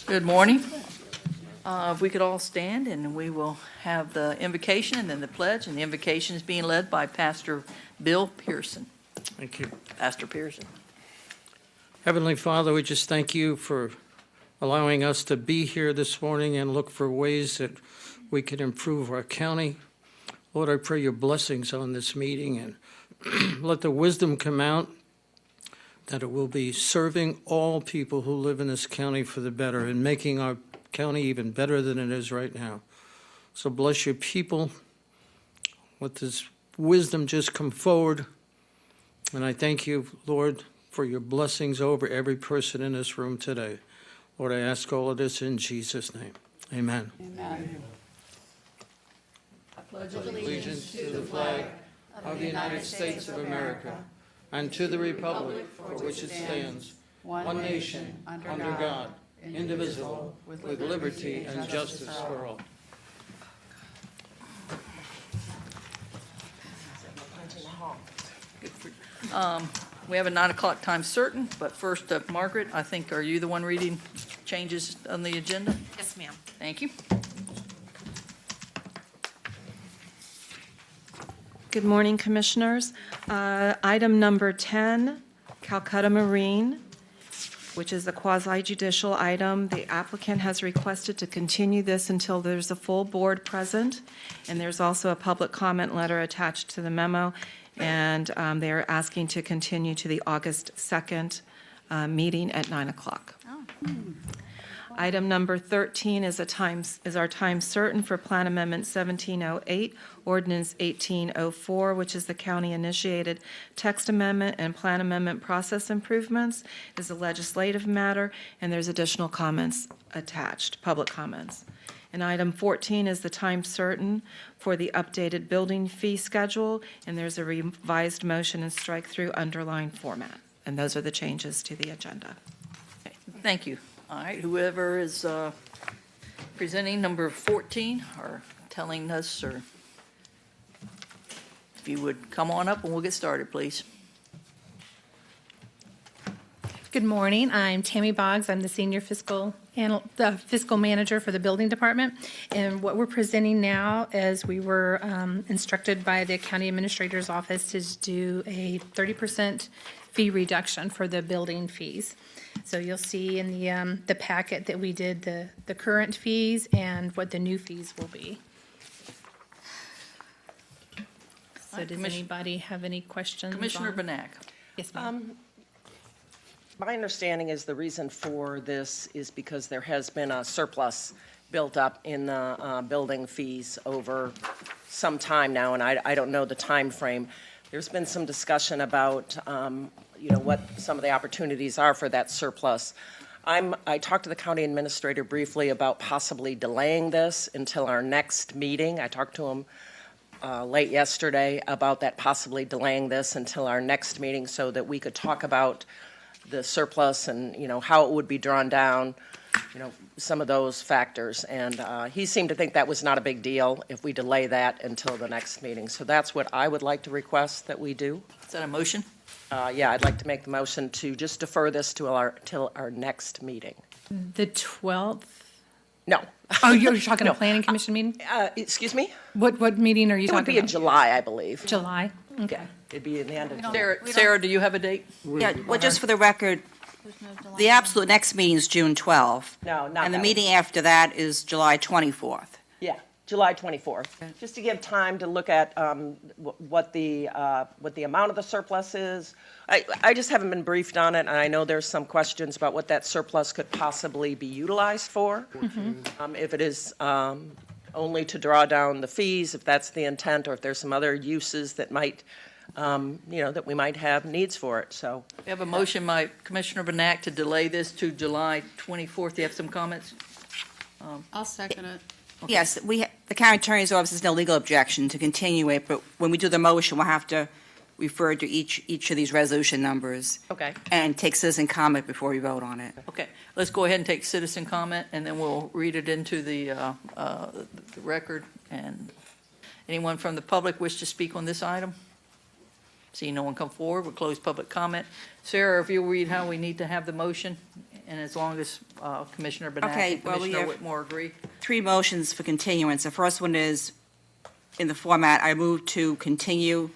Good morning. If we could all stand, and we will have the invocation and then the pledge, and the invocation is being led by Pastor Bill Pearson. Thank you. Pastor Pearson. Heavenly Father, we just thank you for allowing us to be here this morning and look for ways that we can improve our county. Lord, I pray your blessings on this meeting and let the wisdom come out, that it will be serving all people who live in this county for the better and making our county even better than it is right now. So bless your people. Let this wisdom just come forward. And I thank you, Lord, for your blessings over every person in this room today. Lord, I ask all of this in Jesus' name. Amen. Amen. I pledge Allegiance to the flag of the United States of America and to the republic for which it stands, one nation, under God, indivisible, with liberty and justice for all. We have a 9 o'clock time certain, but first, Margaret, I think, are you the one reading changes on the agenda? Yes, ma'am. Thank you. Good morning, Commissioners. Item number 10, Calcutta Marine, which is a quasi-judicial item. The applicant has requested to continue this until there's a full board present, and there's also a public comment letter attached to the memo, and they're asking to continue to the August 2nd meeting at 9 o'clock. Item number 13 is our time certain for Plan Amendment 1708, Ordinance 1804, which is the county-initiated text amendment and plan amendment process improvements. It is a legislative matter, and there's additional comments attached, public comments. And item 14 is the time certain for the updated building fee schedule, and there's a revised motion and strike-through underlined format. And those are the changes to the agenda. Okay, thank you. All right, whoever is presenting number 14 or telling us, or if you would come on up and we'll get started, please. Good morning. I'm Tammy Boggs. I'm the senior fiscal manager for the building department. And what we're presenting now is we were instructed by the county administrator's office to do a 30% fee reduction for the building fees. So you'll see in the packet that we did the current fees and what the new fees will be. So does anybody have any questions? Commissioner Benak. Yes, ma'am. My understanding is the reason for this is because there has been a surplus built up in the building fees over some time now, and I don't know the time frame. There's been some discussion about, what some of the opportunities are for that surplus. I talked to the county administrator briefly about possibly delaying this until our next meeting. I talked to him late yesterday about that, possibly delaying this until our next meeting so that we could talk about the surplus and, how it would be drawn down, some of those factors. And he seemed to think that was not a big deal if we delay that until the next meeting. So that's what I would like to request that we do. Is that a motion? I'd like to make the motion to just defer this to till our next meeting. The 12th? No. Oh, you're talking No. a planning commission meeting? Excuse me? What meeting are you It would talking be in about? July, I believe. July? Okay. It'd be in the end of July. Sarah, do you have a date? Yeah, well, just for the record, the absolute next meeting is June 12th. No, not And the that meeting after that is July 24th. Yeah, July 24th. Just to give time to look at what the amount of the surplus is. I just haven't been briefed on it, and I know there's some questions about what that surplus could possibly be utilized for. If it is only to draw down the fees, if that's the intent, or if there's some other uses that might, that we might have needs for it, so. We have a motion by Commissioner Benak to delay this to July 24th. Do you have some comments? I'll second it. Yes, the county attorney's office has no legal objection to continue it, but when we do the motion, we'll have to refer to each of these resolution numbers Okay. and take citizen comment before we vote on it. Okay, let's go ahead and take citizen comment, and then we'll read it into the record. And anyone from the public wish to speak on this item? Seeing no one come forward, we'll close public comment. Sarah, if you'll read how we need to have the motion, and as long as Commissioner Benak Okay, and well, we Commissioner have- Whitmore agree? 3 motions for continuance. The first one is in the format, I move to continue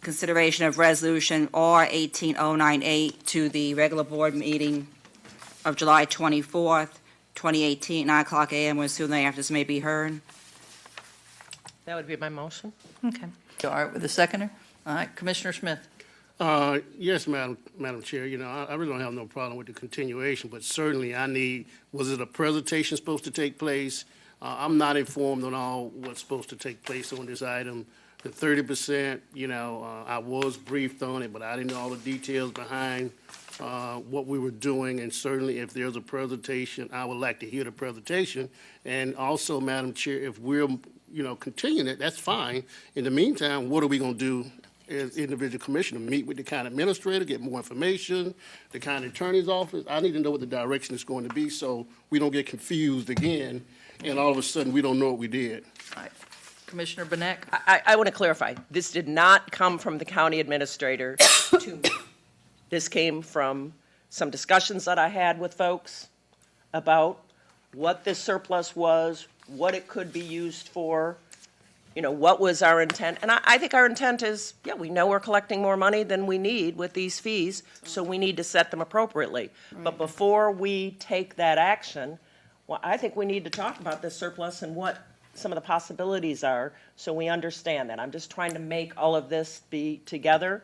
consideration of resolution R 18098 to the regular board meeting of July 24th, 2018, 9:00 a.m., or soon thereafter this may be heard. That would be my motion. Okay. All right, with the seconder? All right, Commissioner Smith? Yes, Madam Chair, you know, I really don't have no problem with the continuation, but certainly I need, was it a presentation supposed to take place? I'm not informed on all what's supposed to take place on this item. The 30%, you know, I was briefed on it, but I didn't know all the details behind what we were doing, and certainly if there's a presentation, I would like to hear the presentation. And also, Madam Chair, if we're, you know, continuing it, that's fine. In the meantime, what are we going to do as individual commissioner? Meet with the county administrator, get more information, the county attorney's office? I need to know what the direction is going to be so we don't get confused again, and all of a sudden, we don't know what we did. All right, Commissioner Benak? I want to clarify, this did not come from the county administrator to me. This came from some discussions that I had with folks about what this surplus was, what it could be used for, you know, what was our intent. And I think our intent is, yeah, we know we're collecting more money than we need with these fees, so we need to set them appropriately. But before we take that action, well, I think we need to talk about this surplus and what some of the possibilities are, so we understand that. I'm just trying to make all of this be together.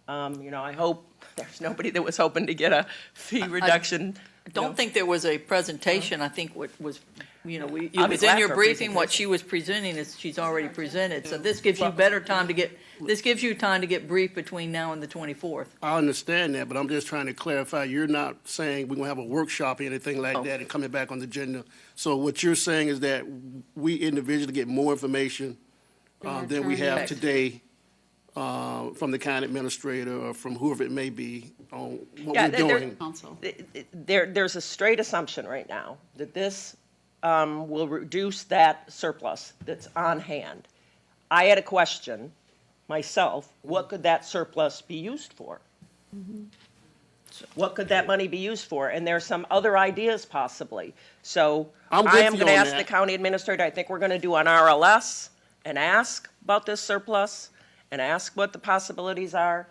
You know, I hope there's nobody that was hoping to get a fee reduction. I don't think there was a presentation. I think what was, you know, it I'll be was in glad your for a briefing, what presentation. she was presenting is she's already presented. So this gives you better time to get, this gives you time to get briefed between now and the 24th. I understand that, but I'm just trying to clarify, you're not saying we're going to have a workshop or anything like that and coming back on the agenda. So what you're saying is that we individually get more information than we have today from the county administrator or from whoever it may be on what Yeah, we're doing. Council. There's a straight assumption right now that this will reduce that surplus that's on hand. I had a question myself, what could that surplus be used for? What could that money be used for? And there's some other ideas possibly. So I'm I with am you going to on ask the that. county administrator, I think we're going to do an RLS and ask about this surplus and ask what the possibilities are.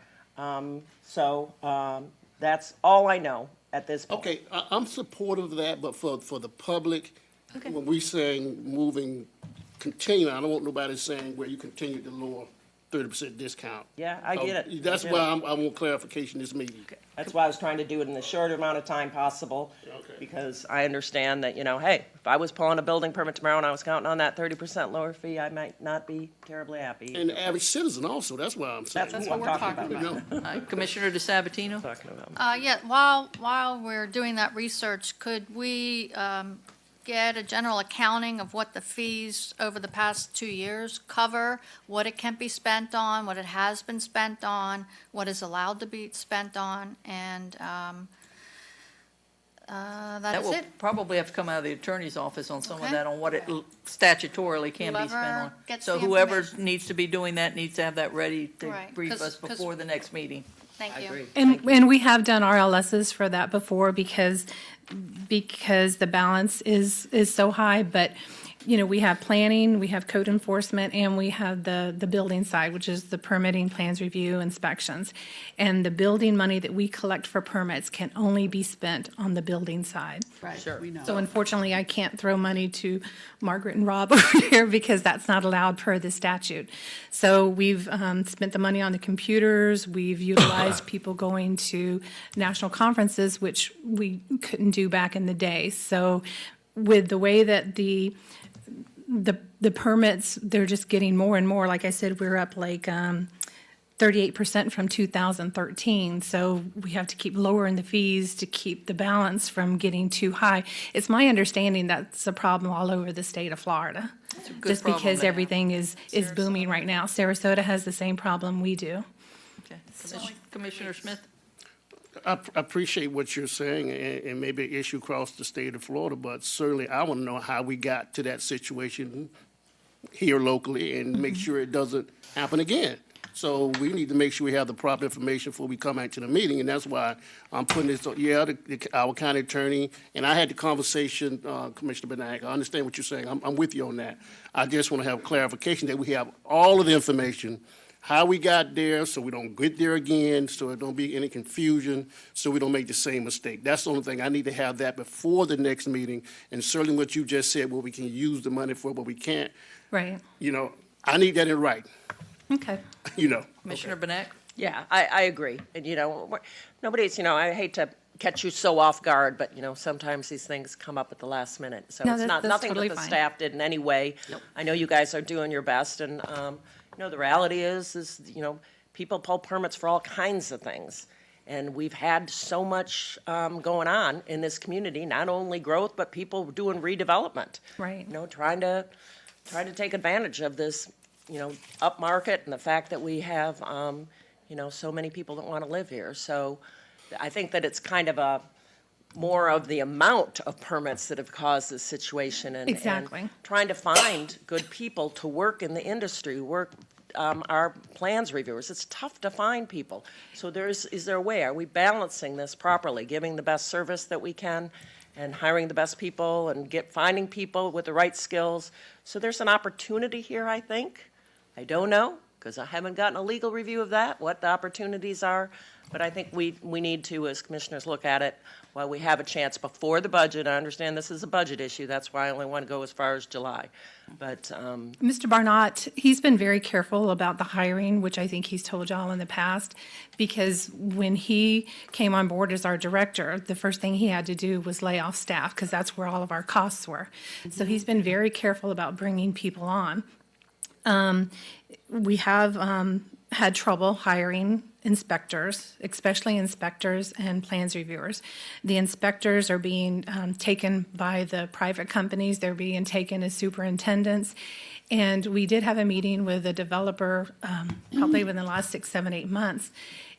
That's all I know at this point. Okay, I'm supportive of that, but for the public, when we saying moving, continue, I don't want nobody saying where you continue to lower 30% discount. Yeah, I get it. That's I get why it. I want clarification this meeting. That's why I was trying to do it in the shorter amount of time possible. Okay. Because I understand that, you know, hey, if I was pulling a building permit tomorrow and I was counting on that 30% lower fee, I might not be terribly happy. And the average citizen also, that's why I'm saying. That's That's what what I'm we're talking talking about. You know, All right, Commissioner DeSabatino? Talking about. Yeah, while we're doing that research, could we get a general accounting of what the fees over the past 2 years cover, what it can be spent on, what it has been spent on, what is allowed to be spent on, and that That is will it. probably have to come out of the attorney's office on some of Okay. that, on what it statutorily can be spent on. Whoever gets So the whoever information. needs to be doing that needs to have that ready to Right, brief 'cause- us 'cause- before the next meeting. Thank I you. agree. And we have done RLSs for that before because the balance is so high, but, you know, we have planning, we have code enforcement, and we have the building side, which is the permitting, plans review, inspections. And the building money that we collect for permits can only be spent on the building side. Right, Sure. we know. So unfortunately, I can't throw money to Margaret and Rob over here because that's not allowed per the statute. So we've spent the money on the computers, we've utilized people going to national conferences, which we couldn't do back in the day. So with the way that the permits, they're just getting more and more. Like I said, we're up like 38% from 2013. So we have to keep lowering the fees to keep the balance from getting too high. It's my understanding that's a problem all over the state of Florida. good Just problem because to have. everything is booming right now. Sarasota has the same problem we do. Okay. Commissioner Smith? I appreciate what you're saying, and maybe an issue across the state of Florida, but certainly I want to know how we got to that situation here locally and make sure it doesn't happen again. So we need to make sure we have the proper information before we come out to the meeting, and that's why I'm putting this, our county attorney, and I had the conversation, Commissioner Benak, I understand what you're saying, I'm with you on that. I just want to have clarification that we have all of the information, how we got there, so we don't get there again, so it don't be any confusion, so we don't make the same mistake. That's the only thing, I need to have that before the next meeting, and certainly what you just said, what we can use the money for, but we can't, Right, I need that in writing, okay. Commissioner Benek? Yeah, I agree. And, nobody's, I hate to catch you so off guard, but, sometimes these things come up at the last minute. So No, it's that's nothing totally that the fine. staff did in any way. I know you guys are doing your best, and, the reality is, people pull permits for all kinds of things. And we've had so much going on in this community, not only growth, but people doing redevelopment. Right. Trying to take advantage of this, upmarket and the fact that we have, so many people that want to live here. So I think that it's kind of more of the amount of permits that have caused this situation and Exactly. trying to find good people to work in the industry, our plans reviewers. It's tough to find people. So is there a way? Are we balancing this properly, giving the best service that we can and hiring the best people and finding people with the right skills? So there's an opportunity here, I think. I don't know, because I haven't gotten a legal review of that, what the opportunities are. But I think we need to, as commissioners, look at it while we have a chance before the budget. I understand this is a budget issue. That's why I only want to go as far as July. But Mr. Barnott, he's been very careful about the hiring, which I think he's told y'all in the past, because when he came on board as our director, the first thing he had to do was lay off staff, because that's where all of our costs were. So he's been very careful about bringing people on. We have had trouble hiring inspectors, especially inspectors and plans reviewers. The inspectors are being taken by the private companies. They're being taken as superintendents. And we did have a meeting with a developer probably within the last 6, 7, 8 months.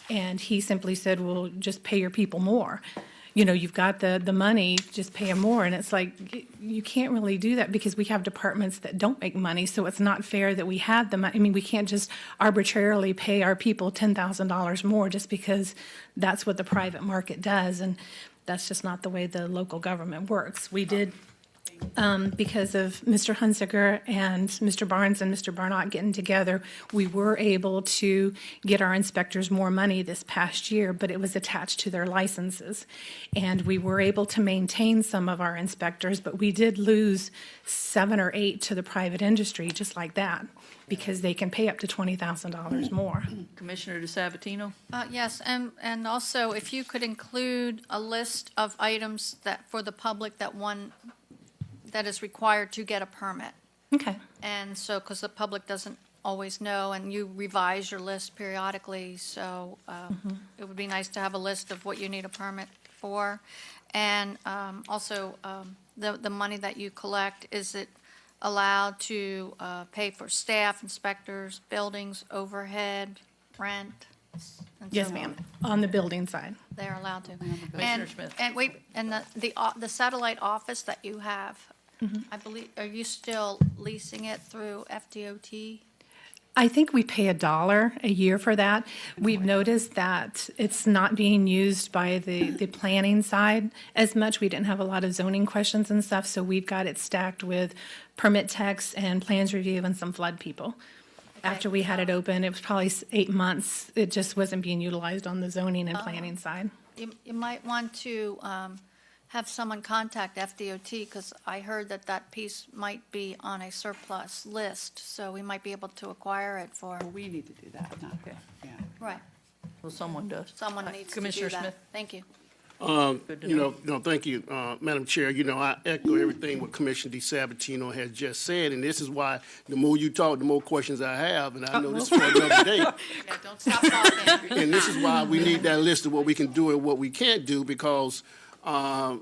And he simply said, well, just pay your people more. You've got the money, just pay them more. And it's like, you can't really do that because we have departments that don't make money, so it's not fair that we have the money. I mean, we can't just arbitrarily pay our people $10,000 more just because that's what the private market does, and that's just not the way the local government works. We did, because of Mr. Hunziker and Mr. Barnes and Mr. Barnott getting together, we were able to get our inspectors more money this past year, but it was attached to their licenses. And we were able to maintain some of our inspectors, but we did lose 7 or 8 to the private industry, just like that, because they can pay up to $20,000 more. Commissioner DeSabatino? Yes, and also if you could include a list of items for the public that is required to get a permit. Okay. And so, because the public doesn't always know, and you revise your list periodically, so it would be nice to have a list of what you need a permit for. And also, the money that you collect, is it allowed to pay for staff, inspectors, buildings, overhead, rent? and Yes, so ma'am, on? on the building side. They're allowed to. Commissioner And, Smith. and wait, and the satellite office that you have, I believe, are you still leasing it through FDOT? I think we pay $1 a year for that. We've noticed that it's not being used by the planning side as much. We didn't have a lot of zoning questions and stuff, so we've got it stacked with permit techs and plans review and some flood people. After we had it open, it was probably 8 months. It just wasn't being utilized on the zoning and planning side. You might want to have someone contact FDOT, because I heard that piece might be on a surplus list, so we might be able to acquire it for, We need to do that, not, yeah. right, Well, someone does. someone needs to do Commissioner that. Smith? Thank you. Good to know. Thank you, Madam Chair. I echo everything what Commissioner DeSabatino has just said, and this is why the more you talk, the more questions I have, and I know this is for another day. Yeah, don't stop talking. And this is why we need that list of what we can do and what we can't do, because I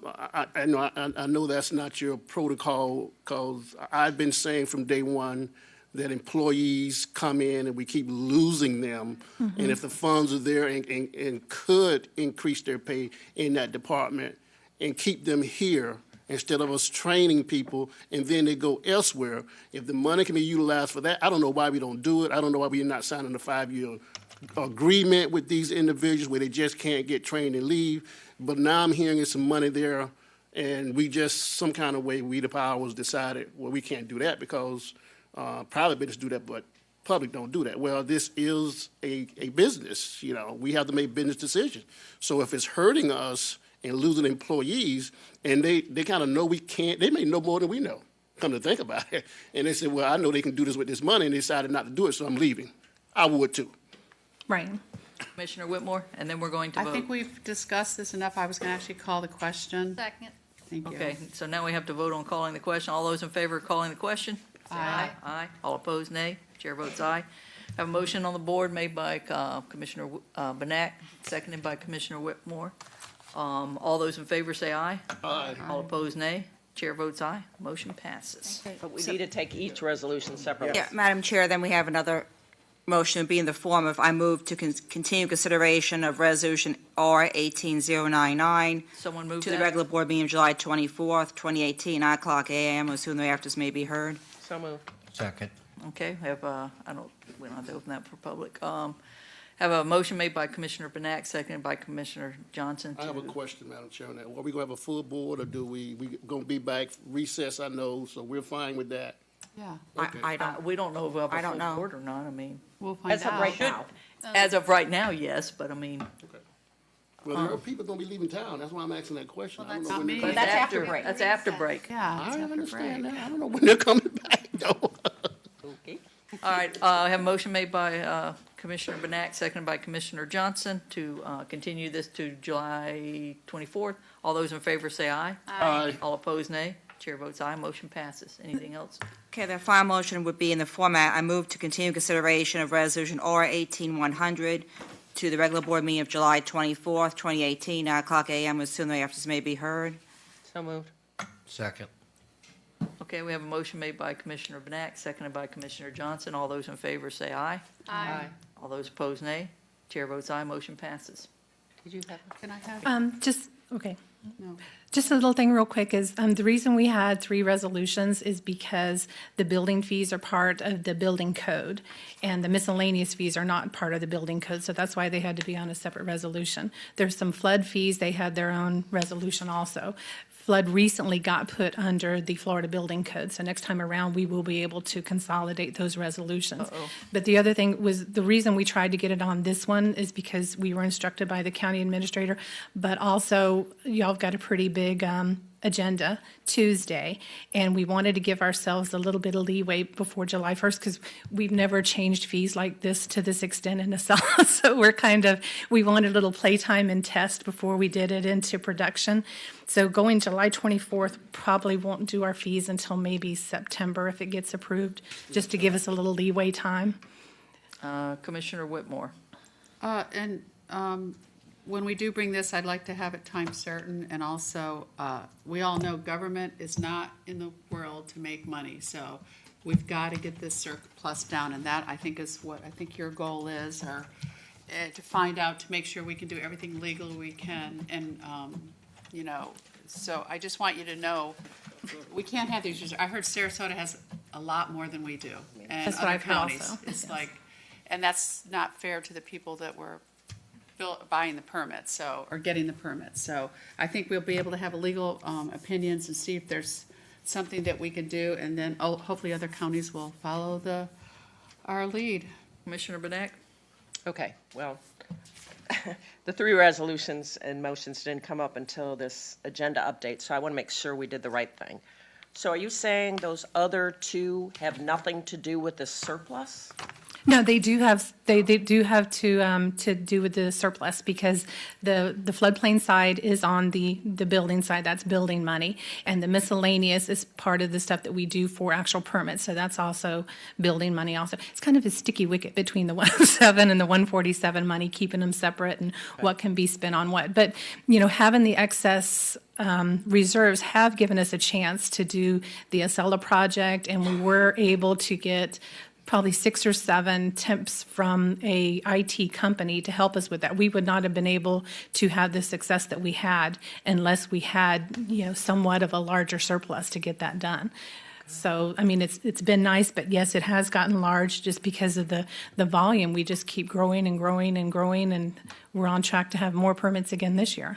know that's not your protocol, because I've been saying from day one that employees come in and we keep losing them. And if the funds are there and could increase their pay in that department and keep them here instead of us training people and then they go elsewhere. If the money can be utilized for that, I don't know why we don't do it. I don't know why we're not signing a 5-year agreement with these individuals where they just can't get trained and leave. But now I'm hearing there's some money there, and we just, some kind of way, we the powers decided, well, we can't do that because private business do that, but public don't do that. Well, this is a business, you know. We have to make business decisions. So if it's hurting us and losing employees, and they kind of know we can't, they may know more than we know, come to think about it. And they said, well, I know they can do this with this money, and they decided not to do it, so I'm leaving. I would too. Right. Commissioner Whitmore, and then we're going to I vote. think we've discussed this enough. I was going to actually call the question. Second. Thank you. Okay, so now we have to vote on calling the question. All those in favor of calling the question? Say Aye. Aye. All opposed, nay. Chair votes aye. Have a motion on the board made by Commissioner Benak, seconded by Commissioner Whitmore. All those in favor say aye. Aye. All opposed, nay. Chair votes aye. Motion passes. But we need to take each resolution separately. Yeah, Madam Chair, then we have another motion be in the form of, I move to continue consideration of Resolution R 18099 Someone move to the that. regular board meeting of July 24th, 2018, 9:00 a.m., or soon thereafter may be heard. So moved. Second. Okay, we have, we don't have to open that for public. Have a motion made by Commissioner Benak, seconded by Commissioner Johnson. I have a question, Madam Chair, on that. Are we gonna have a full board, or do we gonna be back recess, I know, so we're fine with that? Yeah, Okay. I don't, We don't know if we'll have I a don't full know. board or not. I mean, we'll find As of out. right now. as of right now, yes, but I mean, Well, there are people gonna be leaving town, that's why I'm asking that question. Well, I don't that's know not when they're me. coming That's back. after break. That's after break. Yeah. it's I after understand break. that, I don't know when they're coming back, though. All right, I have a motion made by Commissioner Benak, seconded by Commissioner Johnson to continue this to July 24th. All those in favor say aye. Aye. All opposed, nay. Chair votes aye. Motion passes. Anything else? Okay, the final motion would be in the format, I move to continue consideration of Resolution R 18100 to the regular board meeting of July 24th, 2018, 9:00 a.m., or soon thereafter may be heard. So moved. Second. Okay, we have a motion made by Commissioner Benak, seconded by Commissioner Johnson. All those in favor say aye. Aye. All those opposed, nay. Chair votes aye. Motion passes. Did you have? Can I have? Just, okay. No. Just a little thing real quick is, the reason we had 3 resolutions is because the building fees are part of the building code, and the miscellaneous fees are not part of the building code, so that's why they had to be on a separate resolution. There's some flood fees, they had their own resolution also. Flood recently got put under the Florida Building Code, so next time around, we will be able to consolidate those resolutions. But the other thing was, the reason we tried to get it on this one is because we were instructed by the county administrator, but also, y'all have got a pretty big agenda Tuesday, and we wanted to give ourselves a little bit of leeway before July 1st, because we've never changed fees like this to this extent in Acela. So we wanted a little playtime and test before we did it into production. So going July 24th, probably won't do our fees until maybe September if it gets approved, just to give us a little leeway time. Commissioner Whitmore. And when we do bring this, I'd like to have it time certain, and also, we all know government is not in the world to make money, so we've got to get this surplus down, and that, I think, is what I think your goal is, or to find out, to make sure we can do everything legal we can, and, you know, so I just want you to know, we can't have these, I heard Sarasota has a lot more than we do, and That's what other I've heard counties. also, It's yes. like, and that's not fair to the people that were buying the permits, so, or getting the permits. So I think we'll be able to have legal opinions and see if there's something that we can do, and then hopefully other counties will follow our lead. Commissioner Benak. Okay, well, the 3 resolutions and motions didn't come up until this agenda update, so I want to make sure we did the right thing. So are you saying those other 2 have nothing to do with the surplus? No, they do have, they do have to do with the surplus, because the floodplain side is on the building side, that's building money. And the miscellaneous is part of the stuff that we do for actual permits, so that's also building money also. It's kind of a sticky wicket between the 107 and the 147 money, keeping them separate and what can be spent on what. But, you know, having the excess reserves have given us a chance to do the Acela project, and we were able to get probably 6 or 7 temps from a IT company to help us with that. We would not have been able to have the success that we had unless we had, somewhat of a larger surplus to get that done. So, I mean, it's been nice, but yes, it has gotten large just because of the volume. We just keep growing and growing and growing, and we're on track to have more permits again this year.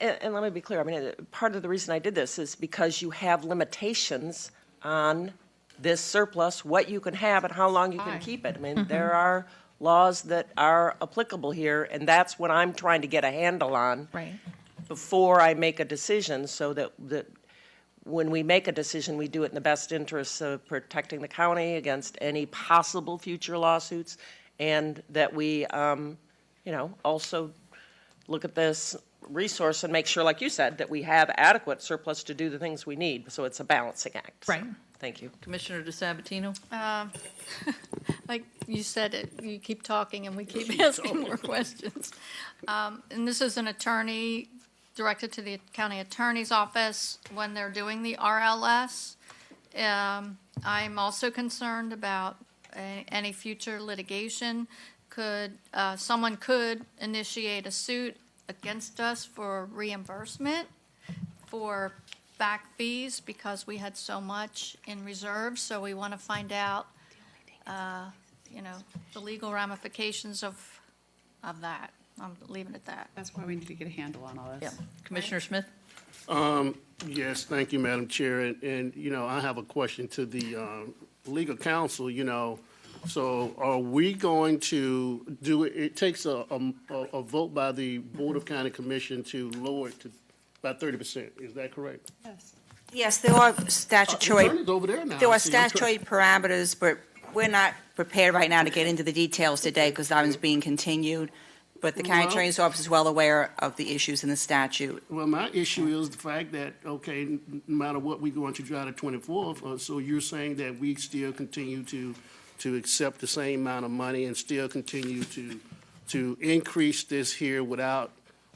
And let me be clear, I mean, part of the reason I did this is because you have limitations on this surplus, what you can have and how long you can keep it. I mean, there are laws that are applicable here, and that's what I'm trying to get a handle on Right. before I make a decision, so that when we make a decision, we do it in the best interests of protecting the county against any possible future lawsuits, and that we, also look at this resource and make sure, like you said, that we have adequate surplus to do the things we need. So it's a balancing act. Right. Thank you. Commissioner DeSabatino? Like you said, you keep talking and we keep asking more questions. And this is an attorney directed to the county attorney's office when they're doing the RLS. I'm also concerned about any future litigation. Someone could initiate a suit against us for reimbursement for back fees because we had so much in reserve. So we want to find out, the legal ramifications of that. I'm leaving it at that. That's why we need to get a handle on all Yeah. this. Commissioner Smith? Yes, thank you, Madam Chair. And I have a question to the legal counsel, So are we going to do it? It takes a vote by the Board of County Commission to lower it to about 30%. Is that correct? Yes. Yes, there are statutory, Attorney's over there now. there are See, I'm statutory parameters, but we're not prepared right now to get into the details today because that one's being continued. But the county Well- attorney's office is well aware of the issues in the statute. Well, my issue is the fact that, okay, no matter what, we go into July the 24th, so you're saying that we still continue to accept the same amount of money and still continue to increase this here without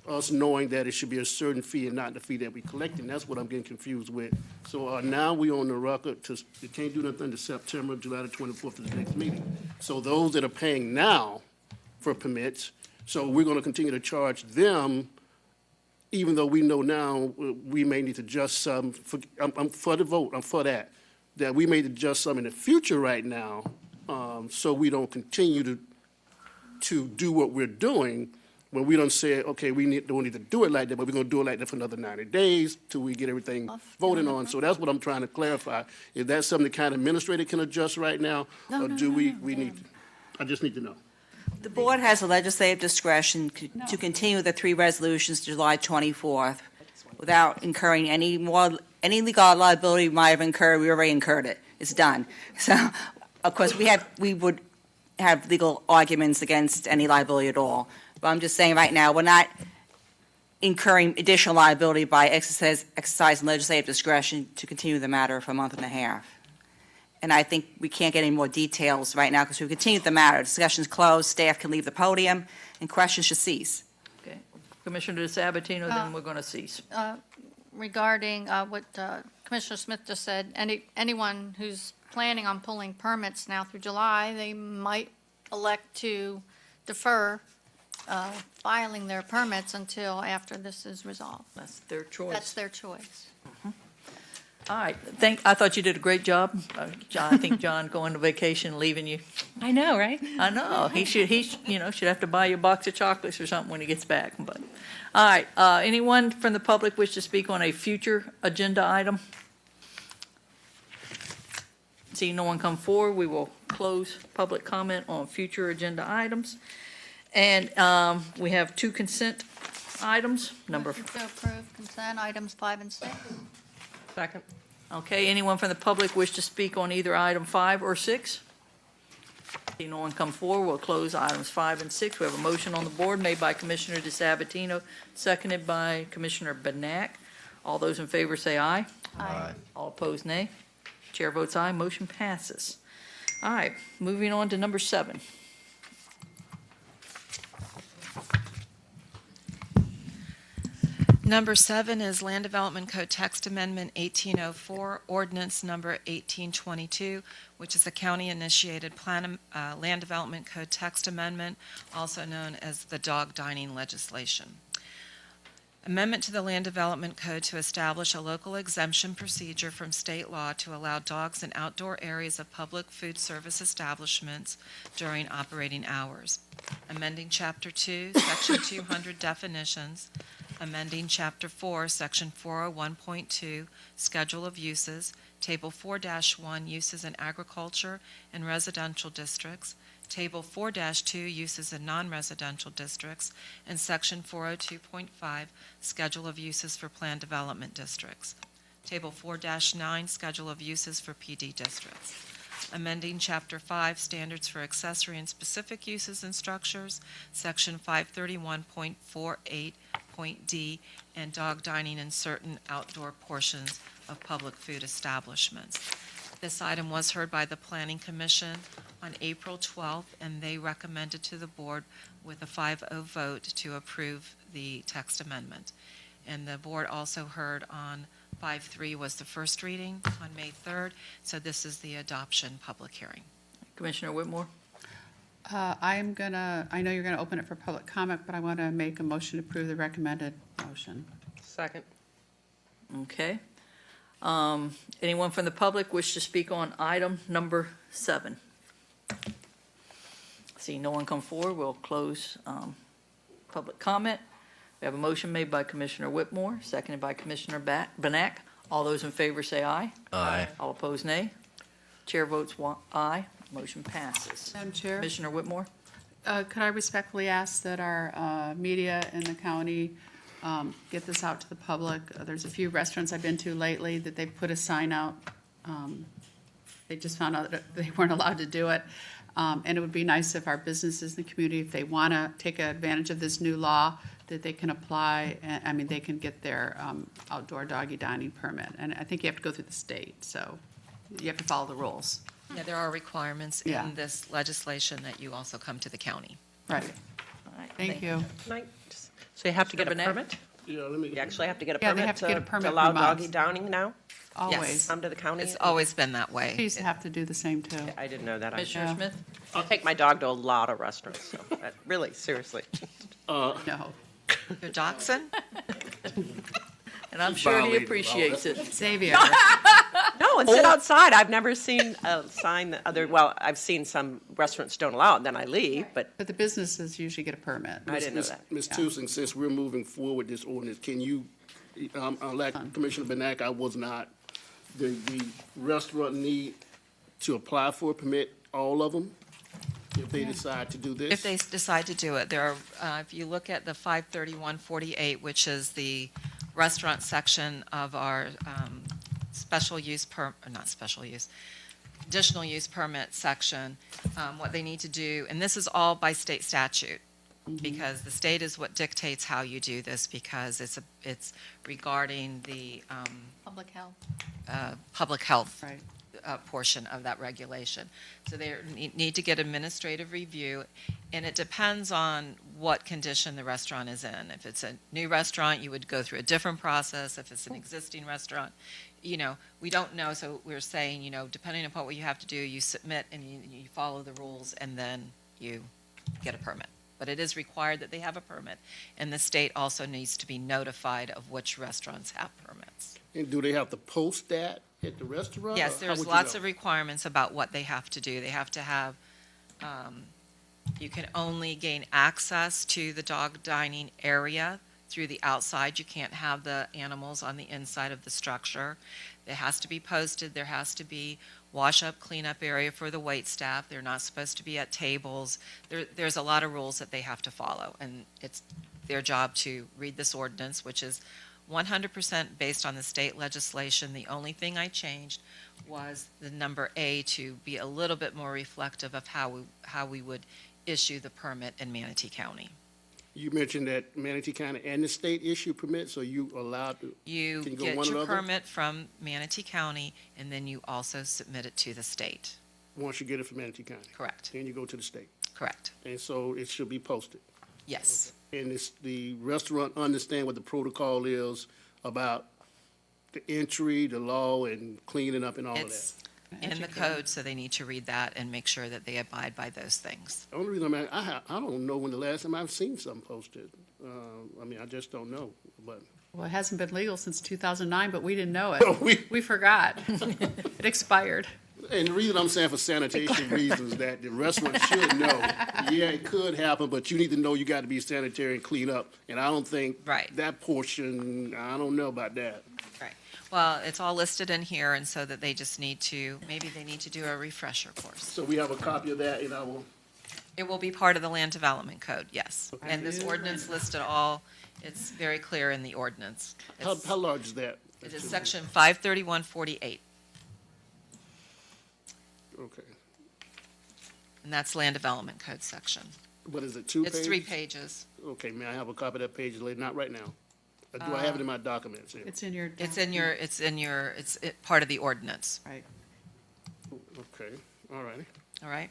us knowing that it should be a certain fee and not the fee that we collect, and that's what I'm getting confused with. So now we on the record we can't do nothing to September, July the 24th of the next meeting. So those that are paying now for permits, so we're gonna continue to charge them, even though we know now we may need to adjust some, I'm for the vote, I'm for that we may adjust some in the future right now, so we don't continue to do what we're doing when we don't say, okay, don't need to do it like that, but we're gonna do it like that for another 90 days till we get everything voted on. So that's what I'm trying to clarify. Is that something the county administrator can adjust right now? Or do we need, I just need to know. The board has a legislative discretion to continue the 3 resolutions to July 24th without incurring any legal liability we might have incurred. We already incurred it. It's done. So, of course, we would have legal arguments against any liability at all. But I'm just saying right now, we're not incurring additional liability by exercising legislative discretion to continue the matter for a month and a half. And I think we can't get any more details right now because we've continued the matter. Discussion's closed, staff can leave the podium, and questions should cease. Okay. Commissioner DeSabatino, then we're going to cease. Regarding what Commissioner Smith just said, anyone who's planning on pulling permits now through July, they might elect to defer filing their permits until after this is resolved. That's their choice. That's their choice. All right. I thought you did a great job. John, I think John going to vacation, leaving you. I know, right? I know. He should have to buy you a box of chocolates or something when he gets back. But, all right. Anyone from the public wish to speak on a future agenda item? Seeing no one come forward, we will close public comment on future agenda items. And we have 2 consent items. Motion to approve consent items 5 and 6. Second. Okay, anyone from the public wish to speak on either item 5 or 6? See no one come forward, we'll close items 5 and 6. We have a motion on the board made by Commissioner DeSabatino, seconded by Commissioner Benak. All those in favor say aye. Aye. All opposed, nay. Chair votes aye, motion passes. All right, moving on to number 7. Number 7 is Land Development Code Text Amendment 1804, Ordinance Number 1822, which is a county-initiated Land Development Code Text Amendment, also known as the dog dining legislation. Amendment to the Land Development Code to establish a local exemption procedure from state law to allow dogs in outdoor areas of public food service establishments during operating hours. Amending Chapter 2, Section 200 definitions, amending Chapter 4, Section 401.2, Schedule of Uses, Table 4-1, Uses in Agriculture and Residential Districts, Table 4-2, Uses in Non-Residential Districts, and Section 402.5, Schedule of Uses for Planned Development Districts. Table 4-9, Schedule of Uses for PD Districts. Amending Chapter 5, Standards for Accessory and Specific Uses and Structures, Section 531.48.d, and dog dining in certain outdoor portions of public food establishments. This item was heard by the Planning Commission on April 12th, and they recommended to the board with a 5-0 vote to approve the text amendment. And the board also heard on 5-3 was the first reading on May 3rd, so this is the adoption public hearing. Commissioner Whitmore? I know you're gonna open it for public comment, but I want to make a motion to approve the recommended motion. Second. Okay. Anyone from the public wish to speak on item number 7? See no one come forward, we'll close public comment. We have a motion made by Commissioner Whitmore, seconded by Commissioner Benak. All those in favor say aye. Aye. All opposed, nay. Chair votes aye. Motion passes. Madam Chair? Commissioner Whitmore? Could I respectfully ask that our media in the county get this out to the public? There's a few restaurants I've been to lately that they've put a sign out. They just found out that they weren't allowed to do it. And it would be nice if our businesses in the community, if they want to take advantage of this new law, that they can apply, they can get their outdoor doggy dining permit. And I think you have to go through the state, so you have to follow the rules. Yeah, there are requirements Yeah. in this legislation that you also come to the county. Right. All right, Thank you. So you have to get a Mr. Burnett? permit? Yeah, let me. You actually have to get a Yeah, they permit have to get a permit allow from us. doggy downing now? Always. Come to the county? It's always been that We way. used to have to do the same too. I didn't know that. Commissioner Yeah. Smith? I take my dog to a lot of restaurants, so, really, seriously. No. Your dachshund? And I'm sure he Violated. appreciates it. Xavier. No, and sit outside. I've never seen a sign that I've seen some restaurants don't allow it, then I leave, but But the businesses usually get a permit. I didn't know that. Ms. Yeah. Tucson, since we're moving forward with this ordinance, can you, like Commissioner Benak, I was not, the restaurant need to apply for a permit, all of them, if they decide to do this? If they decide to do it, there are, if you look at the 53148, which is the restaurant section of our special use conditional use permit section, what they need to do, and this is all by state statute, because the state is what dictates how you do this, because it's regarding the Public health. public health Right. portion of that regulation. So they need to get administrative review, and it depends on what condition the restaurant is in. If it's a new restaurant, you would go through a different process. If it's an existing restaurant, we don't know, so we're saying, depending upon what you have to do, you submit and you follow the rules, and then you get a permit. But it is required that they have a permit, and the state also needs to be notified of which restaurants have permits. And do they have to post that at the restaurant? Yes, or how there's would you lots know? of requirements about what they have to do. They have to have, you can only gain access to the dog dining area through the outside. You can't have the animals on the inside of the structure. It has to be posted. There has to be wash-up, cleanup area for the wait staff. They're not supposed to be at tables. There's a lot of rules that they have to follow, and it's their job to read this ordinance, which is 100% based on the state legislation. The only thing I changed was the number A to be a little bit more reflective of how we would issue the permit in Manatee County. You mentioned that Manatee County and the state issue permits, so you allowed to? You Can you go get one or your the other? permit from Manatee County, and then you also submit it to the state. Once you get it from Manatee County? Correct, Then you go to the state, correct. and so it should be posted. Yes. and the restaurant understand what the protocol is about the entry, the law, and cleaning up and all of that? It's in the code, so they need to read that and make sure that they abide by those things. The only reason I don't know when the last time I've seen something posted. I just don't know, but. Well, it hasn't been legal since 2009, but we didn't know it. We forgot. It expired. And the reason I'm saying for sanitation reasons, that the restaurant should know, yeah, it could happen, but you need to know you got to be sanitary and clean up. And I don't think Right. that portion, I don't know about that. Right. Well, it's all listed in here, and so that they just need to, maybe they need to do a refresher course. So we have a copy of that in our, It will be part of the land development code, yes. And this ordinance listed all, it's very clear in the ordinance. It's- how large is that? It is section 53148, Okay. and that's land development code section. What is it, 2 pages? It's 3 pages. Okay, may I have a copy of that page later? Not right now. Or do I have it in my documents here? It's in your. It's part of the ordinance, Right. Okay, all righty. all right?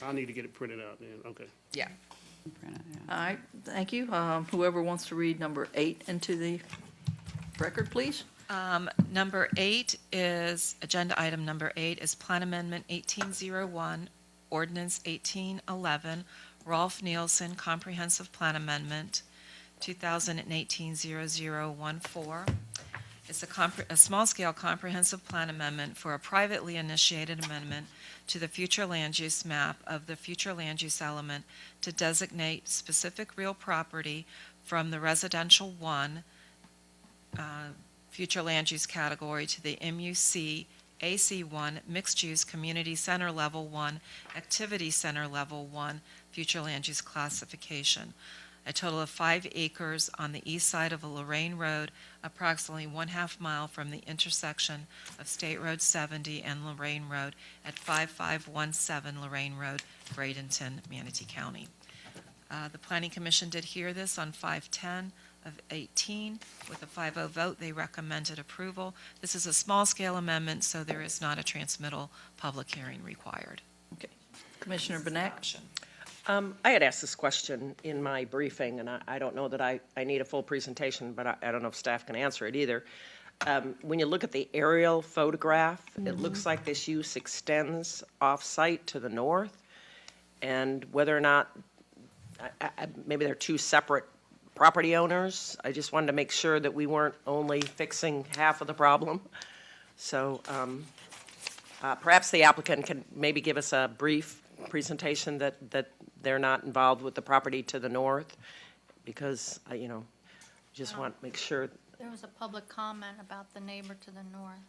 I'll need to get it printed out then, okay. Yeah. Print it, yeah. All right, thank you. Whoever wants to read number 8 into the record, please. Number 8 is, agenda item number 8 is Plan Amendment 1801, Ordinance 1811, Rolf Nielsen Comprehensive Plan Amendment 2018-0014. It's a small-scale comprehensive plan amendment for a privately initiated amendment to the future land use map of the future land use element to designate specific real property from the residential 1 future land use category to the MUC AC1 Mixed Use Community Center Level 1 Activity Center Level 1 future land use classification. A total of 5 acres on the east side of Lorraine Road, approximately 1/2 mile from the intersection of State Road 70 and Lorraine Road at 5517 Lorraine Road, Bradenton, Manatee County. The Planning Commission did hear this on 5/10/18. With a 5-0 vote, they recommended approval. This is a small-scale amendment, so there is not a transmittal public hearing required. Commissioner Benek? I had asked this question in my briefing, and I don't know that I need a full presentation, but I don't know if staff can answer it either. When you look at the aerial photograph, it looks like this use extends off-site to the north, and whether or not, maybe they're 2 separate property owners. I just wanted to make sure that we weren't only fixing half of the problem. So perhaps the applicant can maybe give us a brief presentation that they're not involved with the property to the north, because, just want to make sure. There was a public comment about the neighbor to the north.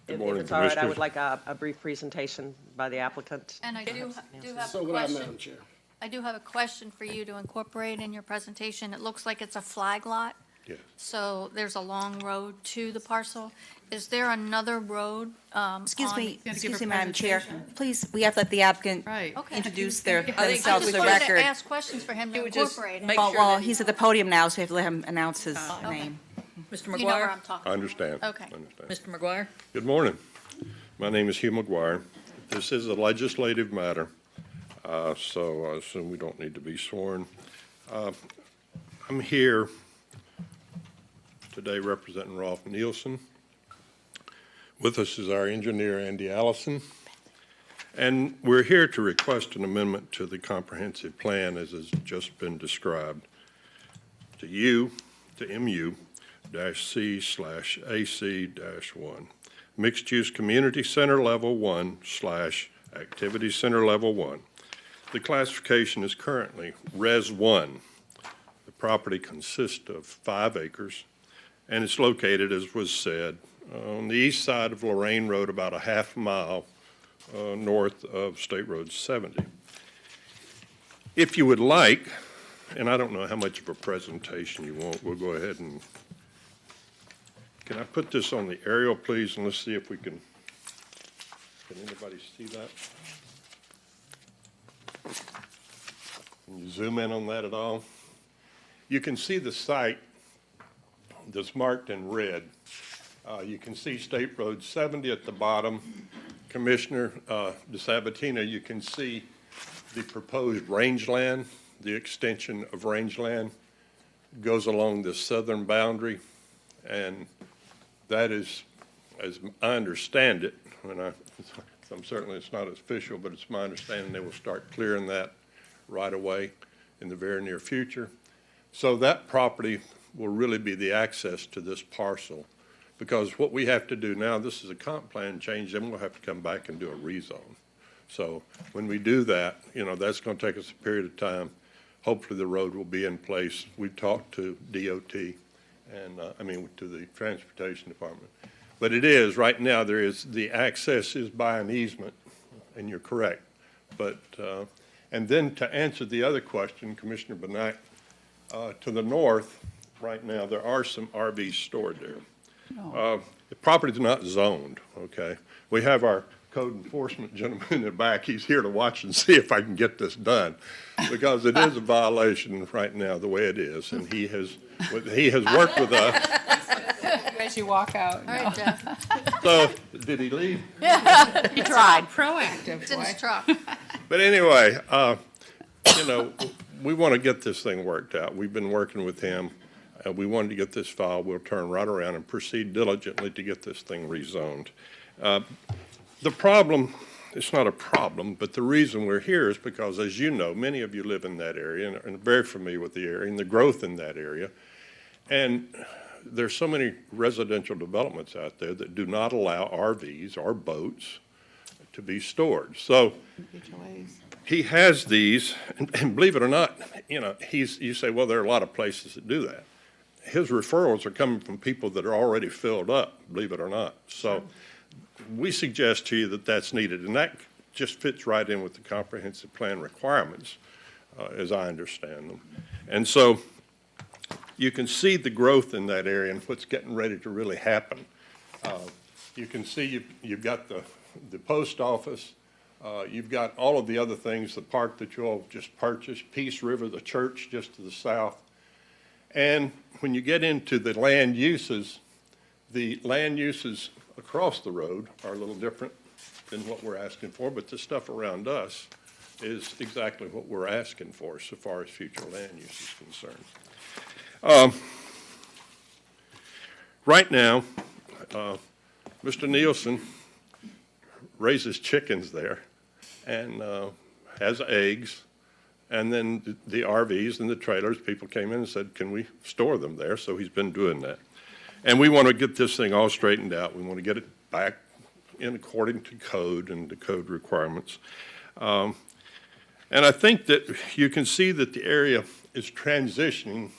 If morning, it's all right, I Commissioners. would like a brief presentation by the applicant. And I do have So a would I, question. Madam Chair. I do have a question for you to incorporate in your presentation. It looks like it's a flag lot. Yes. So there's a long road to the parcel. Is there another road? Excuse on me, the- excuse me, Madam Chair. Please, we have to let the applicant Right. Okay. introduce I themselves just to the wanted to record. ask questions for him to You would just incorporate. make Well, sure that he's at the podium now, so we have to let him announce his okay. name. Mr. You know where McGuire? I'm talking I about. understand. Okay. I understand. Mr. McGuire? Good morning. My name is Hugh McGuire. This is a legislative matter, so I assume we don't need to be sworn. I'm here today representing Rolf Nielsen. With us is our engineer, Andy Allison. And we're here to request an amendment to the comprehensive plan as has just been described to MU-C/AC-1. Mixed-use community center level 1/activity center level 1. The classification is currently Res 1. The property consists of 5 acres, and it's located, as was said, on the east side of Lorraine Road, about 1/2 mile north of State Road 70. If you would like, and I don't know how much of a presentation you want, we'll go ahead and, can I put this on the aerial, please, and let's see if we can anybody see that? Can you zoom in on that at all? You can see the site that's marked in red. You can see State Road 70 at the bottom. Commissioner DeSabatina, you can see the proposed rangeland, the extension of rangeland goes along the southern boundary, and that is, as I understand it, I'm certainly, it's not official, but it's my understanding they will start clearing that right away in the very near future. So that property will really be the access to this parcel, because what we have to do now, this is a comp plan change, then we'll have to come back and do a rezone. So when we do that, that's going to take us a period of time. Hopefully the road will be in place. We've talked to DOT and, to the Transportation Department. But it is, right now, the access is by an easement, and you're correct. But, and then to answer the other question, Commissioner Benak, to the north, right now, there are some RVs stored there. The property's not zoned, okay? We have our code enforcement gentleman in the back. He's here to watch and see if I can get this done, because it is a violation right now, the way it is, and he has worked with us. As you walk out. All right, Jeff. So, did he leave? He tried. Proactive, It's in his boy. truck. But anyway, we want to get this thing worked out. We've been working with him. We wanted to get this file. We'll turn right around and proceed diligently to get this thing rezoned. The problem, it's not a problem, but the reason we're here is because, as you know, many of you live in that area and are very familiar with the area and the growth in that area. And there's so many residential developments out there that do not allow RVs or boats to be stored. So he has these, and believe it or not, you say, well, there are a lot of places that do that. His referrals are coming from people that are already filled up, believe it or not. So we suggest to you that that's needed, and that just fits right in with the comprehensive plan requirements, as I understand them. And so you can see the growth in that area and what's getting ready to really happen. You can see you've got the post office, you've got all of the other things, the park that you all just purchased, Peace River, the church just to the south. And when you get into the land uses across the road are a little different than what we're asking for, but the stuff around us is exactly what we're asking for so far as future land use is concerned. Right now, Mr. Nielsen raises chickens there and has eggs. And then the RVs and the trailers, people came in and said, can we store them there? So he's been doing that. And we want to get this thing all straightened out. We want to get it back in according to code and the code requirements. And I think that you can see that the area is transitioning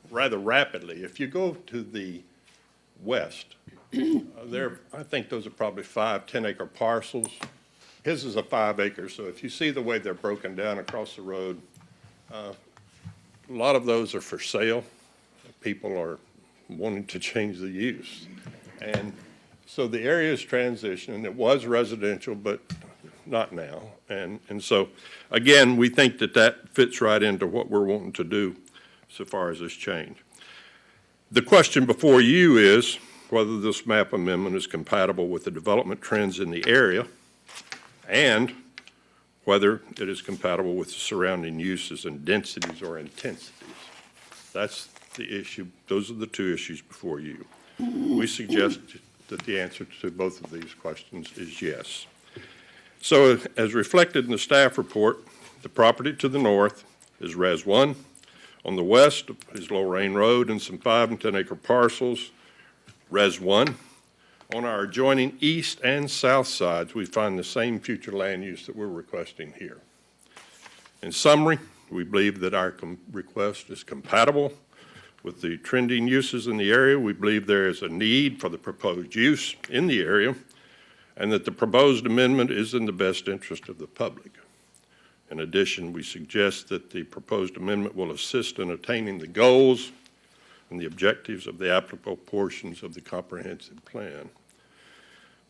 rather rapidly. If you go to the west, I think those are probably 5 10-acre parcels. His is a 5 acre, so if you see the way they're broken down across the road, a lot of those are for sale. People are wanting to change the use. And so the area is transitioning. It was residential, but not now. And so, again, we think that that fits right into what we're wanting to do so far as this change. The question before you is whether this map amendment is compatible with the development trends in the area and whether it is compatible with the surrounding uses and densities or intensities. That's the issue. Those are the two issues before you. We suggest that the answer to both of these questions is yes. So as reflected in the staff report, the property to the north is Res 1. On the west is Lorraine Road and some 5 and 10 acre parcels, Res 1. On our adjoining east and south sides, we find the same future land use that we're requesting here. In summary, we believe that our request is compatible with the trending uses in the area. We believe there is a need for the proposed use in the area and that the proposed amendment is in the best interest of the public. In addition, we suggest that the proposed amendment will assist in attaining the goals and the objectives of the applicable portions of the comprehensive plan.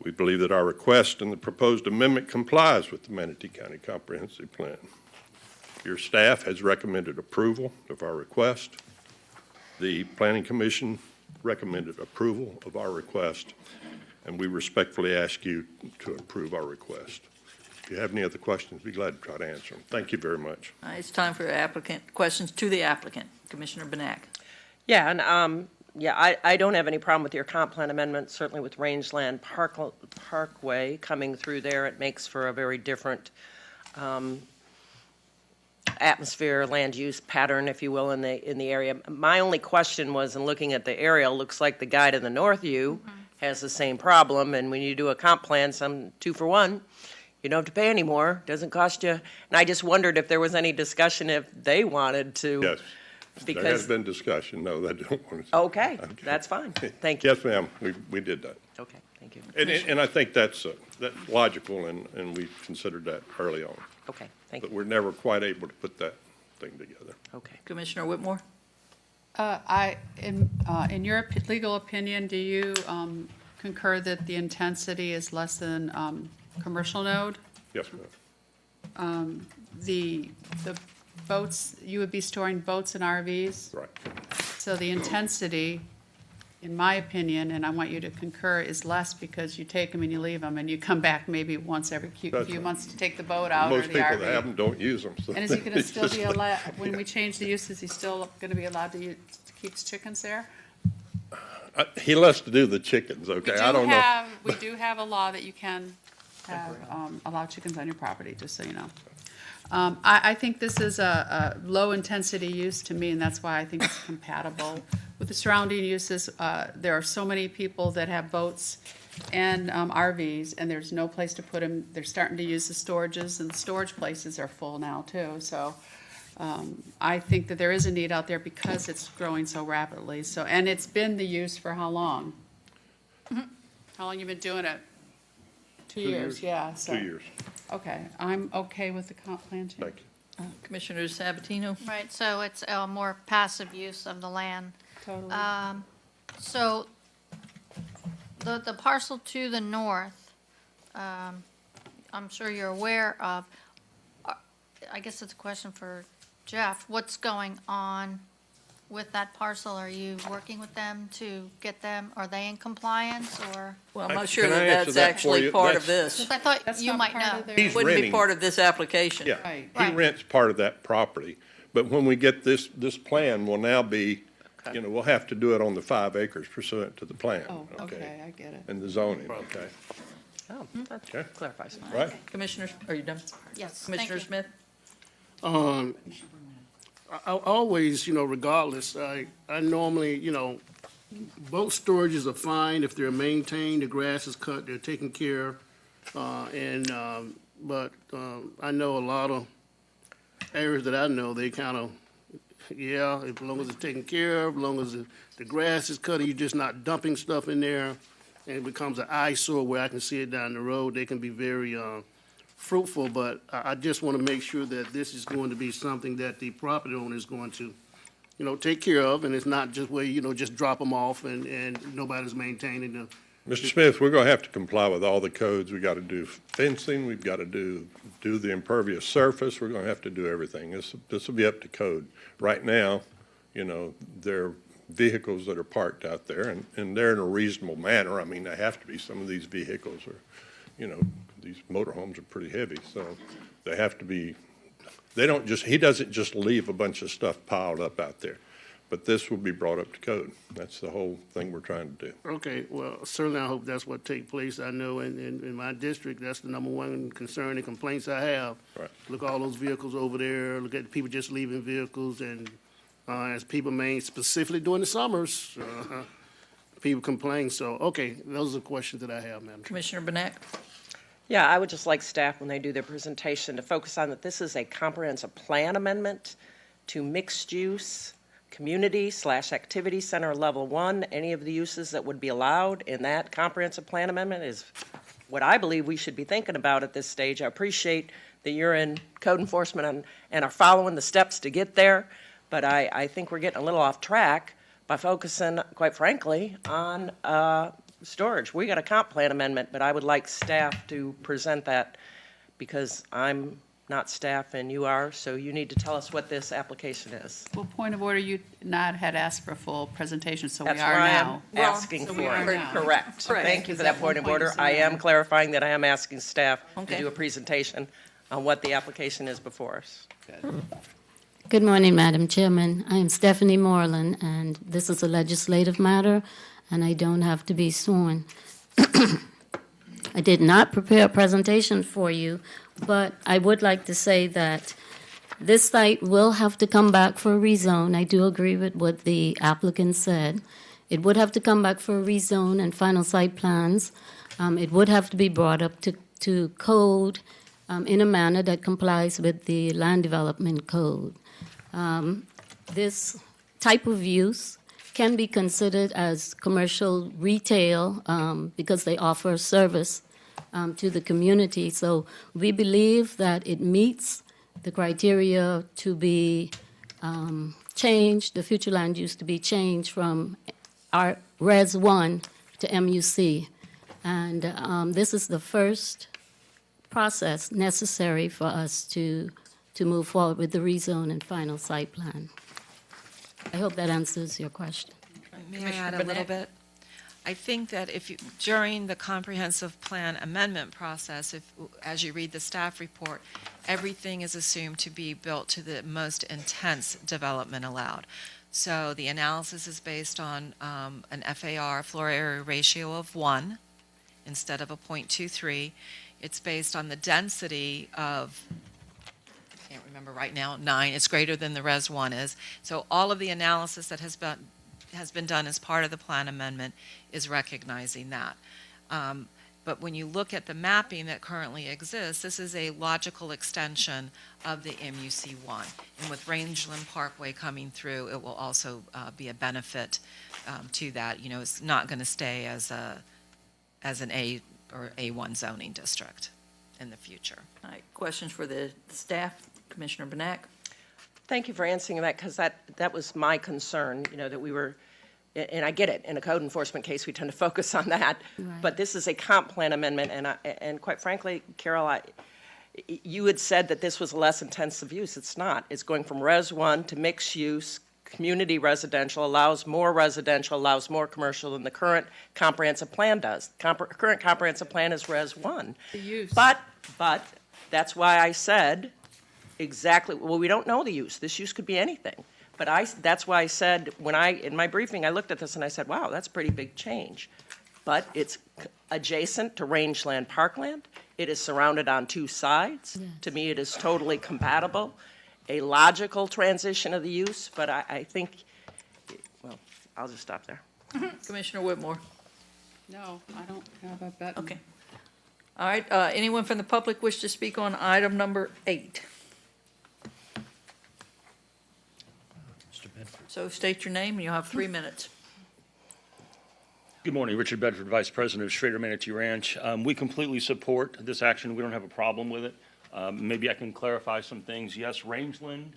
We believe that our request and the proposed amendment complies with the Manatee County Comprehensive Plan. Your staff has recommended approval of our request. The Planning Commission recommended approval of our request, and we respectfully ask you to approve our request. you have any other questions, be glad to try to answer them. Thank you very much. All right, it's time for applicant, questions to the applicant. Commissioner Benak. Yeah, and, I don't have any problem with your comp plan amendment, certainly with Rangeland Parkway coming through there. It makes for a very different atmosphere, land use pattern, if you will, in the area. My only question was, in looking at the aerial, looks like the guy to the north of you has the same problem, and when you do a comp plan, some 2 for 1, you don't have to pay anymore, doesn't cost you. And I just wondered if there was any discussion if they wanted to. Yes, there has Because, been discussion. No, they don't want to. okay, that's fine. Thank you. Yes, ma'am, we did that. Okay, thank you. And I think that's logical, and we considered that early on. Okay, thank But you. we're never quite able to put that thing together. Okay. Commissioner Whitmore? In your legal opinion, do you concur that the intensity is less than commercial node? Yes, ma'am. The boats, you would be storing boats and RVs? Right. So the intensity, in my opinion, and I want you to concur, is less because you take them and you leave them, and you come back maybe once every few That's right. months to take the boat out or Most the people that have RV. them don't use them. So And is he gonna it's still just be like- allowed, when we change the use, is he still gonna be allowed to keep his chickens there? He loves to do the chickens, okay? I don't know. We do have a law that you can have, allow chickens on your property, just so you know. I think this is a low-intensity use to me, and that's why I think it's compatible with the surrounding uses. There are so many people that have boats and RVs, and there's no place to put them. They're starting to use the storages, and the storage places are full now, too. So I think that there is a need out there because it's growing so rapidly. So, and it's been the use for how long? How long you been doing it? 2 years, yeah. So 2 years. okay, I'm okay with the comp plan change. Thank you. Commissioner Sabatino? Right, so it's a more passive use of the land. Totally. So the parcel to the north, I'm sure you're aware of, I guess it's a question for Jeff, what's going on with that parcel? Are you working with them to get them, are they in compliance, or? Well, I'm not Can sure I that answer that's that for actually you? part of That's- this. I thought That's you not might part know. of their- He's Wouldn't be renting. part of this application. Yeah, Right. he Right. rents part of that property, but when we get this plan will now be, we'll have to do it on the 5 acres pursuant to the plan. Oh, okay, I get it. And the zoning, okay, Oh, that Okay. clarifies. right? Commissioners, are you done? Yes, thank Commissioner you. Smith? I always, regardless, I normally, boat storages are fine if they're maintained, the grass is cut, they're taken care of. But I know a lot of areas that I know, they kind of, as long as it's taken care of, as long as the grass is cut, and you're just not dumping stuff in there, and it becomes an eyesore where I can see it down the road, they can be very fruitful, but I just want to make sure that this is going to be something that the property owner is going to, take care of, and it's not just where, just drop them off and nobody's maintaining them. Mr. Smith, we're gonna have to comply with all the codes. We gotta do fencing, we've gotta do the impervious surface, we're gonna have to do everything. This will be up to code. Right now, there are vehicles that are parked out there, and they're in a reasonable manner. I mean, they have to be. Some of these vehicles are, these motorhomes are pretty heavy, so they have to be, he doesn't just leave a bunch of stuff piled up out there. But this will be brought up to code. That's the whole thing we're trying to do. Okay, well, certainly I hope that's what take place. I know in my district, that's the number one concern and complaints I have. Right. Look at all those vehicles over there, look at people just leaving vehicles, and as people specifically during the summers, people complain. So, okay, those are the questions that I have, Madam Chair. Commissioner Benak? Yeah, I would just like staff, when they do their presentation, to focus on that this is a comprehensive plan amendment to mixed-use community/activity center level 1. Any of the uses that would be allowed in that comprehensive plan amendment is what I believe we should be thinking about at this stage. I appreciate that you're in code enforcement and are following the steps to get there, but I think we're getting a little off track by focusing, quite frankly, on storage. We got a comp plan amendment, but I would like staff to present that because I'm not staff, and you are, so you need to tell us what this application is. Well, point of order, you not had asked for a full presentation, so we That's are why now. I'm asking So for we are it. now. Correct. Correct. Thank you for Because that at point one of point order. you said I am no. clarifying that I am asking staff to Okay. do a presentation on what the application is before us. Good morning, Madam Chairman. I am Stephanie Moreland, and this is a legislative matter, and I don't have to be sworn. I did not prepare a presentation for you, but I would like to say that this site will have to come back for a rezone. I do agree with what the applicant said. It would have to come back for a rezone and final site plans. It would have to be brought up to code in a manner that complies with the land development code. This type of use can be considered as commercial retail because they offer service to the community. So we believe that it meets the criteria to be changed, the future land use to be changed from our Res 1 to MUC. And this is the first process necessary for us to move forward with the rezone and final site plan. I hope that answers your question. May I Commissioner add a little Burnett? bit? I think that if you, during the comprehensive plan amendment process, if, as you read the staff report, everything is assumed to be built to the most intense development allowed. So the analysis is based on an FAR, floor area ratio of 1 instead of a 0.23. It's based on the density of, I can't remember right now, 9. It's greater than the Res 1 is. So all of the analysis that has been done as part of the plan amendment is recognizing that. But when you look at the mapping that currently exists, this is a logical extension of the MUC1. And with Rangeland Parkway coming through, it will also be a benefit to that. You know, it's not going to stay as an A or A1 zoning district in the future. All right, questions for the staff? Commissioner Benak? Thank you for answering that, because that was my concern, that we were, and I get it, in a code enforcement case, we tend to focus on that. Right. But this is a comp plan amendment, and quite frankly, Carol, you had said that this was a less intensive use. It's not. It's going from Res 1 to mixed use, community residential, allows more residential, allows more commercial than the current comprehensive plan does. Current comprehensive plan is Res 1. The use. But that's why I said exactly, well, we don't know the use. This use could be anything. But that's why I said, in my briefing, I looked at this and I said, wow, that's a pretty big change. But it's adjacent to rangeland parkland. It is surrounded on 2 sides. Yes. To me, it is totally compatible, a logical transition of the use, but I think, well, I'll just stop there. Commissioner Whitmore? No, I don't have a button. Okay. All right, anyone from the public wish to speak on item number 8? So state your name, and you'll have 3 minutes. Good morning, Richard Bedford, Vice President of Schrader Manatee Ranch. We completely support this action. We don't have a problem with it. Maybe I can clarify some things. Yes, Rangeland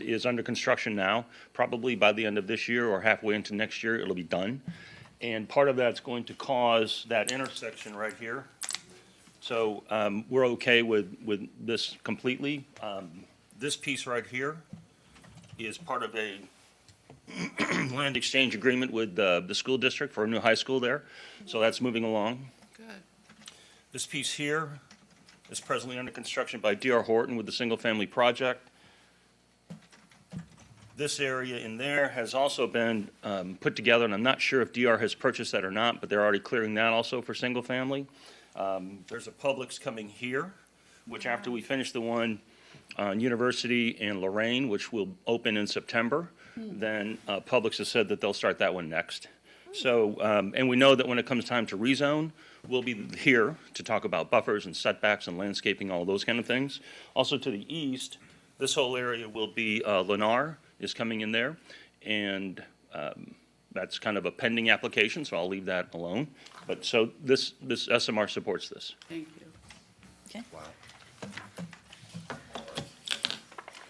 is under construction now. Probably by the end of this year or halfway into next year, it'll be done. And part of that's going to cause that intersection right here. So we're okay with this completely. This piece right here is part of a land exchange agreement with the school district for a new high school there. So that's moving along. Good. This piece here is presently under construction by D.R. Horton with the single-family project. This area in there has also been put together, and I'm not sure if D.R. has purchased that or not, but they're already clearing that also for single-family. There's a Publix coming here, which after we finish the one on University and Lorraine, which will open in September, then Publix has said that they'll start that one next. So, and we know that when it comes time to rezone, we'll be here to talk about buffers and setbacks and landscaping, all those kind of things. Also to the east, this whole area will be, Lennar is coming in there, and that's kind of a pending application, so I'll leave that alone. But so this SMR supports this. Thank you. Okay.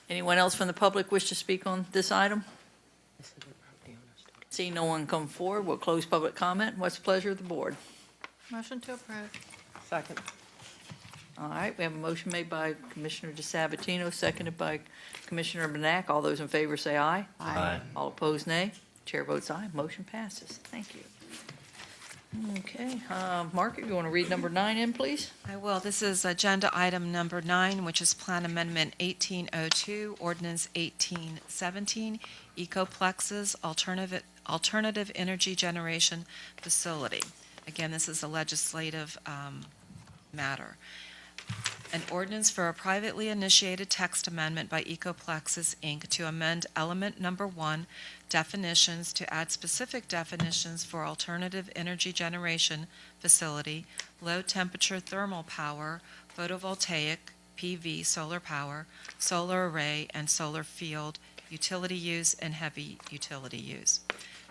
Anyone else from the public wish to speak on this item? Seeing no one come forward, we'll close public comment. What's the pleasure of the board? Motion to approve. Second. All right, we have a motion made by Commissioner DeSabatino, seconded by Commissioner Benak. All those in favor say aye. Aye. All opposed, nay. Chair votes aye. Motion passes. Thank you. Okay, Margaret, you want to read number 9 in, please? I will. This is agenda item number 9, which is Plan Amendment 1802, Ordinance 1817, Ecoplexes Alternative Energy Generation Facility. Again, this is a legislative matter. An ordinance for a privately initiated text amendment by Ecoplexes, Inc. to amend element number 1, definitions, to add specific definitions for alternative energy generation facility, low-temperature thermal power, photovoltaic, PV, solar power, solar array, and solar field, utility use, and heavy utility use.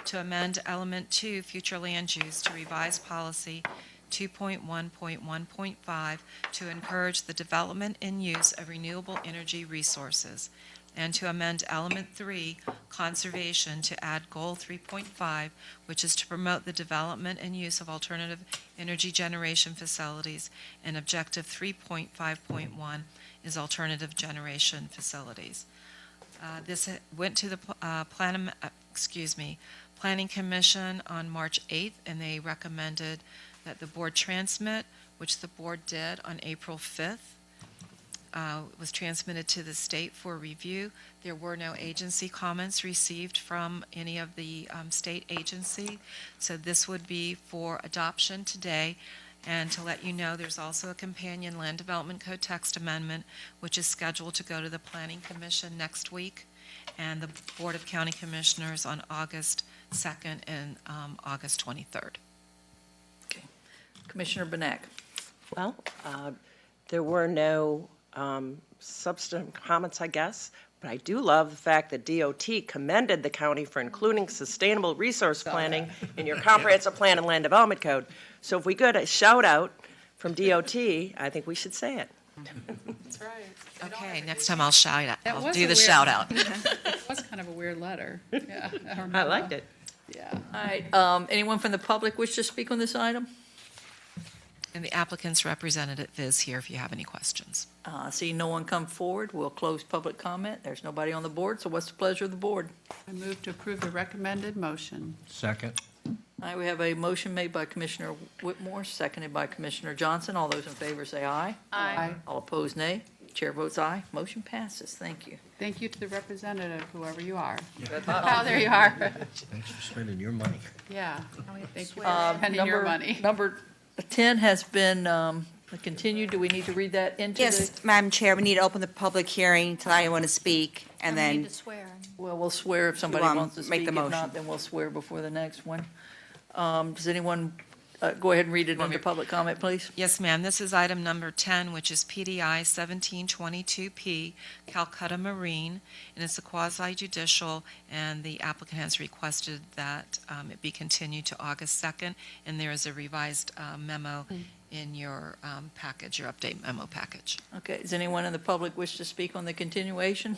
To amend element 2, future land use, to revise policy 2.1.1.5 to encourage the development and use of renewable energy resources, and to amend element 3, conservation, to add goal 3.5, which is to promote the development and use of alternative energy generation facilities, and objective 3.5.1 is alternative generation facilities. This went to the Planning Commission on March 8th, and they recommended that the board transmit, which the board did on April 5th. It was transmitted to the state for review. There were no agency comments received from any of the state agency, so this would be for adoption today. And to let you know, there's also a companion Land Development Code text amendment, which is scheduled to go to the Planning Commission next week, and the Board of County Commissioners on August 2nd and August 23rd. Commissioner Benak. Well, there were no substantive comments, I guess, but I do love the fact that DOT commended the county for including sustainable resource planning in your comprehensive plan and land development code. So if we get a shout out from DOT, I think we should say it. That's right. Okay, next time I'll shout out. That I'll was do a the weird- shout out. It was kind of a weird letter. Yeah. I liked it. Yeah. All right, anyone from the public wish to speak on this item? And the applicant's representative is here if you have any questions. See no one come forward, we'll close public comment. There's nobody on the board, so what's the pleasure of the board? I move to approve the recommended motion. Second. All right, we have a motion made by Commissioner Whitmore, seconded by Commissioner Johnson. All those in favor say aye. Aye. All opposed, nay. Chair votes aye. Motion passes. Thank you. Thank you to the representative, whoever you are. Oh, there you are. Thanks for spending your money. Yeah. Thank you Uh, for spending your number- money. Number 10 has been continued. Do we need to read that into the? Yes, Madam Chair, we need to open the public hearing to allow anyone to speak, and We need then to swear. Well, we'll swear if somebody Well, wants to make speak. the If motion. not, then we'll swear before the next one. Does anyone, go ahead and read it under public comment, please? Yes, ma'am. This is item number 10, which is PDI 1722P, Calcutta Marine, and it's a quasi-judicial, and the applicant has requested that it be continued to August 2nd, and there is a revised memo in your package, your update memo package. Okay, does anyone in the public wish to speak on the continuation?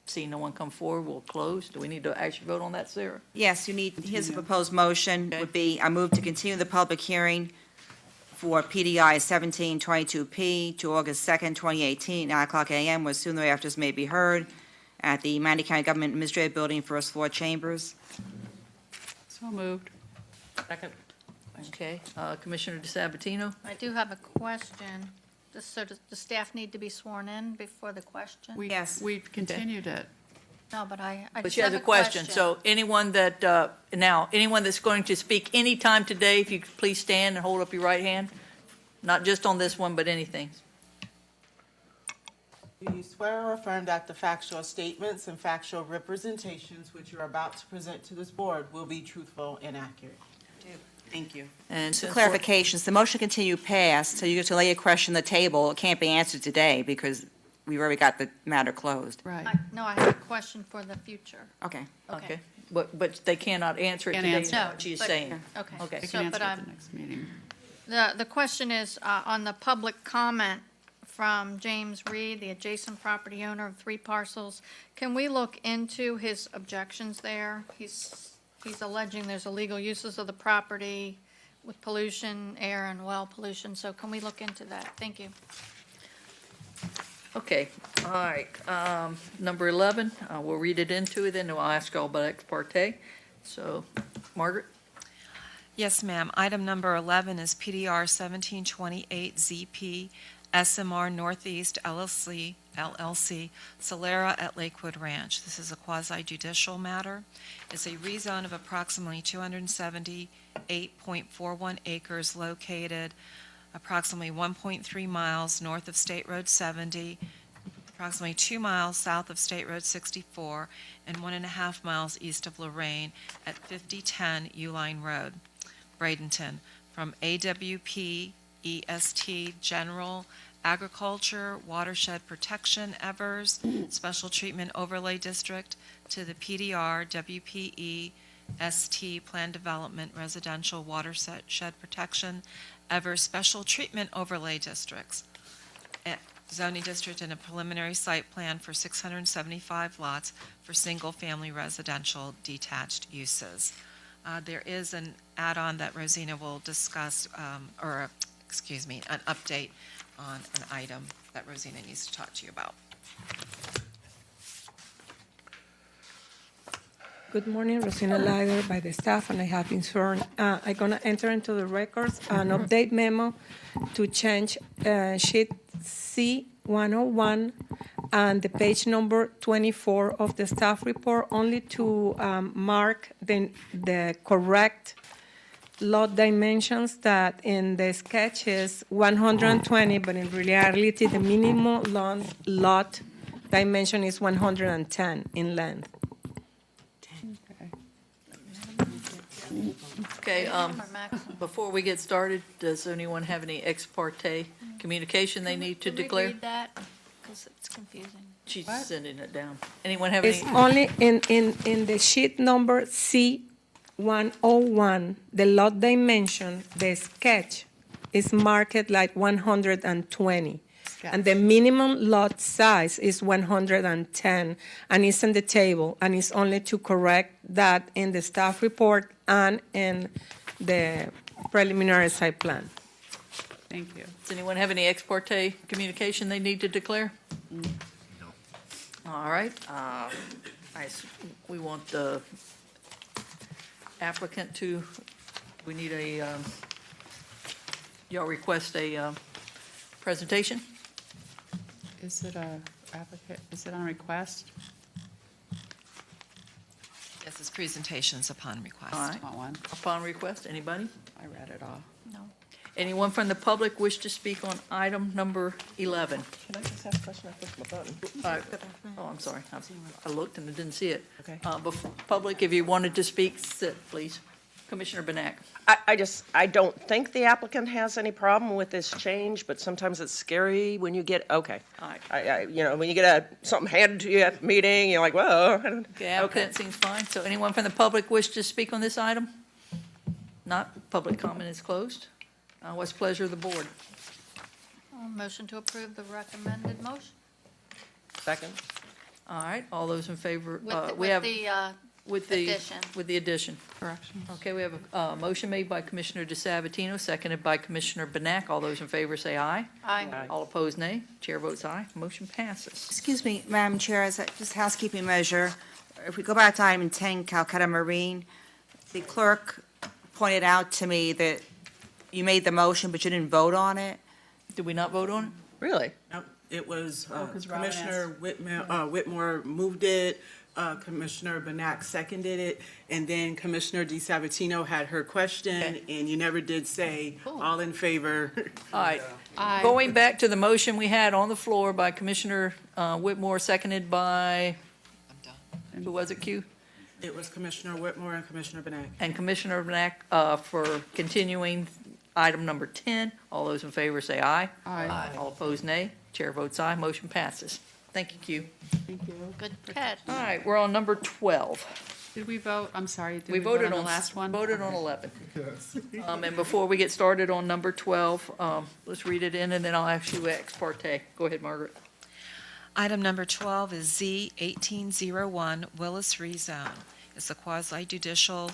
See no one come forward, we'll close. Do we need to actually vote on that, Sarah? yes, you need, here's the proposed motion would be, I move to continue the public hearing for PDI 1722P to August 2nd, 2018, 9:00 a.m., or sooner after this may be heard, at the Manatee County Government Administrative Building, first floor chambers. So moved. Second. Okay, Commissioner DeSabatino? I do have a question. So does the staff need to be sworn in before the question? Yes. We've continued it. No, but I But just she has have a question. So anyone that, anyone that's going to speak anytime today, if you could please stand and hold up your right hand? Not just on this one, but anything. Do you swear or affirm that the factual statements and factual representations which you are about to present to this board will be truthful and accurate? Thank you. And since Clarifications, the motion continue passed, so you get to lay a question on the table. It can't be answered today because we've already got the matter closed. Right. No, I have a question for the future. Okay. Okay, but they cannot answer it Can't today, is answer. what No, she's but- saying. Okay. Okay. They So, can but answer at I'm- the next meeting. The question is, on the public comment from James Reed, the adjacent property owner of 3 parcels, can we look into his objections there? He's alleging there's illegal uses of the property, with pollution, air and well pollution, so can we look into that? Thank you. Okay, all right. Number 11, we'll read it into it, then I'll ask all about ex parte. So, Margaret? Yes, ma'am. Item number 11 is PDR 1728ZP SMR Northeast LLC, Solera at Lakewood Ranch. This is a quasi-judicial matter. It's a rezone of approximately 278.41 acres located approximately 1.3 miles north of State Road 70, approximately 2 miles south of State Road 64, and 1.5 miles east of Lorraine at 5010 Uline Road, Bradenton, from AWP EST General Agriculture Watershed Protection Evers Special Treatment Overlay District to the PDR WPE ST Plan Development Residential Watershed Protection Evers Special Treatment Overlay Districts. Zoning district and a preliminary site plan for 675 lots for single-family residential detached uses. There is an add-on that Rosina will discuss, an update on an item that Rosina needs to talk to you about. Good morning, Rosina Lider by the staff, and I have been sworn. I'm going to enter into the records an update memo to change sheet C101 and the page number 24 of the staff report, only to mark the correct lot dimensions that in the sketch is 120, but in reality, the minimum lot dimension is 110 in length. Okay, before we get started, does anyone have any ex parte communication they need to Can we declare? read that? Because it's confusing. She's sending it down. Anyone have It's any? only in the sheet number C101, the lot dimension, the sketch is marked like 120. And the minimum lot size is 110, and it's in the table, and it's only to correct that in the staff report and in the preliminary site plan. Thank you. Does anyone have any ex parte communication they need to declare? No. All right, we want the applicant to, we need y'all request a presentation? Is it on request? Yes, it's presentations upon request. All right. Want one? Upon request, anybody? I read it all. No. Anyone from the public wish to speak on item number 11? Can I just ask a question? I pushed my button. Oh, I'm sorry. I looked and I didn't see it. Okay. Public, if you wanted to speak, sit, please. Commissioner Benak. I don't think the applicant has any problem with this change, but sometimes it's scary when you get, okay. All right. When you get something handed to you at the meeting, you're like, whoa. Okay, applicant seems fine. So anyone from the public wish to speak on this item? Not, public comment is closed. What's the pleasure of the board? Motion to approve the recommended motion? Second? All right, all those in favor, With we have, the with the, addition. with the addition. Corrections. Okay, we have a motion made by Commissioner DeSabatino, seconded by Commissioner Benak. All those in favor say aye. Aye. All opposed, nay. Chair votes aye. Motion passes. Excuse me, Madam Chair, as a just housekeeping measure, if we go back to item 10, Calcutta Marine, the clerk pointed out to me that you made the motion, but you didn't vote on it. Did we not vote on it? Really? Nope, it was 'cause Robin Commissioner Whitmore moved it, Commissioner Benak seconded it, and then Commissioner DeSabatino had her question, Okay. and you never did say all in favor. All right. Aye. Going back to the motion we had on the floor by Commissioner Whitmore, seconded by, I'm done. who was it, Q? It was Commissioner Whitmore and Commissioner Benak. And Commissioner Benak for continuing item number 10. All those in favor say aye. Aye. All opposed, nay. Chair votes aye. Motion passes. Thank you, Q. Thank you. Good catch. All right, we're on number 12. Did we vote? I'm sorry, did We we vote voted on the on, last one? voted on 11. And before we get started on number 12, let's read it in, and then I'll ask you ex parte. Go ahead, Margaret. Item number 12 is Z 1801 Willis Rezone. It's a quasi-judicial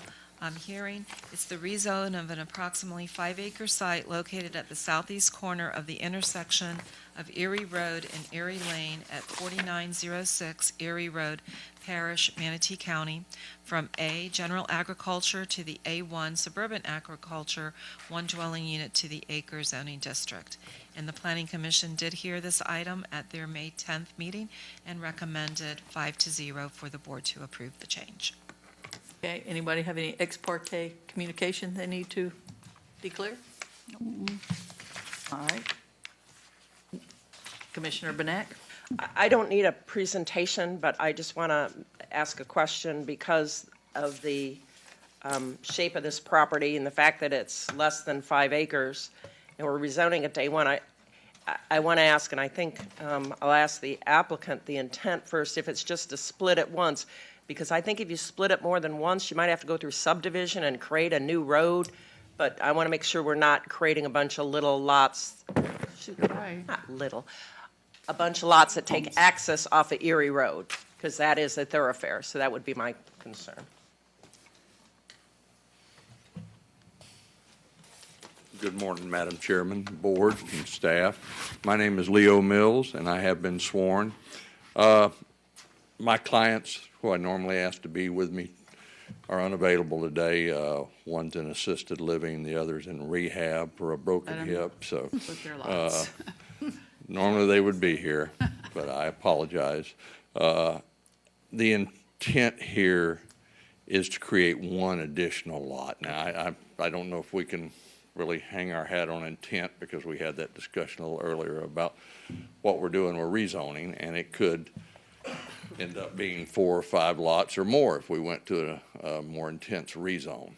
hearing. It's the rezone of an approximately 5-acre site located at the southeast corner of the intersection of Erie Road and Erie Lane at 4906 Erie Road, Parish, Manatee County, from A, general agriculture to the A1 suburban agriculture, one dwelling unit to the acre zoning district. And the Planning Commission did hear this item at their May 10th meeting and recommended 5-0 for the board to approve the change. Okay, anybody have any ex parte communication they need to declare? All right. Commissioner Benak? I don't need a presentation, but I just want to ask a question because of the shape of this property and the fact that it's less than 5 acres, and we're rezoning it to A1. I want to ask, and I think I'll ask the applicant the intent first, if it's just to split it once, because I think if you split it more than once, you might have to go through subdivision and create a new road, but I want to make sure we're not creating a bunch of little lots, not little, a bunch of lots that take access off of Erie Road, because that is a thoroughfare, so that would be my concern. Good morning, Madam Chairman, Board, and staff. My name is Leo Mills, and I have been sworn. My clients, who I normally ask to be with me, are unavailable today. One's in assisted living, the other's in rehab for a broken hip, so normally they would be here, but I apologize. The intent here is to create one additional lot. Now, I don't know if we can really hang our hat on intent because we had that discussion a little earlier about what we're doing. We're rezoning, and it could end up being 4 or 5 lots or more if we went to a more intense rezone.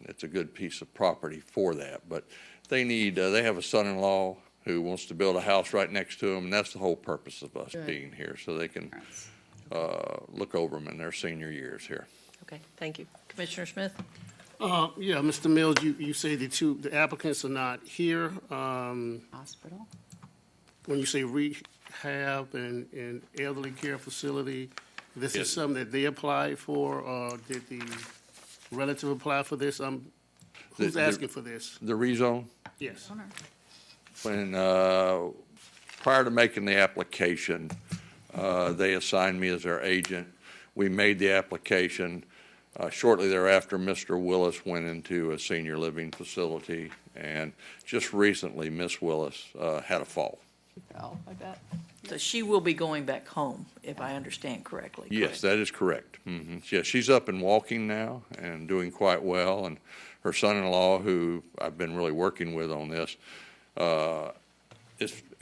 It's a good piece of property for that, but they have a son-in-law who wants to build a house right next to them, and that's the whole purpose of us being here, so they can look over them in their senior years here. Okay, thank you. Commissioner Smith? Yeah, Mr. Mills, you say the applicants are not here. Hospital? When you say rehab and elderly care facility, this Yes. is something that they applied for, or did the relative apply for this? Who's asking for this? The rezone? Yes. When, prior to making the application, they assigned me as their agent. We made the application. Shortly thereafter, Mr. Willis went into a senior living facility, and just recently, Miss Willis had a fall. Oh, I bet. So she will be going back home, if I understand correctly. Yes, that is correct. Yes, she's up and walking now and doing quite well, and her son-in-law, who I've been really working with on this,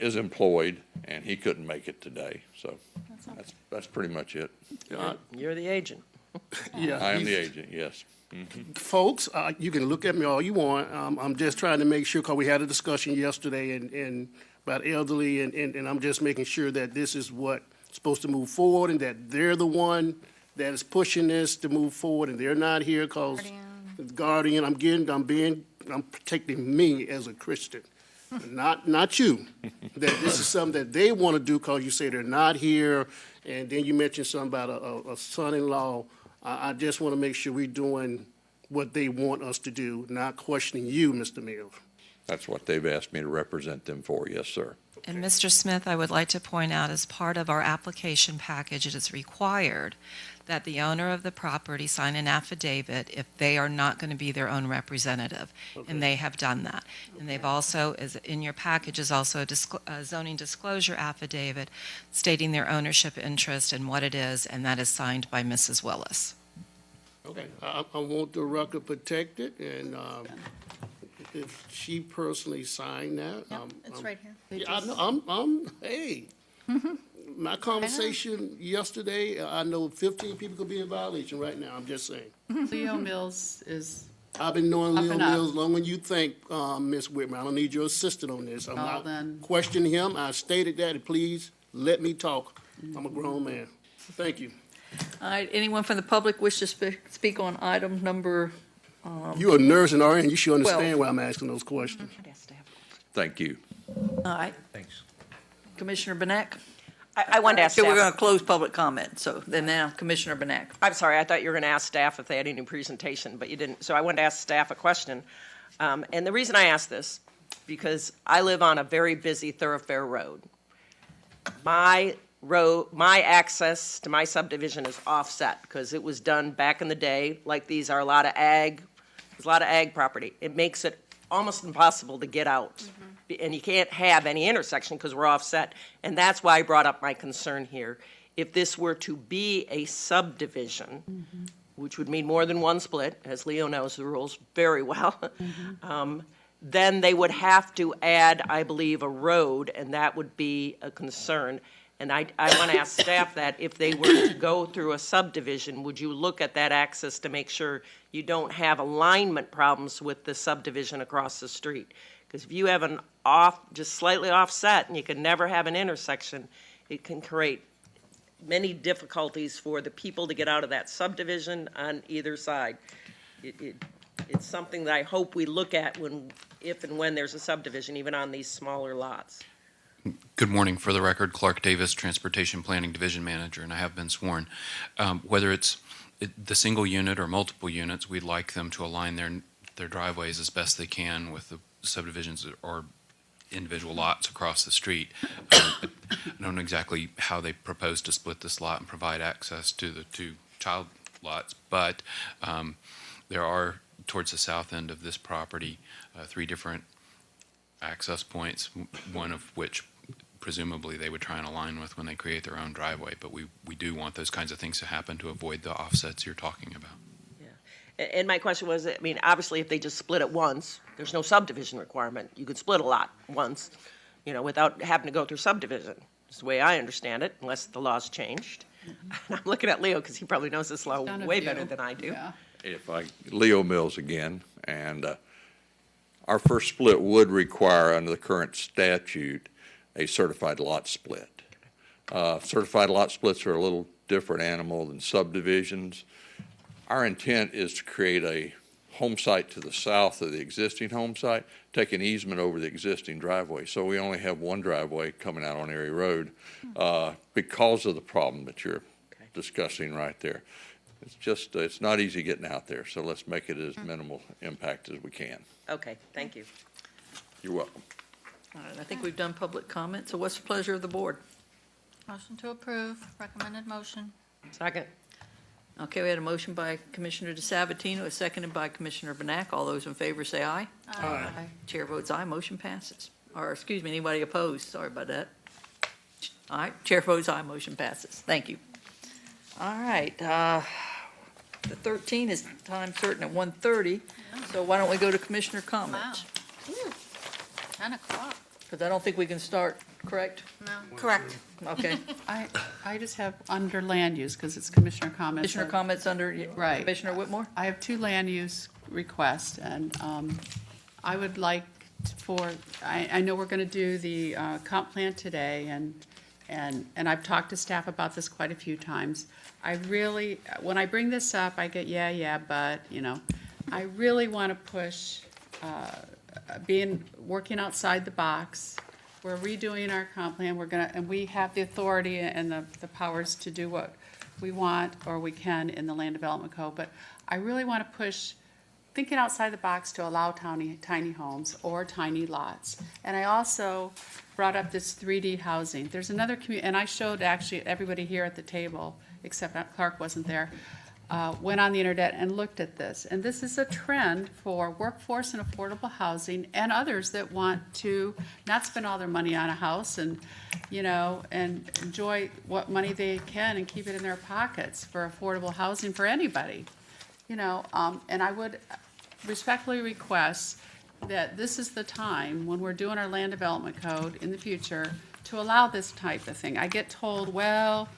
is employed, and he couldn't make it today. So that's pretty much it. You're the agent. Yeah. I am the agent, yes. Folks, you can look at me all you want. I'm just trying to make sure, because we had a discussion yesterday and about elderly, and I'm just making sure that this is what's supposed to move forward, and that they're the one that is pushing this to move forward, and they're not here because guardian. I'm protecting me as a Christian, not you. That this is something that they want to do because you say they're not here, and then you mentioned something about a son-in-law. I just want to make sure we're doing what they want us to do, not questioning you, Mr. Mills. That's what they've asked me to represent them for, yes, sir. And Mr. Smith, I would like to point out, as part of our application package, it is required that the owner of the property sign an affidavit if they are not going to be their own representative, and they have done that. And they've also, in your package, is also a zoning disclosure affidavit stating their ownership interest and what it is, and that is signed by Mrs. Willis. Okay. I want the record protected, and if she personally signed that. It's right here. Yeah, I know, hey, my conversation yesterday, I know 15 people could be in violation right now, I'm just saying. Leo Mills is, I've been knowing Up Leo and up. Mills longer than you think, Ms. Whitmer. I don't need your assistance on this. I'm not then. questioning him. I stated that, and please let me talk. I'm a grown man. Thank you. All right, anyone from the public wish to speak on item number, You're a nurse and RN, you should 12. understand why I'm asking those questions. Thank you. all right, Thanks. Commissioner Benak? I wanted to ask So we're going staff, to close public comment, so then now Commissioner Benak. I'm sorry, I thought you were going to ask staff if they had any presentation, but you didn't. So I wanted to ask staff a question. And the reason I ask this, because I live on a very busy thoroughfare road. My access to my subdivision is offset because it was done back in the day, like these are a lot of ag, there's a lot of ag property. It makes it almost impossible to get out. And you can't have any intersection because we're offset. And that's why I brought up my concern here. If this were to be a subdivision, which would mean more than one split, as Leo knows the rules very well, then they would have to add, I believe, a road, and that would be a concern. And I want to ask staff that if they were to go through a subdivision, would you look at that access to make sure you don't have alignment problems with the subdivision across the street? Because if you have an just slightly offset, and you can never have an intersection, it can create many difficulties for the people to get out of that subdivision on either side. It's something that I hope we look at if and when there's a subdivision, even on these smaller lots. Good morning. For the record, Clark Davis, Transportation Planning Division Manager, and I have been sworn. Whether it's the single unit or multiple units, we'd like them to align their driveways as best they can with the subdivisions or individual lots across the street. I don't know exactly how they propose to split this lot and provide access to the two child lots, but there are, towards the south end of this property, 3 different access points, one of which presumably they would try and align with when they create their own driveway, but we do want those kinds of things to happen to avoid the offsets you're talking about. And my question was, I mean, obviously, if they just split it once, there's no subdivision requirement. You could split a lot once, without having to go through subdivision. That's the way I understand it, unless the law's changed. I'm looking at Leo because he probably knows this law way better than I do. Yeah. Leo Mills again, and our first split would require, under the current statute, a certified lot split. Certified lot splits are a little different animal than subdivisions. Our intent is to create a home site to the south of the existing home site, take an easement over the existing driveway. So we only have one driveway coming out on Erie Road because of the problem that you're discussing right there. It's just, it's not easy getting out there, so let's make it as minimal impact as we can. Okay, thank you. You're welcome. All right, I think we've done public comment, so what's the pleasure of the board? Motion to approve, recommended motion. Second. Okay, we had a motion by Commissioner DeSabatino, a seconded by Commissioner Benak. All those in favor say aye. Aye. Chair votes aye, motion passes. Or, excuse me, anybody opposed? Sorry about that. All right, chair votes aye, motion passes. Thank you. All right, the 13 is time certain at 1:30, so why don't we go to Commissioner Wow. comments? 10 o'clock. Because I don't think we can start, correct? No. Correct. Okay. I just have under land use, because it's commissioner comments. Commissioner comments under Right. Commissioner Whitmore? I have 2 land use requests, and I would like I know we're going to do the comp plan today, and I've talked to staff about this quite a few times. When I bring this up, I get, but, I really want to push working outside the box. We're redoing our comp plan, and we have the authority and the powers to do what we want or we can in the land development code, but I really want to push thinking outside the box to allow tiny homes or tiny lots. And I also brought up this 3D housing. There's another community, and I showed actually everybody here at the table, except Clark wasn't there, went on the internet and looked at this. And this is a trend for workforce and affordable housing and others that want to not spend all their money on a house and, and enjoy what money they can and keep it in their pockets for affordable housing for anybody. And I would respectfully request that this is the time when we're doing our land development code in the future to allow this type of thing. I get told, well,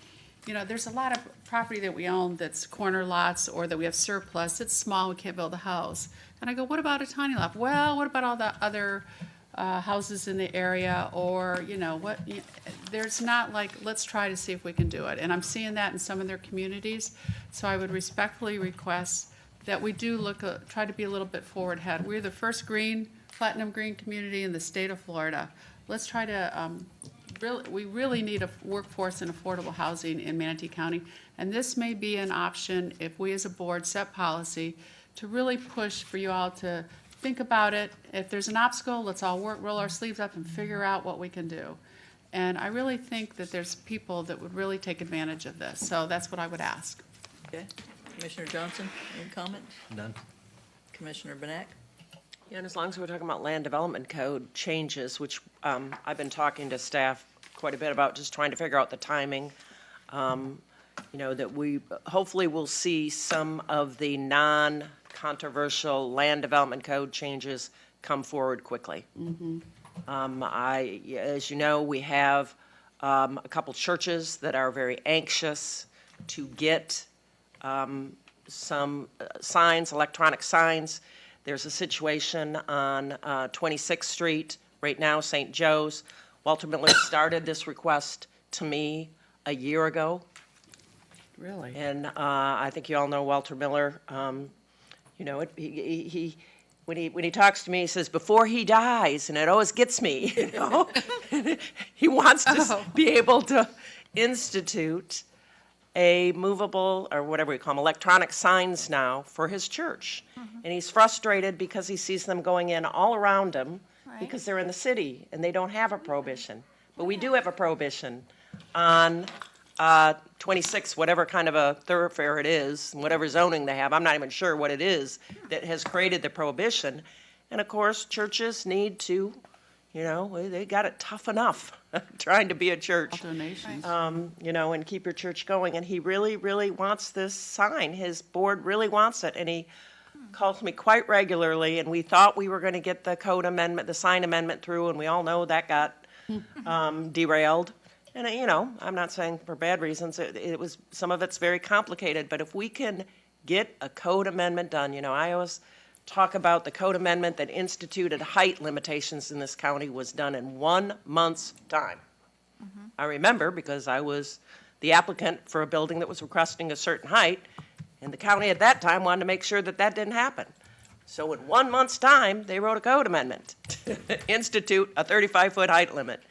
there's a lot of property that we own that's corner lots or that we have surplus. It's small, we can't build a house. And I go, what about a tiny lot? Well, what about all the other houses in the area? Or, there's not let's try to see if we can do it. And I'm seeing that in some of their communities. So I would respectfully request that we do try to be a little bit forward ahead. We're the first platinum green community in the state of Florida. Let's try to we really need a workforce in affordable housing in Manatee County. And this may be an option if we as a board set policy to really push for you all to think about it. If there's an obstacle, let's all roll our sleeves up and figure out what we can do. And I really think that there's people that would really take advantage of this. So that's what I would ask. Okay. Commissioner Johnson, any comment? None. Commissioner Benak? Yeah, and as long as we're talking about land development code changes, which I've been talking to staff quite a bit about, just trying to figure out the timing, that we hopefully will see some of the non-controversial land development code changes come forward quickly. As you know, we have a couple churches that are very anxious to get some signs, electronic signs. There's a situation on 26th Street right now, St. Joe's. Walter Miller started this request to me a year ago. Really? And I think you all know Walter Miller. When he talks to me, he says, before he dies, and it always gets me, he wants to be able to institute a movable, or whatever we call them, electronic signs now for his church. And he's frustrated because he sees them going in all around him because they're in the city and they don't have a prohibition. But we do have a prohibition on 26, whatever kind of a thoroughfare it is, whatever zoning they have. I'm not even sure what it is that has created the prohibition. And of course, churches need to, they got it tough enough trying to be a church. Donations. And keep your church going. And he really, really wants this sign. His board really wants it. And he calls me quite regularly. And we thought we were going to get the code amendment, the sign amendment through, and we all know that got derailed. And, I'm not saying for bad reasons. It was, some of it's very complicated. But if we can get a code amendment done, I always talk about the code amendment that instituted height limitations in this county was done in 1 month's time. I remember because I was the applicant for a building that was requesting a certain height, and the county at that time wanted to make sure that that didn't happen. So in 1 month's time, they wrote a code amendment to institute a 35-foot height limit.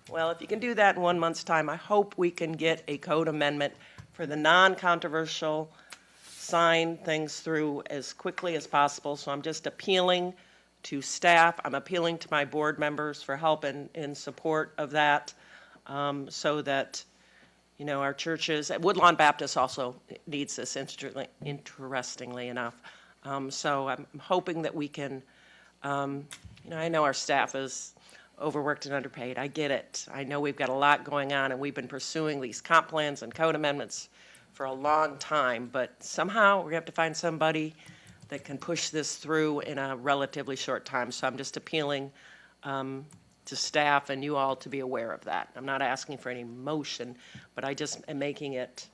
Well, if you can do that in 1 month's time, I hope we can get a code amendment for the non-controversial sign things through as quickly as possible. So I'm just appealing to staff. I'm appealing to my board members for help in support of that, so that, our churches, Woodlawn Baptist also needs this, interestingly enough. So I'm hoping that we can, I know our staff is overworked and underpaid. I get it. I know we've got a lot going on, and we've been pursuing these comp plans and code amendments for a long time, but somehow we're going to have to find somebody that can push this through in a relatively short time. So I'm just appealing to staff and you all to be aware of that. I'm not asking for any motion, but I just am making it.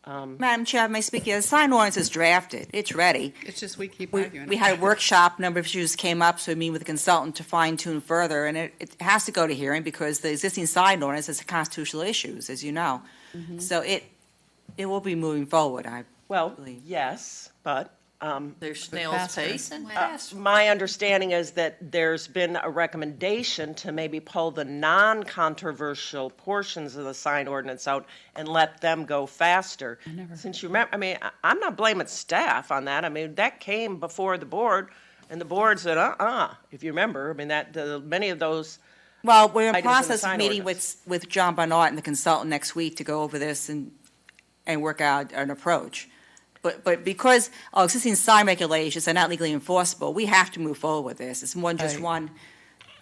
Madam Chair, may I speak here? The sign ordinance is drafted. It's ready. It's just we keep We arguing. we had a workshop, a number of issues came up, so we meet with a consultant to fine tune further, and it has to go to hearing because the existing sign ordinance has constitutional issues, as you know. So it will be moving forward, I believe. Yes, but There's snail's pace. my understanding is that there's been a recommendation to maybe pull the non-controversial portions of the sign ordinance out and let them go faster. Since you remember, I'm not blaming staff on that. That came before the board, and the board said, if you remember, many of those. Well, we're in items in the process of sign meeting ordinance. with John Barnard and the consultant next week to go over this and work out an approach. But because our existing sign regulations are not legally enforceable, we have to move forward with this. It's more than just one.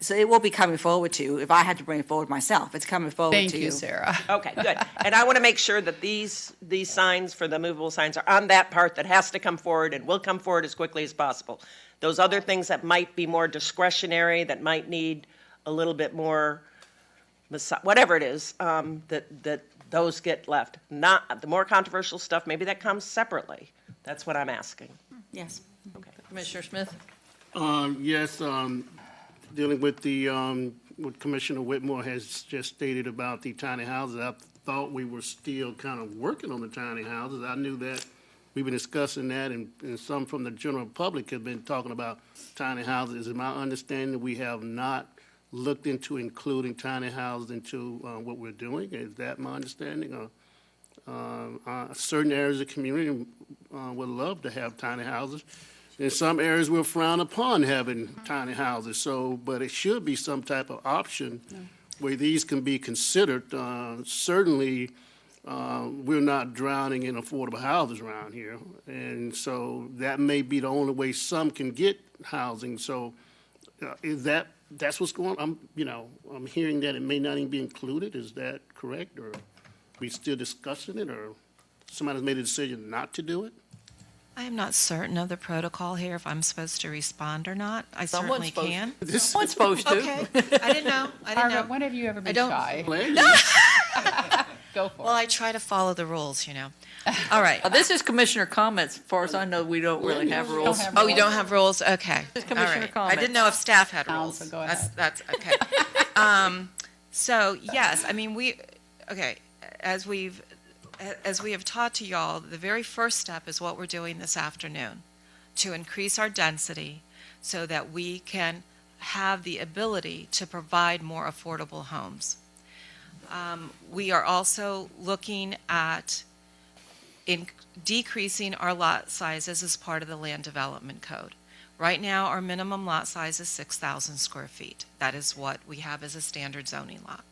So it will be coming forward to you. If I had to bring it forward myself, it's coming forward to you. Thank you, Sarah. Okay, good. And I want to make sure that these signs for the movable signs are on that part that has to come forward and will come forward as quickly as possible. Those other things that might be more discretionary, that might need a little bit more, whatever it is, that those get left. Not the more controversial stuff, maybe that comes separately. That's what I'm asking. Yes. Okay. Commissioner Smith? Yes, dealing with what Commissioner Whitmore has just stated about the tiny houses, I thought we were still kind of working on the tiny houses. I knew that we've been discussing that, and some from the general public have been talking about tiny houses. Is my understanding that we have not looked into including tiny houses into what we're doing. Is that my understanding? Certain areas of the community would love to have tiny houses. In some areas, we'll frown upon having tiny houses, but it should be some type of option where these can be considered. Certainly, we're not drowning in affordable houses around here, and so that may be the only way some can get housing. So that's what's going on? I'm hearing that it may not even be included. Is that correct, or we still discussing it, or somebody's made a decision not to do it? I am not certain of the protocol here, if I'm supposed to respond or not. I Someone's certainly supposed- can. Someone's supposed to. Okay, I didn't know. Margaret, when have you ever been don't- shy? Go for Well, it. I try to follow the rules, All right. This is commissioner comments. As far as I know, we don't really have rules. Oh, you don't have rules? Okay. Just All commissioner right. I comments. didn't know if staff had rules. Council, go ahead. That's, okay. So, yes, I mean, as we have taught to y'all, the very first step is what we're doing this afternoon, to increase our density so that we can have the ability to provide more affordable homes. We are also looking at decreasing our lot sizes as part of the Land Development Code. Right now, our minimum lot size is 6,000 square feet. That is what we have as a standard zoning lot,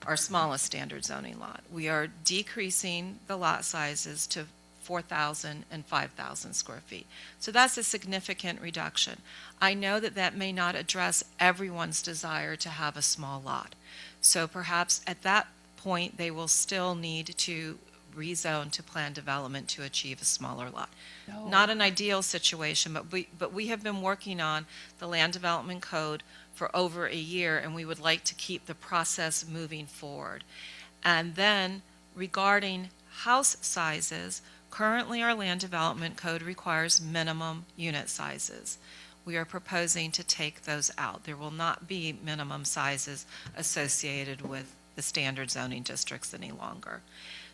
our smallest standard zoning lot. We are decreasing the lot sizes to 4,000 and 5,000 square feet. So that's a significant reduction. I know that that may not address everyone's desire to have a small lot. So perhaps at that point, they will still need to rezone to plan development to achieve a smaller lot. Not an ideal situation, but we have been working on the Land Development Code for over a year, and we would like to keep the process moving forward. And then regarding house sizes, currently our Land Development Code requires minimum unit sizes. We are proposing to take those out. There will not be minimum sizes associated with the standard zoning districts any longer.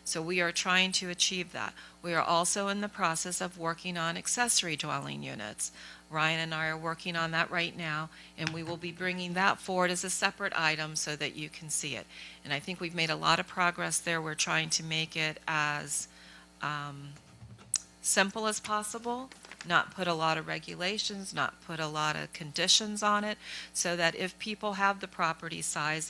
So we are trying to achieve that. We are also in the process of working on accessory dwelling units. Ryan and I are working on that right now, and we will be bringing that forward as a separate item so that you can see it. And I think we've made a lot of progress there. We're trying to make it as simple as possible, not put a lot of regulations, not put a lot of conditions on it, so that if people have the property size,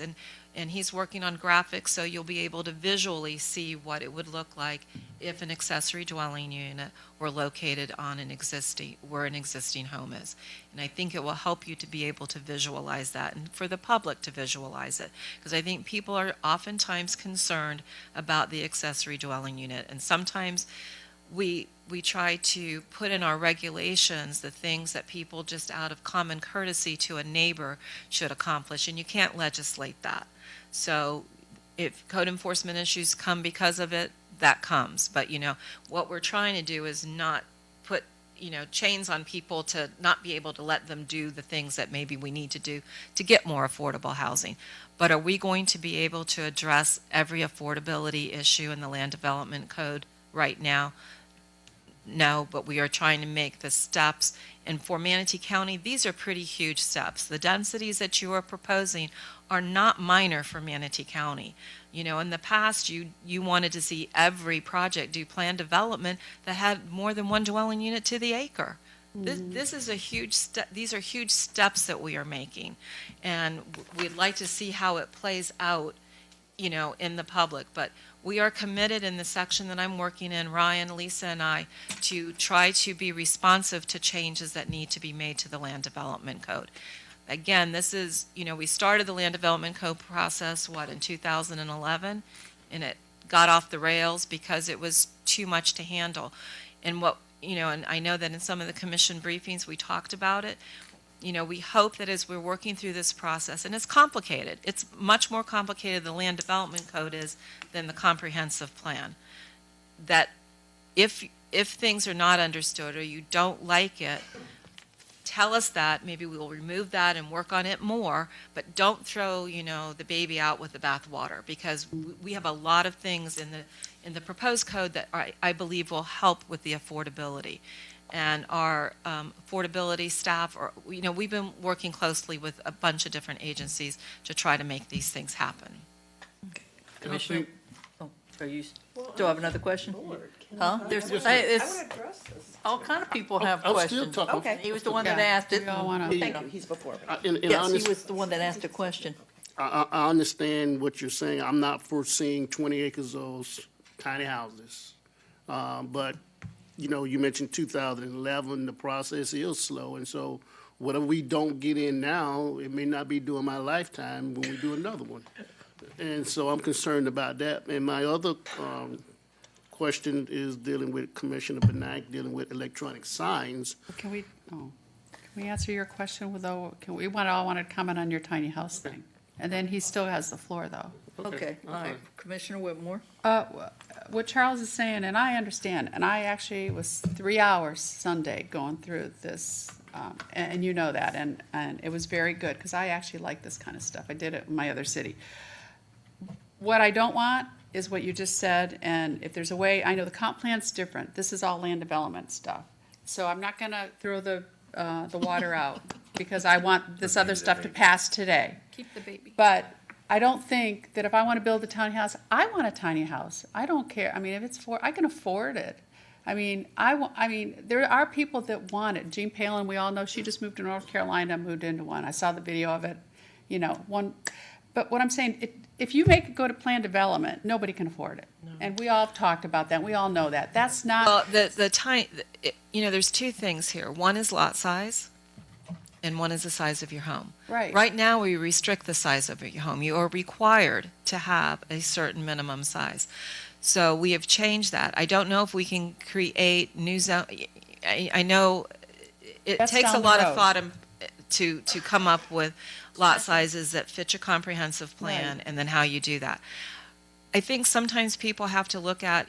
and he's working on graphics, so you'll be able to visually see what it would look like if an accessory dwelling unit were located on where an existing home is. And I think it will help you to be able to visualize that, and for the public to visualize it, because I think people are oftentimes concerned about the accessory dwelling unit, and sometimes we try to put in our regulations the things that people just out of common courtesy to a neighbor should accomplish, and you can't legislate that. So if code enforcement issues come because of it, that comes. But, what we're trying to do is not put, chains on people to not be able to let them do the things that maybe we need to do to get more affordable housing. But are we going to be able to address every affordability issue in the Land Development Code right now? No, but we are trying to make the steps. And for Manatee County, these are pretty huge steps. The densities that you are proposing are not minor for Manatee County. In the past, you wanted to see every project do plan development that had more than one dwelling unit to the acre. This is a huge step. These are huge steps that we are making. And we'd like to see how it plays out, in the public. But we are committed in the section that I'm working in, Ryan, Lisa, and I, to try to be responsive to changes that need to be made to the Land Development Code. Again, this is, we started the Land Development Code process, in 2011, and it got off the rails because it was too much to handle. And and I know that in some of the commission briefings, we talked about it. We hope that as we're working through this process, and it's complicated, it's much more complicated, the Land Development Code is, than the comprehensive plan, that if things are not understood or you don't like it, tell us that. Maybe we will remove that and work on it more, but don't throw, the baby out with the bathwater, because we have a lot of things in the proposed code that I believe will help with the affordability. and our affordability staff, or, we've been working closely with a bunch of different agencies to try to make these things happen. Commissioner, are you, still have another question? Huh? It's, all kind of people have I'm still questions. talking. Okay. He was the one that Yeah, asked it. we all wanna- Thank you, he's before me. And I Yes, he understand. was the one that asked the question. I understand what you're saying. I'm not foreseeing 20 acres of tiny houses. But, you mentioned 2011, the process is slow. And so whatever we don't get in now, it may not be during my lifetime when we do another one. And so I'm concerned about that. And my other question is dealing with Commissioner Benak, dealing with electronic signs. Can we answer your question with, though, we all wanted to comment on your tiny house thing. And then he still has the floor, though. Okay, all right. Commissioner Whitmore? What Charles is saying, and I understand, and I actually was 3 hours Sunday going through this, and you know that, and it was very good, because I actually like this kind of stuff. I did it in my other city. What I don't want is what you just said, and if there's a way, I know the comp plan's different. This is all land development stuff. So I'm not gonna throw the water out, because I want this other stuff to pass today. Keep the baby. But I don't think that if I want to build a tiny house, I want a tiny house. I don't care. I mean, if it's I can afford it. I mean, there are people that want it. Jean Palin, we all know, she just moved to North Carolina, moved into one. I saw the video of it, one. But what I'm saying, if you make it go to plan development, nobody can afford it. No. And we all have talked about that. We all know that. That's not. Well, there's two things here. One is lot size, and one is the size of your home. Right. Right now, we restrict the size of your home. You are required to have a certain minimum size. So we have changed that. I don't know if we can create new zone. I know it That's takes a down the lot road. of thought to come up with lot sizes that fit your comprehensive plan, Right. and then how you do that. I think sometimes people have to look at,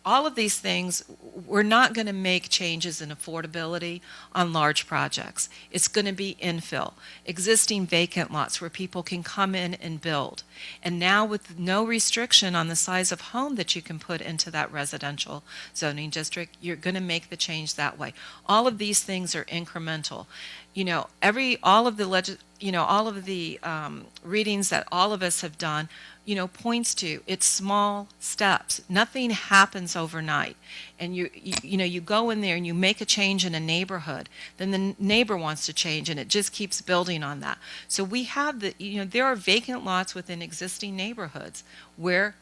all of these things. We're not going to make changes in affordability on large projects. It's going to be infill, existing vacant lots where people can come in and build. And now with no restriction on the size of home that you can put into that residential zoning district, you're going to make the change that way. All of these things are incremental. All of the readings that all of us have done, points to it's small steps. Nothing happens overnight. And you go in there and you make a change in a neighborhood, then the neighbor wants to change, and it just keeps building on that. So we have there are vacant lots within existing neighborhoods where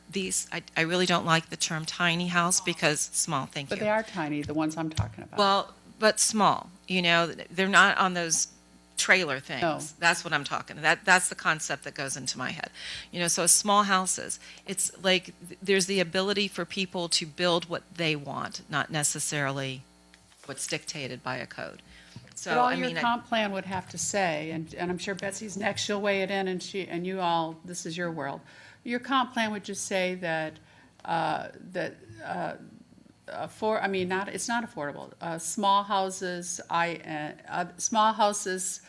I really don't like the term tiny house because small, thank you. But they are tiny, the ones I'm talking about. Well, but small, they're not on those trailer things. No. That's what I'm talking. That's the concept that goes into my head. So small houses, it's like there's the ability for people to build what they want, not necessarily what's dictated by a code. So But all I your mean, comp plan would have to say, and I'm sure Betsy's next, she'll weigh it in, and you all, this is your world. Your comp plan would just say that, it's not affordable. Small houses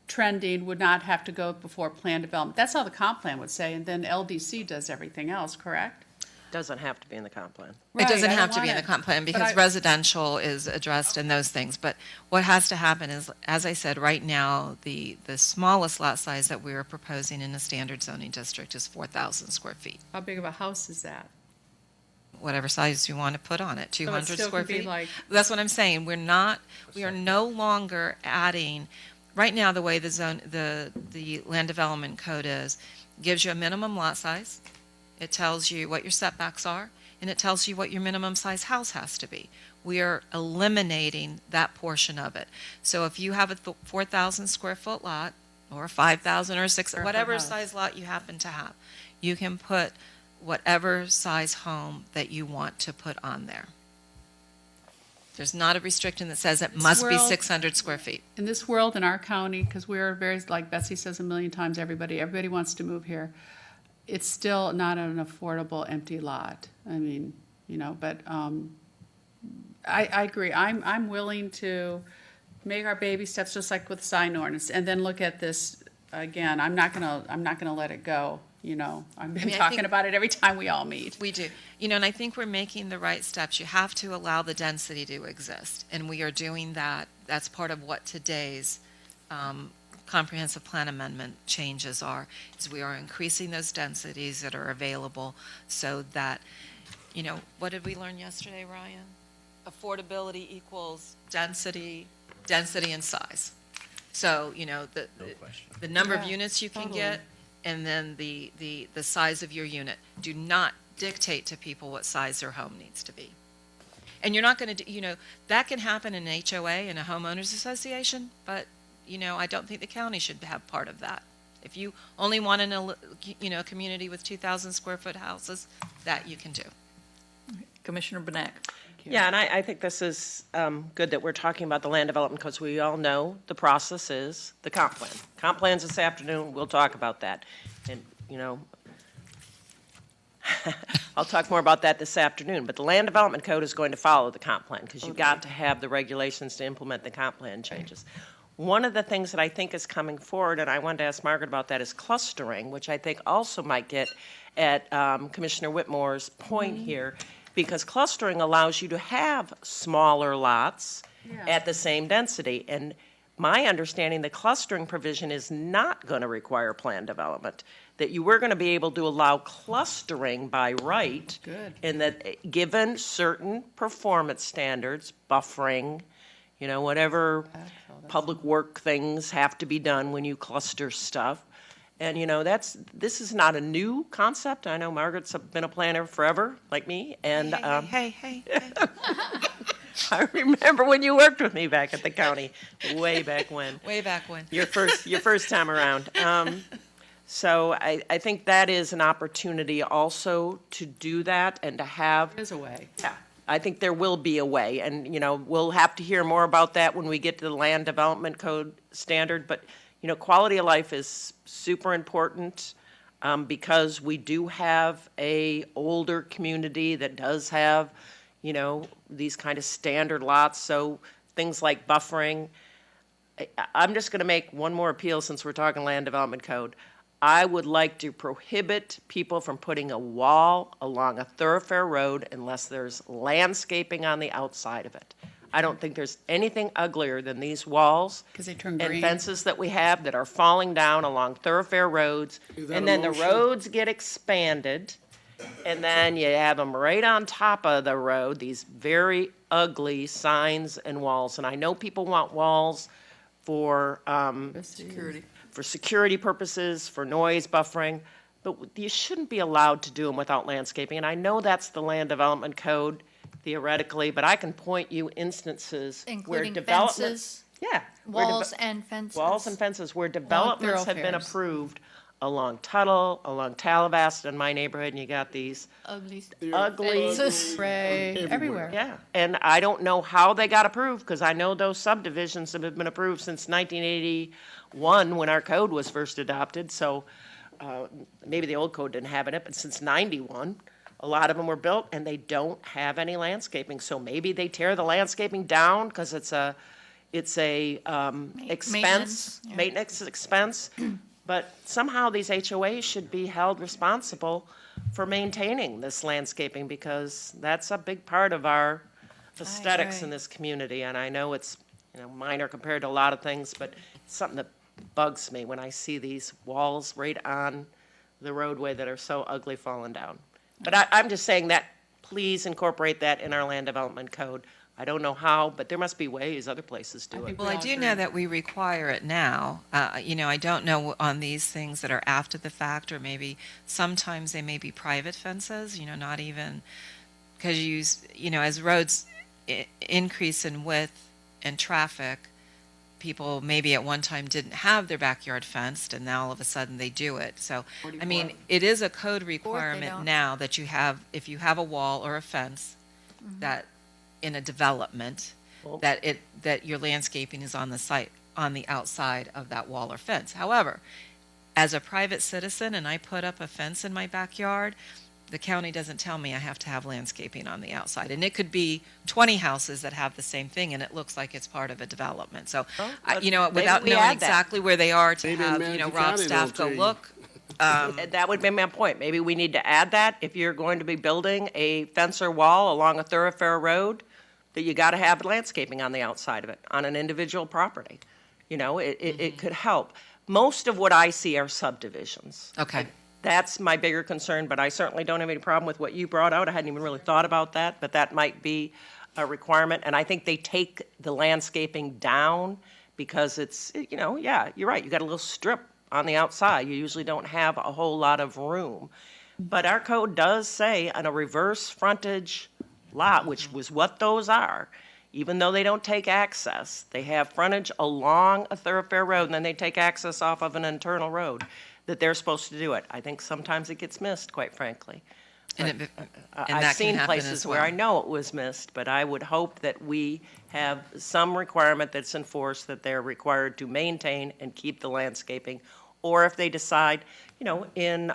trending would not have to go before plan development. That's how the comp plan would say, and then LDC does everything else, correct? Doesn't have to be in the comp plan. it doesn't Right, I have don't to be in want the it. comp plan But because I- residential is addressed in those things. But what has to happen is, as I said, right now, the smallest lot size that we are proposing in the standard zoning district is 4,000 square feet. How big of a house is that? Whatever size you want to put on it, 200 still square could be feet. like- That's what I'm saying. We are no longer adding, right now, the way the land development code is, gives you a minimum lot size. It tells you what your setbacks are, and it tells you what your minimum size house has to be. We are eliminating that portion of it. So if you have a 4,000 square foot lot, or 5,000 or 6, whatever house. size lot you happen to have, you can put whatever size home that you want to put on there. There's not a restriction that says it must be world- 600 square feet. In this world, in our county, because we're very, like Betsy says a million times, everybody wants to move here. It's still not an affordable empty lot. I mean, but I agree. I'm willing to make our baby steps, just like with sign ordinance, and then look at this again. I'm not gonna let it go. you know, I've I been mean, I talking think- about it every time we all meet. We do. You know, and I think we're making the right steps. You have to allow the density to exist, and we are doing that. That's part of what today's comprehensive plan amendment changes are, is we are increasing those densities that are available so that, you know, what did we learn yesterday, Ryan? Affordability equals density and size. So, you know, the number of Yeah, units you can totally. get, and then the size of your unit. Do not dictate to people what size their home needs to be. And you're not going to, you know, that can happen in an HOA, in a homeowners association, but, you know, I don't think the county should have part of that. If you only want a community with 2,000 square foot houses, that you can do. Commissioner Benak. Yeah, and I think this is good that we're talking about the land development, because we all know the process is the comp plan. Comp plan's this afternoon, we'll talk about that. And, you know, I'll talk more about that this afternoon, but the land development code is going to follow the comp plan, because you've got to have the regulations to implement the comp plan changes. One of the things that I think is coming forward, and I wanted to ask Margaret about that, is clustering, which I think also might get at Commissioner Whitmore's point here, because clustering allows you to have smaller lots at the same density. And my understanding, the clustering provision is not going to require plan development, that you were going to be able to allow clustering by right. Good. And that given certain performance standards, buffering, you know, whatever public work things have to be done when you cluster stuff. And, you know, this is not a new concept. I know Margaret's been a planner forever, like me, and Hey. I remember when you worked with me back at the county, way back when. Way back when. Your first time around. So I think that is an opportunity also to do that and to have. There's a way. Yeah, I think there will be a way, and, you know, we'll have to hear more about that when we get to the land development code standard, but, you know, quality of life is super important, because we do have a older community that does have, you know, these kind of standard lots, so things like buffering. I'm just gonna make one more appeal since we're talking land development code. I would like to prohibit people from putting a wall along a thoroughfare road unless there's landscaping on the outside of it. I don't think there's anything uglier than these walls 'Cause they turn and green. fences that we have that are falling down along thoroughfare roads. Is that And a then the motion? roads get expanded, and then you have them right on top of the road, these very ugly signs and walls. And I know people want walls for, Security. for security purposes, for noise buffering, but you shouldn't be allowed to do them without landscaping. And I know that's the land development code theoretically, but I can point you instances where Including development. fences, Yeah. where deve- walls and fences. Walls and fences where developments have been thoroughfares. approved along Tuttle, along Talavasta in my neighborhood, and you got these Ugly. ugly. Fences. Spray everywhere. Yeah, and I don't know how they got approved, because I know those subdivisions have been approved since 1981, when our code was first adopted, so maybe the old code didn't have it, but since 91, a lot of them were built, and they don't have any landscaping, so maybe they tear the landscaping down, because it's a expense, Maintenance, yeah. maintenance expense, but somehow these HOAs should be held responsible for maintaining this landscaping, because that's a big part of our aesthetics in this community, and I know it's, you know, minor compared to a lot of things, but it's something that bugs me when I see these walls right on the roadway that are so ugly falling down. But I'm just saying that, please incorporate that in our land development code. I don't know how, but there must be ways other places do it. Well, I do know that we require it now. You know, I don't know on these things that are after the fact, or maybe sometimes they may be private fences, you know, not even, because you know, as roads increase in width and traffic, people maybe at one time didn't have their backyard fenced, and now all of a sudden they do it. So, I mean, it is a code requirement don't. now that you have, if you have a wall or a fence, that in a development, that your landscaping is on the site, on the outside of that wall or fence. However, as a private citizen and I put up a fence in my backyard, the county doesn't tell me I have to have landscaping on the outside. And it could be 20 houses that have the same thing, and it looks like it's part of a development. So, you know, maybe without we knowing add that. exactly where they are, to Maybe have, you know, Madison Rob's County staff don't go tell you. look, That would be my point. Maybe we need to add that if you're going to be building a fence or wall along a thoroughfare road, that you got to have landscaping on the outside of it, on an individual property. You know, it could help. Most of what I see are subdivisions. Okay. That's my bigger concern, but I certainly don't have any problem with what you brought out. I hadn't even really thought about that, but that might be a requirement. And I think they take the landscaping down because it's, you know, yeah, you're right. You got a little strip on the outside. You usually don't have a whole lot of room. But our code does say on a reverse frontage lot, which was what those are, even though they don't take access, they have frontage along a thoroughfare road, and then they take access off of an internal road, that they're supposed to do it. I think sometimes it gets missed, quite frankly. And that I've can seen happen places as where well. I know it was missed, but I would hope that we have some requirement that's enforced, that they're required to maintain and keep the landscaping. Or if they decide, you know, in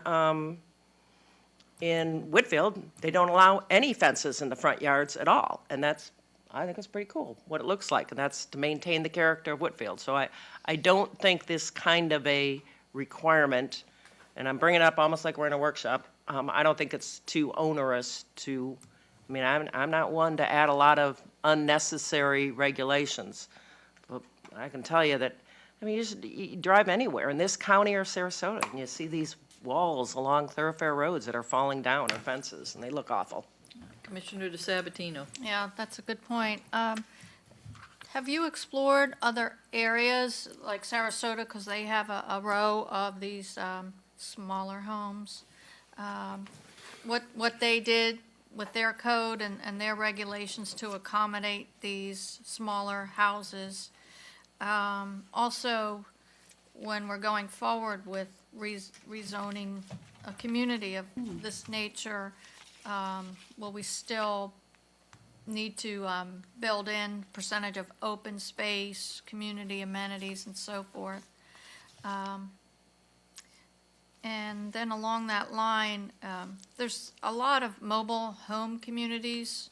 Whitfield, they don't allow any fences in the front yards at all. And that's, I think it's pretty cool, what it looks like, and that's to maintain the character of Whitfield. So I don't think this kind of a requirement, and I'm bringing it up almost like we're in a workshop, I don't think it's too onerous to, I mean, I'm not one to add a lot of unnecessary regulations. But I can tell you that, I mean, you drive anywhere in this county or Sarasota, and you see these walls along thoroughfare roads that are falling down, or fences, and they look awful. Commissioner DeSabatino. Yeah, that's a good point. Have you explored other areas like Sarasota, because they have a row of these smaller homes? What they did with their code and their regulations to accommodate these smaller houses. Also, when we're going forward with rezoning a community of this nature, will we still need to build in percentage of open space, community amenities, and so forth? And then along that line, there's a lot of mobile home communities,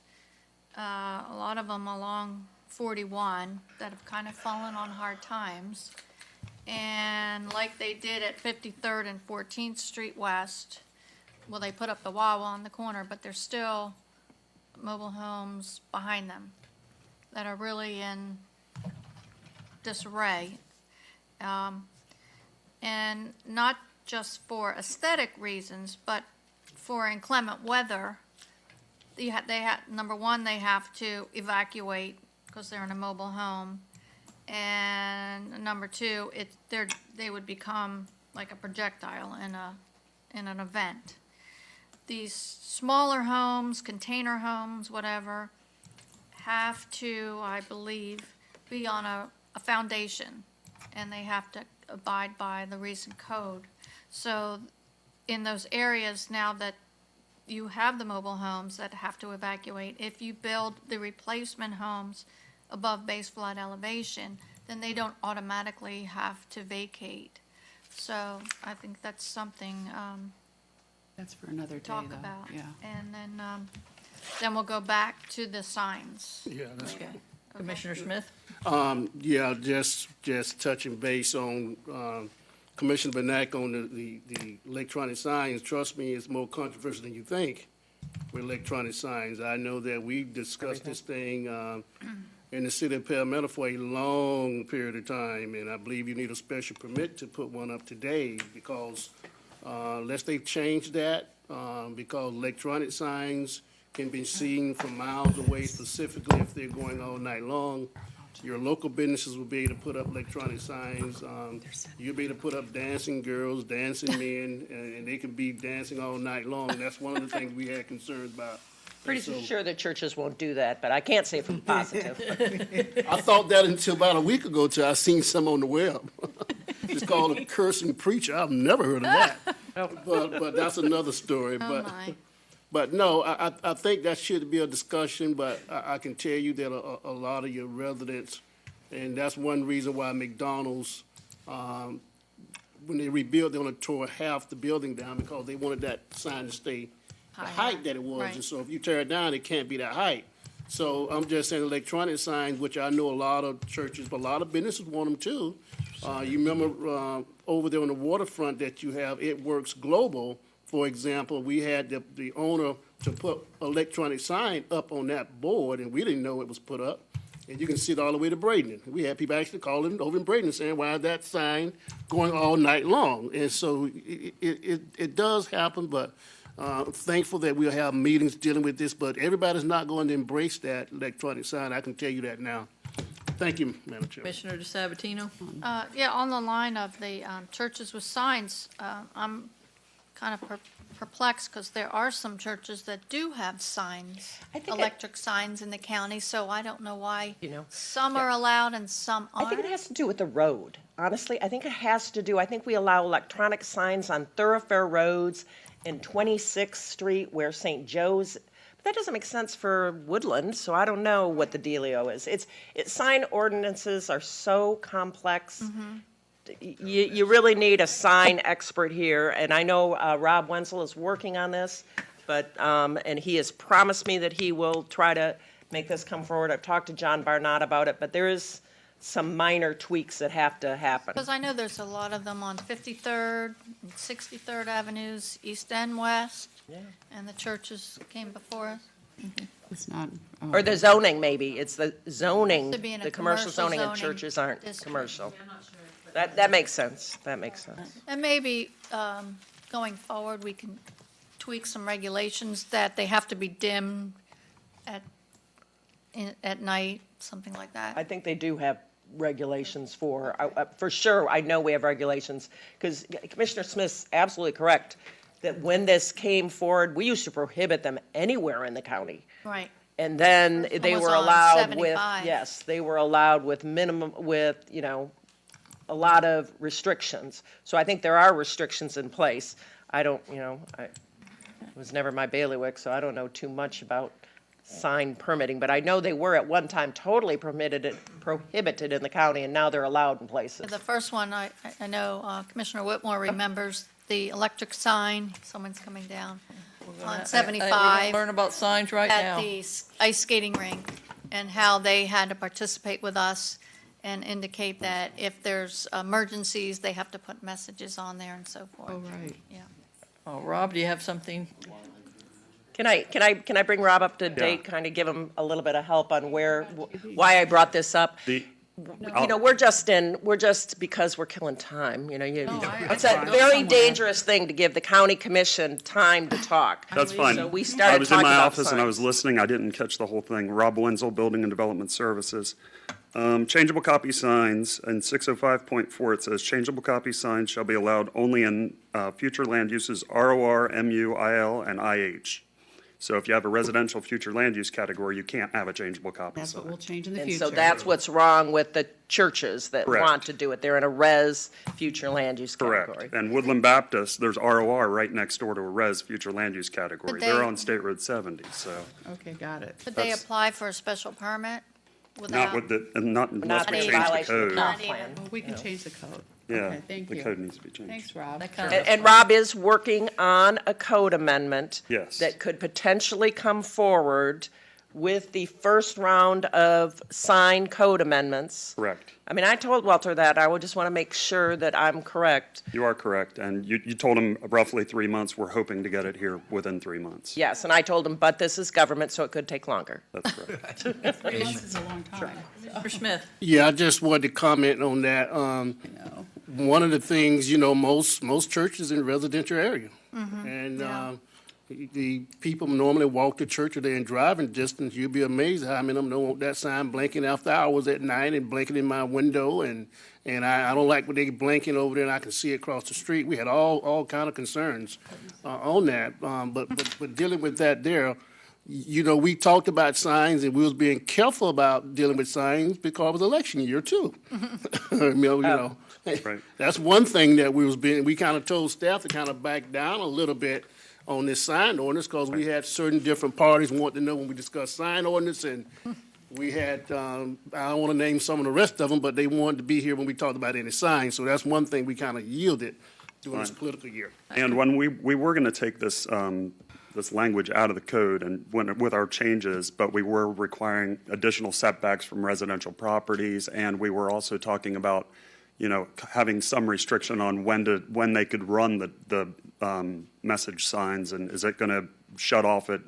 a lot of them along 41 that have kind of fallen on hard times. And like they did at 53rd and 14th Street West, well, they put up the Wawa on the corner, but there's still mobile homes behind them that are really in disarray. And not just for aesthetic reasons, but for inclement weather. Number one, they have to evacuate because they're in a mobile home. And number two, they would become like a projectile in an event. These smaller homes, container homes, whatever, have to, I believe, be on a foundation, and they have to abide by the recent code. So in those areas, now that you have the mobile homes that have to evacuate, if you build the replacement homes above base flood elevation, then they don't automatically have to vacate. So I think that's something That's for another day, talk though. about. Yeah. And then we'll go back to the signs. Yeah, that's Okay. Commissioner Smith? Yeah, just touching base on Commissioner Benak on the electronic signs. Trust me, it's more controversial than you think with electronic signs. I know that we discussed this thing in the city of Palmetto for a long period of time, and I believe you need a special permit to put one up today because unless they've changed that, because electronic signs can be seen from miles away, specifically if they're going all night long. Your local businesses will be able to put up electronic signs. You'll be able to put up dancing girls, dancing men, and they can be dancing all night long. That's one of the things we had concerns about. Pretty And so- sure that churches won't do that, but I can't say for positive. I thought that until about a week ago, till I seen some on the web. It's called a cursing preacher. I've never heard of that. But that's another story. Oh, my. But no, I think that should be a discussion, but I can tell you that a lot of your residents, and that's one reason why McDonald's, when they rebuilt, they want to tore half the building down because they wanted that sign to stay the height that it was. Right. And so if you tear it down, it can't be that height. So I'm just saying electronic signs, which I know a lot of churches, but a lot of businesses want them too. You remember over there on the waterfront that you have It Works Global, for example, we had the owner to put electronic sign up on that board, and we didn't know it was put up. And you can see it all the way to Braden. We had people actually calling over in Braden saying, why is that sign going all night long? And so it does happen, but thankful that we'll have meetings dealing with this, but everybody's not going to embrace that electronic sign. I can tell you that now. Thank you, Madam Chair. Commissioner DeSabatino? Yeah, on the line of the churches with signs, I'm kind of perplexed because there are some churches that do have signs, electric signs in the county, so I don't know why some are allowed and some I aren't. think it has to do with the road. Honestly, I think it has to do, I think we allow electronic signs on thoroughfare roads in 26th Street where St. Joe's, but that doesn't make sense for Woodland, so I don't know what the dealio is. Sign ordinances are so complex. You really need a sign expert here, and I know Rob Wenzel is working on this, but, and he has promised me that he will try to make this come forward. I've talked to John Barnott about it, but there is some minor tweaks that have to happen. Because I know there's a lot of them on 53rd, and 63rd Avenues, East and West, and the churches came before us. It's not. Or the zoning, maybe. It's the zoning, To be in a the commercial zoning and zoning churches aren't district. commercial. That makes sense. That makes sense. And maybe going forward, we can tweak some regulations that they have to be dimmed at night, something like I that. think they do have regulations for sure, I know we have regulations, because Commissioner Smith's absolutely correct, that when this came forward, we used to prohibit them anywhere in the county. Right. And then First one they was were on allowed with, 75. yes, they were allowed with minimum, with, a lot of restrictions. So I think there are restrictions in place. I don't, it was never my bailiwick, so I don't know too much about sign permitting, but I know they were at one time totally prohibited in the county, and now they're allowed in places. The first one, I know Commissioner Whitmore remembers the electric sign, someone's coming down, on We're 75. gonna learn about signs right now. At the ice skating rink, and how they had to participate with us and indicate that if there's emergencies, they have to put messages on there and so forth. Oh, right. Yeah. Oh, Rob, do you have something? Can I bring Rob up to date, kind of give him a little bit of help on why I brought this up? We're just because we're killing time, it's a very dangerous thing to give the county commission time to talk. That's fine. So we started I was in talking my about office and I was signs. listening. I didn't catch the whole thing. Rob Wenzel, Building and Development Services. Changeable copy signs, in 605.4, it says, changeable copy signs shall be allowed only in future land uses ROR, MU, IL, and IH. So if you have a residential future land use category, you can't have a changeable copy That's what sign. will change in the And future. so that's what's wrong with the churches that Correct. want to do it. They're in a res future land use category. Correct. And Woodland Baptist, there's ROR right next door to a res future land use category. But They're they- on State Road 70, so Okay, got it. Could they That's- apply for a special permit not without? with the, and not unless Not we in change the violation of code. the Not comp even. plan. Well, we can change the code. Yeah, Okay, thank the you. code needs to be changed. Thanks, Rob. That kind And Rob is working on a code amendment. Yes. That could potentially come forward with the first round of signed code amendments. Correct. I mean, I told Walter that. I would just want to make sure that I'm correct. You are correct, and you told him roughly 3 months. We're hoping to get it here within 3 months. Yes, and I told him, but this is government, so it could take longer. That's correct. 3 months is a long time. Mr. Smith? Yeah, I just wanted to comment on that. One of the things, most churches in residential area. And the people normally walk to church or they're in driving distance. You'd be amazed how many of them don't want that sign blinking after hours at night and blinking in my window. And I don't like when they blinking over there and I can see it across the street. We had all kind of concerns on that. But dealing with that there, we talked about signs and we was being careful about dealing with signs because it was election year too. Right. That's one thing that we kind of told staff to kind of back down a little bit on this sign ordinance because we had certain different parties wanting to know when we discussed sign ordinance and we had, I don't want to name some of the rest of them, but they wanted to be here when we talked about any signs. So that's one thing we kind of yielded during this Fine. political year. And when we were going to take this this language out of the code and with our changes, but we were requiring additional setbacks from residential properties, and we were also talking about, having some restriction on when they could run the message signs, and is it going to shut off at,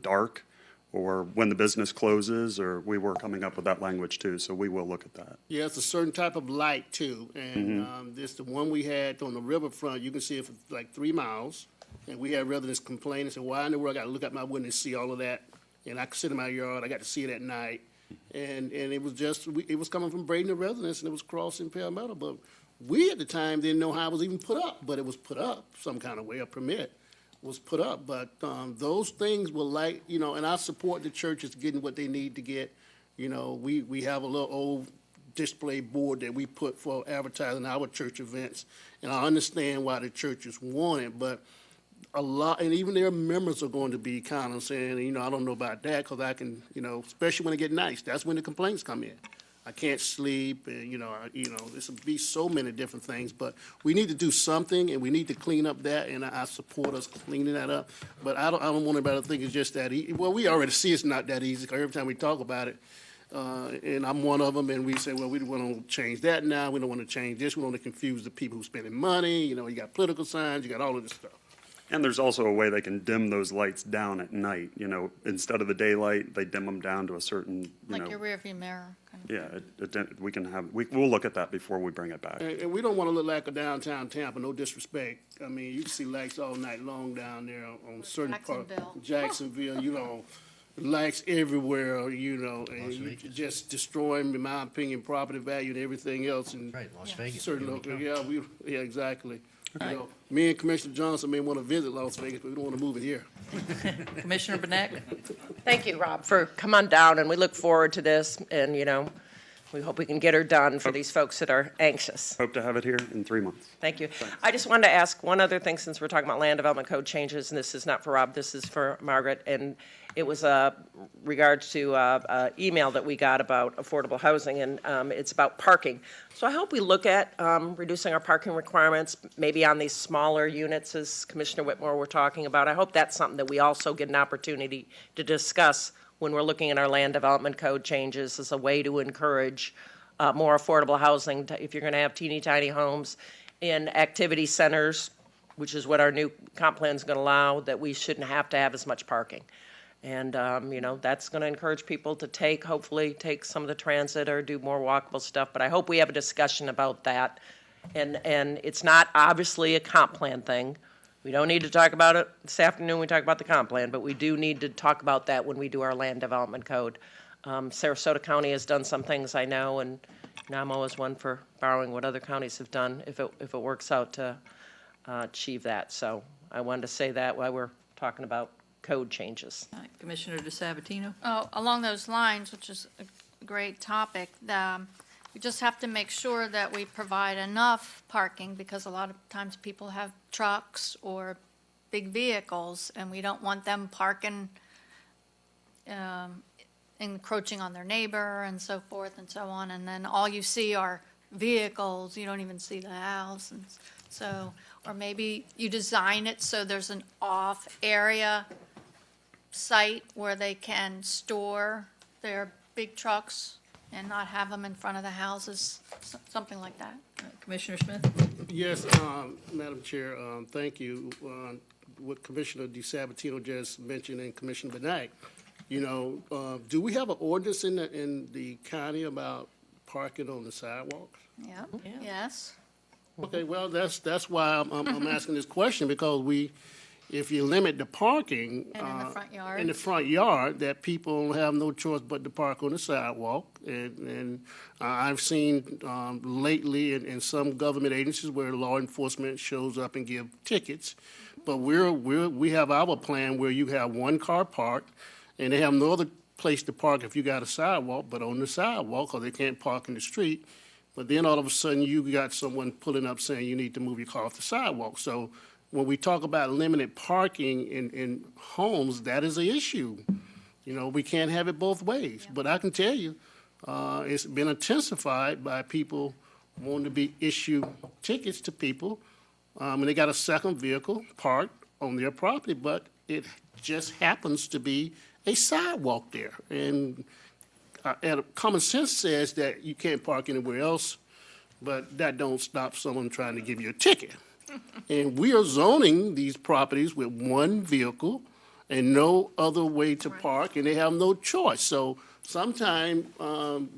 dark, or when the business closes, or we were coming up with that language too, so we will look at that. Yeah, it's a certain type of light too, and this, the one we had on the riverfront, you can see it for like 3 miles, and we had residents complain and say, why in the world I gotta look out my window and see all of that? And I could sit in my yard, I got to see it at night, and it was just, it was coming from Braden residents, and it was crossing Palmetto, but we at the time didn't know how it was even put up, but it was put up some kind of way, a permit was put up, but those things were like, and I support the churches getting what they need to get. We have a little old display board that we put for advertising our church events, and I understand why the churches want it, but a lot, and even their members are going to be kind of saying, I don't know about that, because I can, especially when it get nice, that's when the complaints come in. I can't sleep, and, there's be so many different things, but we need to do something, and we need to clean up that, and I support us cleaning that up. But I don't want anybody to think it's just that easy. Well, we already see it's not that easy, because every time we talk about it, and I'm one of them, and we say, well, we don't want to change that now, we don't want to change this, we don't want to confuse the people who are spending money, you got political signs, you got all of this stuff. And there's also a way they can dim those lights down at night, instead of the daylight, they dim them down to a certain, Like your rearview mirror, kind of. Yeah, we'll look at that before we bring it back. And we don't want to look like a downtown Tampa, no disrespect. I mean, you can see lights all night long down there on certain parts. Jacksonville, lights everywhere, and you just destroying, in my opinion, property value and everything else. And Right, Las Vegas. certain, yeah, exactly. Me and Commissioner Johnson may want to visit Las Vegas, but we don't want to move it here. Commissioner Benak? Thank you, Rob, for coming on down, and we look forward to this, and, we hope we can get her done for these folks that are anxious. Hope to have it here in 3 months. Thank you. I just wanted to ask one other thing, since we're talking about land development code changes, and this is not for Rob, this is for Margaret, and it was regards to email that we got about affordable housing, and it's about parking. So I hope we look at reducing our parking requirements, maybe on these smaller units, as Commissioner Whitmore were talking about. I hope that's something that we also get an opportunity to discuss when we're looking at our land development code changes as a way to encourage more affordable housing. If you're going to have teeny tiny homes in activity centers, which is what our new comp plan is going to allow, that we shouldn't have to have as much parking. And, that's going to encourage people to hopefully take some of the transit or do more walkable stuff. But I hope we have a discussion about that. And it's not obviously a comp plan thing. We don't need to talk about it this afternoon. We talk about the comp plan, but we do need to talk about that when we do our land development code. Sarasota County has done some things, I know, and I'm always one for borrowing what other counties have done if it works out to achieve that. So I wanted to say that while we're talking about code changes. All right, Commissioner DeSabatino? Oh, along those lines, which is a great topic, we just have to make sure that we provide enough parking, because a lot of times people have trucks or big vehicles, and we don't want them parking, encroaching on their neighbor and so forth and so on, and then all you see are vehicles, you don't even see the house, and so, or maybe you design it so there's an off area site where they can store their big trucks and not have them in front of the houses, something like that. Commissioner Smith? Yes, Madam Chair, thank you. What Commissioner DeSabatino just mentioned and Commissioner Benak, do we have an ordinance in the county about parking on the sidewalks? Yeah, yes. Okay, well, that's why I'm asking this question, because if you limit the parking. And in the front yard. In the front yard, that people have no choice but to park on the sidewalk. And I've seen lately in some government agencies where law enforcement shows up and give tickets. But we have our plan where you have one car parked, and they have no other place to park if you got a sidewalk, but on the sidewalk, because they can't park in the street. But then all of a sudden, you got someone pulling up saying you need to move your car off the sidewalk. So when we talk about limited parking in homes, that is an issue. We can't have it both ways. Yeah. But I can tell you, it's been intensified by people wanting to issue tickets to people, and they got a second vehicle parked on their property, but it just happens to be a sidewalk there. And common sense says that you can't park anywhere else, but that don't stop someone trying to give you a ticket. And we are zoning these properties with one vehicle and no other way to park, and they have no choice. So sometime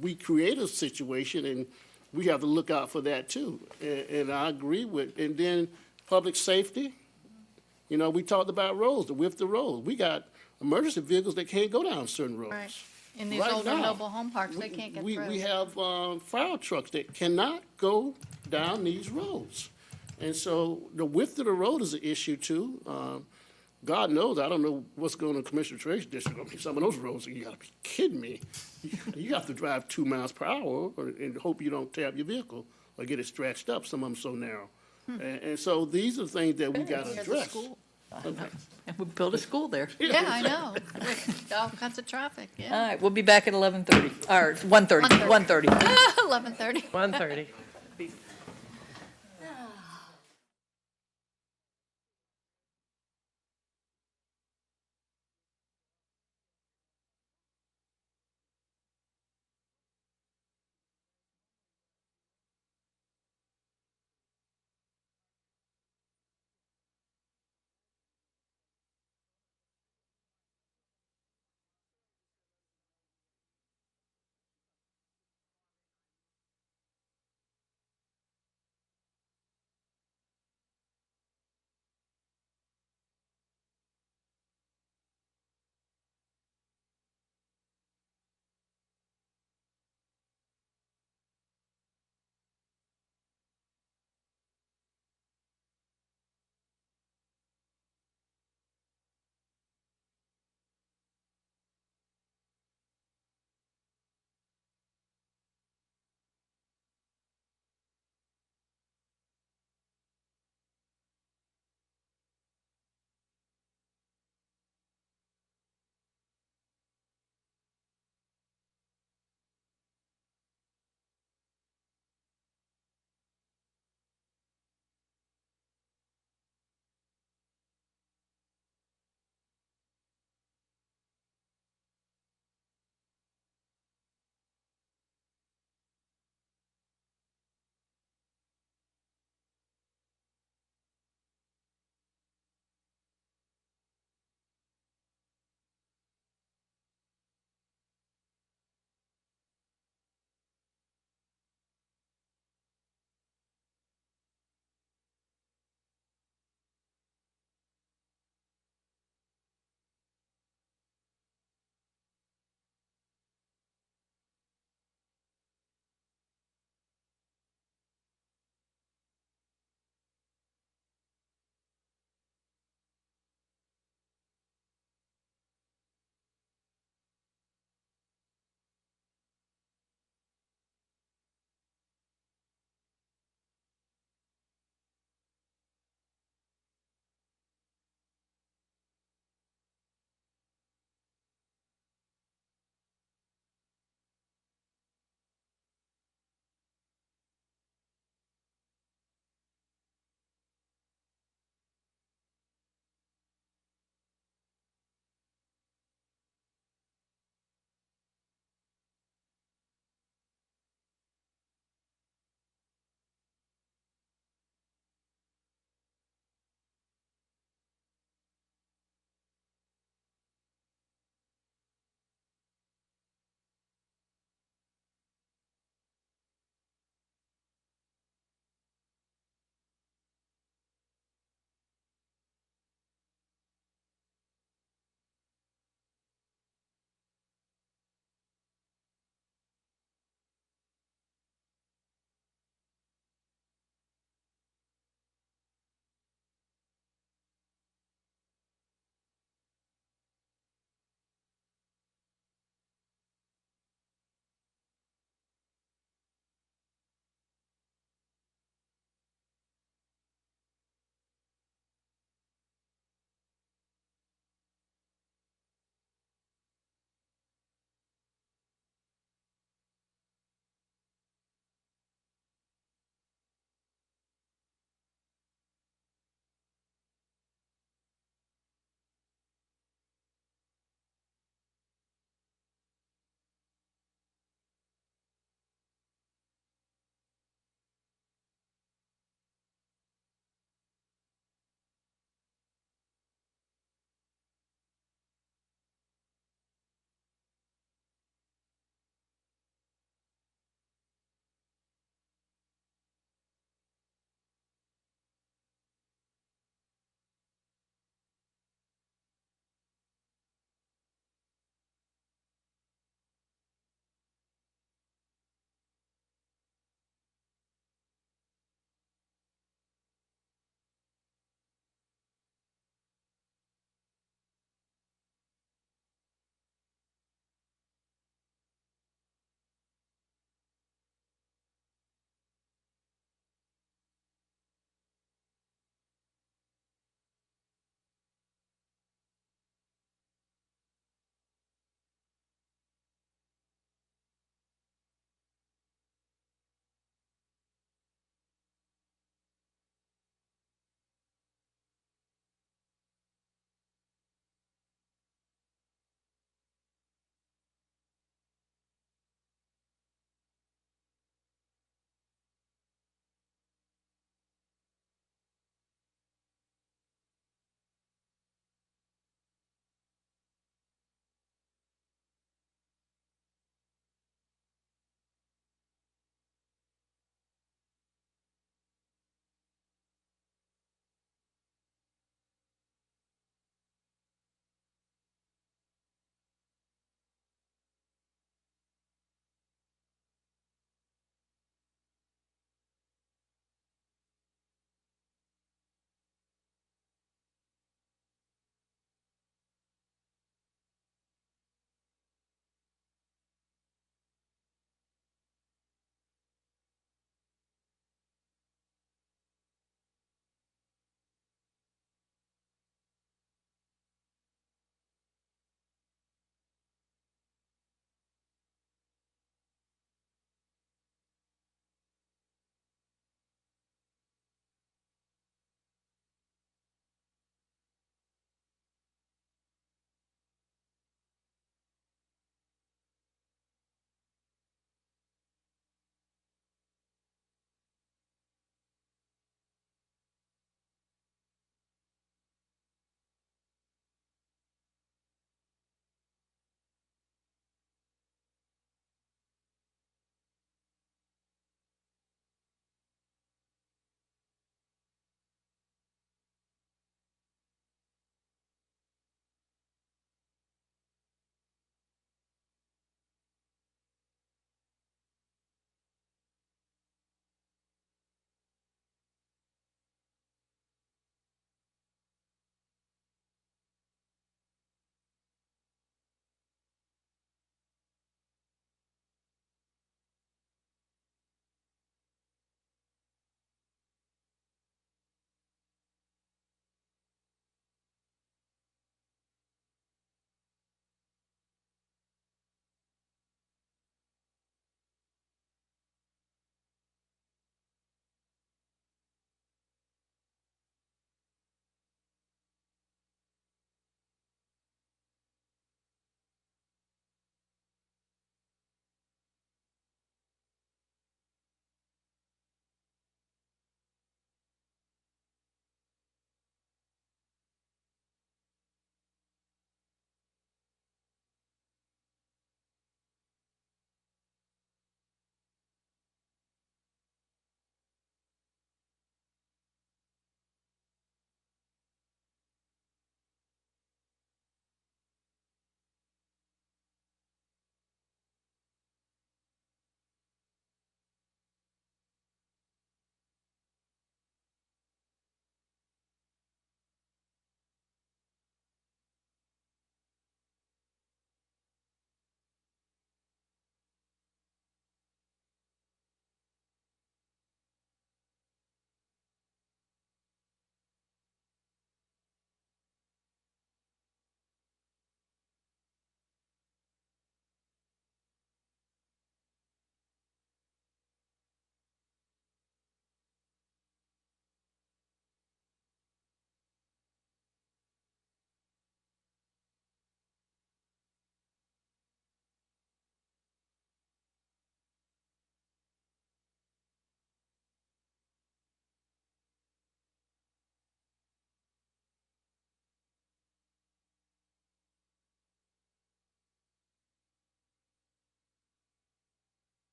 we create a situation, and we have to look out for that too. And I agree with, and then public safety. You know, we talked about roads, the width of the road. We got emergency vehicles that can't go down certain roads. Right. In these Right older now, mobile home parks, they can't get through. We have fire trucks that cannot go down these roads. And so the width of the road is an issue too. God knows, I don't know what's going on in Commissioner Tracy's district. I mean, some of those roads, you gotta be kidding me. You have to drive 2 miles per hour and hope you don't tear up your vehicle or get it stretched up. Some of them so narrow. And so these are things that we gotta There's a address. school. And we built a school there. Yeah, I know. With all kinds of traffic, All yeah. right, we'll be back at 11:30, or 1:30, 1:30. 11:30. 1:30.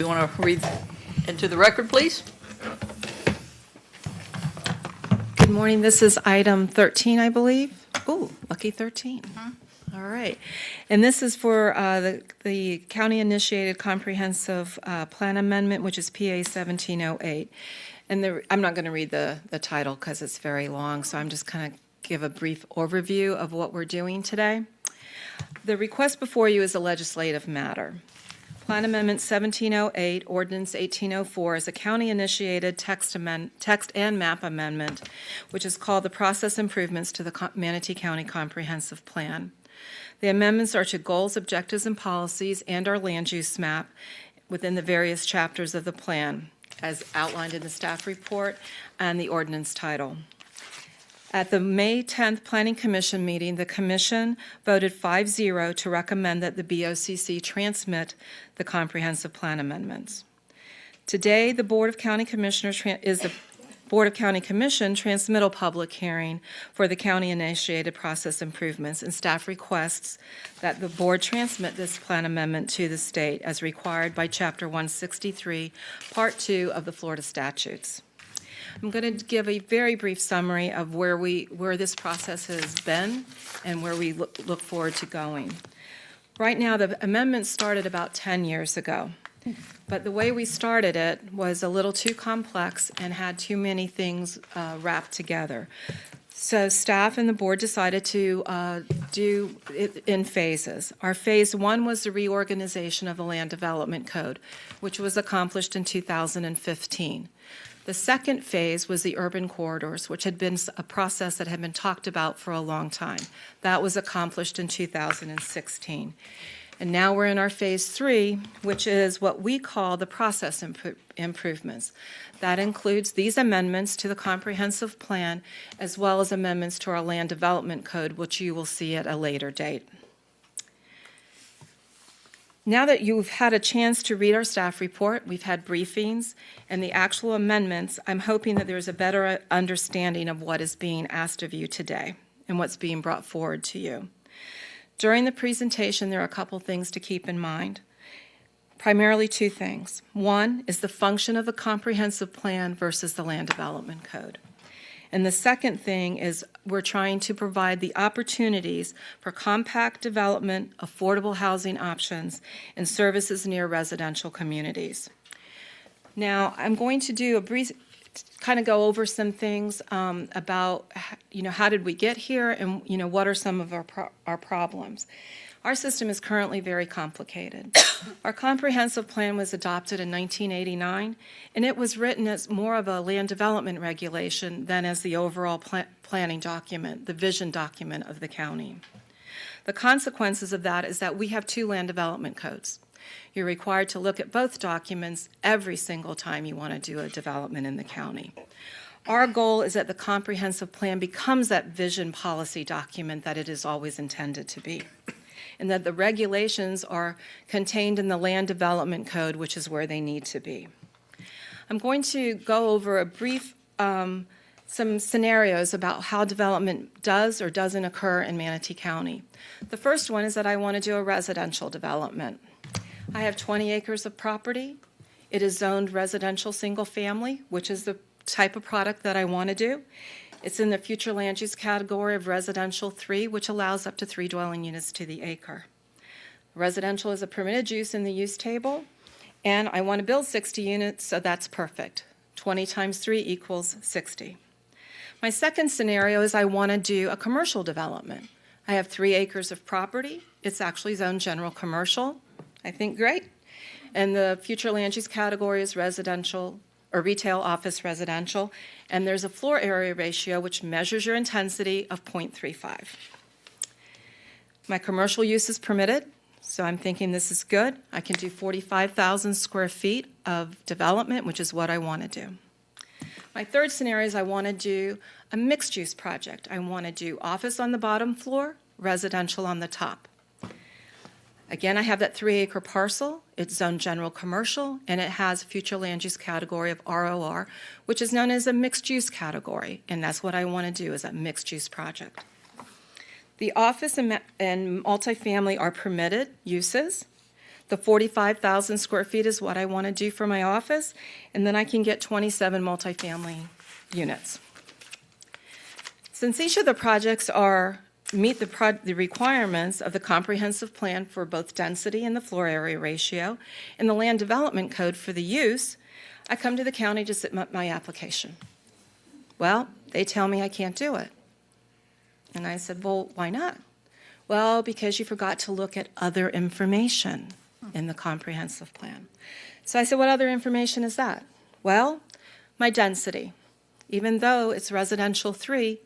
you want to read into the record, please? Good morning. This is item 13, I believe. Ooh, lucky 13. All right. And this is for the county-initiated comprehensive plan amendment, which is PA 1708. And I'm not going to read the title because it's very long, so I'm just kind of give a brief overview of what we're doing today. The request before you is a legislative matter. Plan Amendment 1708, Ordinance 1804 is a county-initiated text and map amendment, which is called the Process Improvements to the Manatee County Comprehensive Plan. The amendments are to goals, objectives, and policies and our land use map within the various chapters of the plan, as outlined in the staff report and the ordinance title. At the May 10th Planning Commission meeting, the Commission voted 5-0 to recommend that the BOCC transmit the comprehensive plan amendments. Today, the Board of County Commissioners Board of County Commission transmittal public hearing for the county-initiated process improvements, and staff requests that the board transmit this plan amendment to the state as required by Chapter 163, Part 2 of the Florida statutes. I'm going to give a very brief summary of where this process has been and where we look forward to going. Right now, the amendment started about 10 years ago, but the way we started it was a little too complex and had too many things wrapped together. So staff and the board decided to do it in phases. Our phase 1 was the reorganization of the Land Development Code, which was accomplished in 2015. The second phase was the urban corridors, which had been a process that had been talked about for a long time. That was accomplished in 2016. And now we're in our phase 3, which is what we call the process improvements. That includes these amendments to the comprehensive plan, as well as amendments to our land development code, which you will see at a later date. Now that you've had a chance to read our staff report, we've had briefings, and the actual amendments, I'm hoping that there's a better understanding of what is being asked of you today and what's being brought forward to you. During the presentation, there are a couple things to keep in mind. Primarily 2 things. One is the function of the comprehensive plan versus the land development code. And the second thing is we're trying to provide the opportunities for compact development, affordable housing options, and services near residential communities. Now, I'm going to do a brief, kind of go over some things about, how did we get here and, what are some of our problems. Our system is currently very complicated. Our comprehensive plan was adopted in 1989, and it was written as more of a land development regulation than as the overall planning document, the vision document of the county. The consequences of that is that we have 2 land development codes. You're required to look at both documents every single time you want to do a development in the county. Our goal is that the comprehensive plan becomes that vision policy document that it is always intended to be, and that the regulations are contained in the land development code, which is where they need to be. I'm going to go over a brief, some scenarios about how development does or doesn't occur in Manatee County. The first one is that I want to do a residential development. I have 20 acres of property. It is zoned residential single family, which is the type of product that I want to do. It's in the future land use category of residential 3, which allows up to 3 dwelling units to the acre. Residential is a permitted use in the use table, and I want to build 60 units, so that's perfect. 20 times 3 equals 60. My second scenario is I want to do a commercial development. I have 3 acres of property. It's actually zoned general commercial. I think great. And the future land use category is residential or retail office residential, and there's a floor area ratio which measures your intensity of 0.35. My commercial use is permitted, so I'm thinking this is good. I can do 45,000 square feet of development, which is what I want to do. My third scenario is I want to do a mixed-use project. I want to do office on the bottom floor, residential on the top. Again, I have that 3-acre parcel. It's zoned general commercial, and it has future land use category of ROR, which is known as a mixed-use category, and that's what I want to do, is a mixed-use project. The office and multifamily are permitted uses. The 45,000 square feet is what I want to do for my office, and then I can get 27 multifamily units. Since each of the projects meet the requirements of the comprehensive plan for both density and the floor area ratio, and the land development code for the use, I come to the county to submit my application. Well, they tell me I can't do it. And I said, well, why not? Well, because you forgot to look at other information in the comprehensive plan. So I said, what other information is that? Well, my density. Even though it's residential 3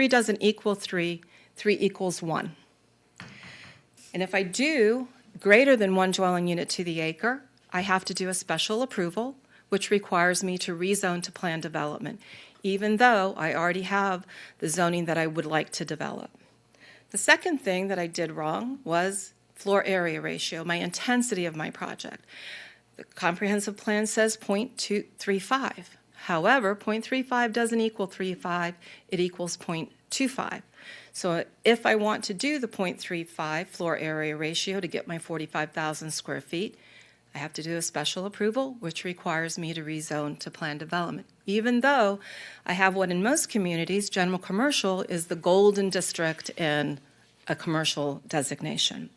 doesn't equal 3 equals 1. And if I do greater than 1 dwelling unit to the acre, I have to do a special approval, which requires me to rezone to plan development, even though I already have the zoning that I would like to develop. The second thing that I did wrong was floor area ratio, my intensity of my project. The comprehensive plan says 0.235. However, 0.35 doesn't equal 3.5, it equals 0.25. So if I want to do the 0.35 floor area ratio to get my 45,000 square feet, I have to do a special approval, which requires me to rezone to plan development, even though I have what in most communities, general commercial is the golden district in a commercial designation.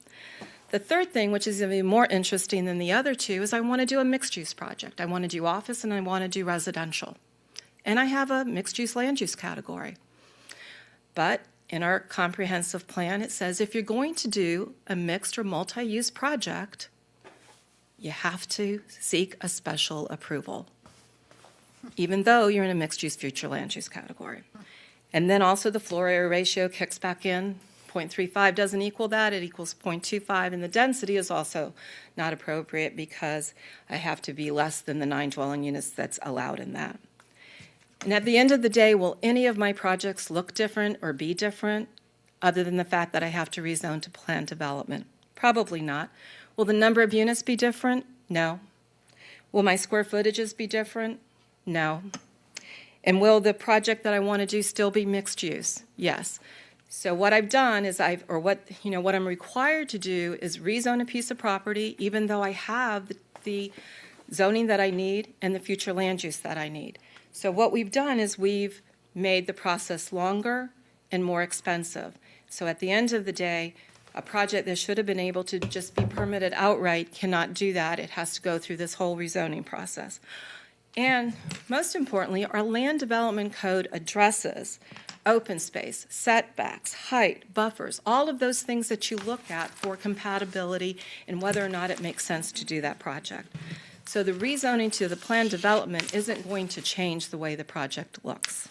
The third thing, which is even more interesting than the other two, is I want to do a mixed-use project. I want to do office and I want to do residential. And I have a mixed-use land use category. But in our comprehensive plan, it says if you're going to do a mixed or multi-use project, you have to seek a special approval, even though you're in a mixed-use future land use category. And then also the floor area ratio kicks back in. 0.35 doesn't equal that, it equals 0.25, and the density is also not appropriate because I have to be less than the 9 dwelling units that's allowed in that. And at the end of the day, will any of my projects look different or be different other than the fact that I have to rezone to plan development? Probably not. Will the number of units be different? No. Will my square footages be different? No. And will the project that I want to do still be mixed use? Yes. So what I've done is what I'm required to do is rezone a piece of property even though I have the zoning that I need and the future land use that I need. So what we've done is we've made the process longer and more expensive. So at the end of the day, a project that should have been able to just be permitted outright cannot do that. It has to go through this whole rezoning process. And most importantly, our land development code addresses open space, setbacks, height, buffers, all of those things that you look at for compatibility and whether or not it makes sense to do that project. So the rezoning to the planned development isn't going to change the way the project looks.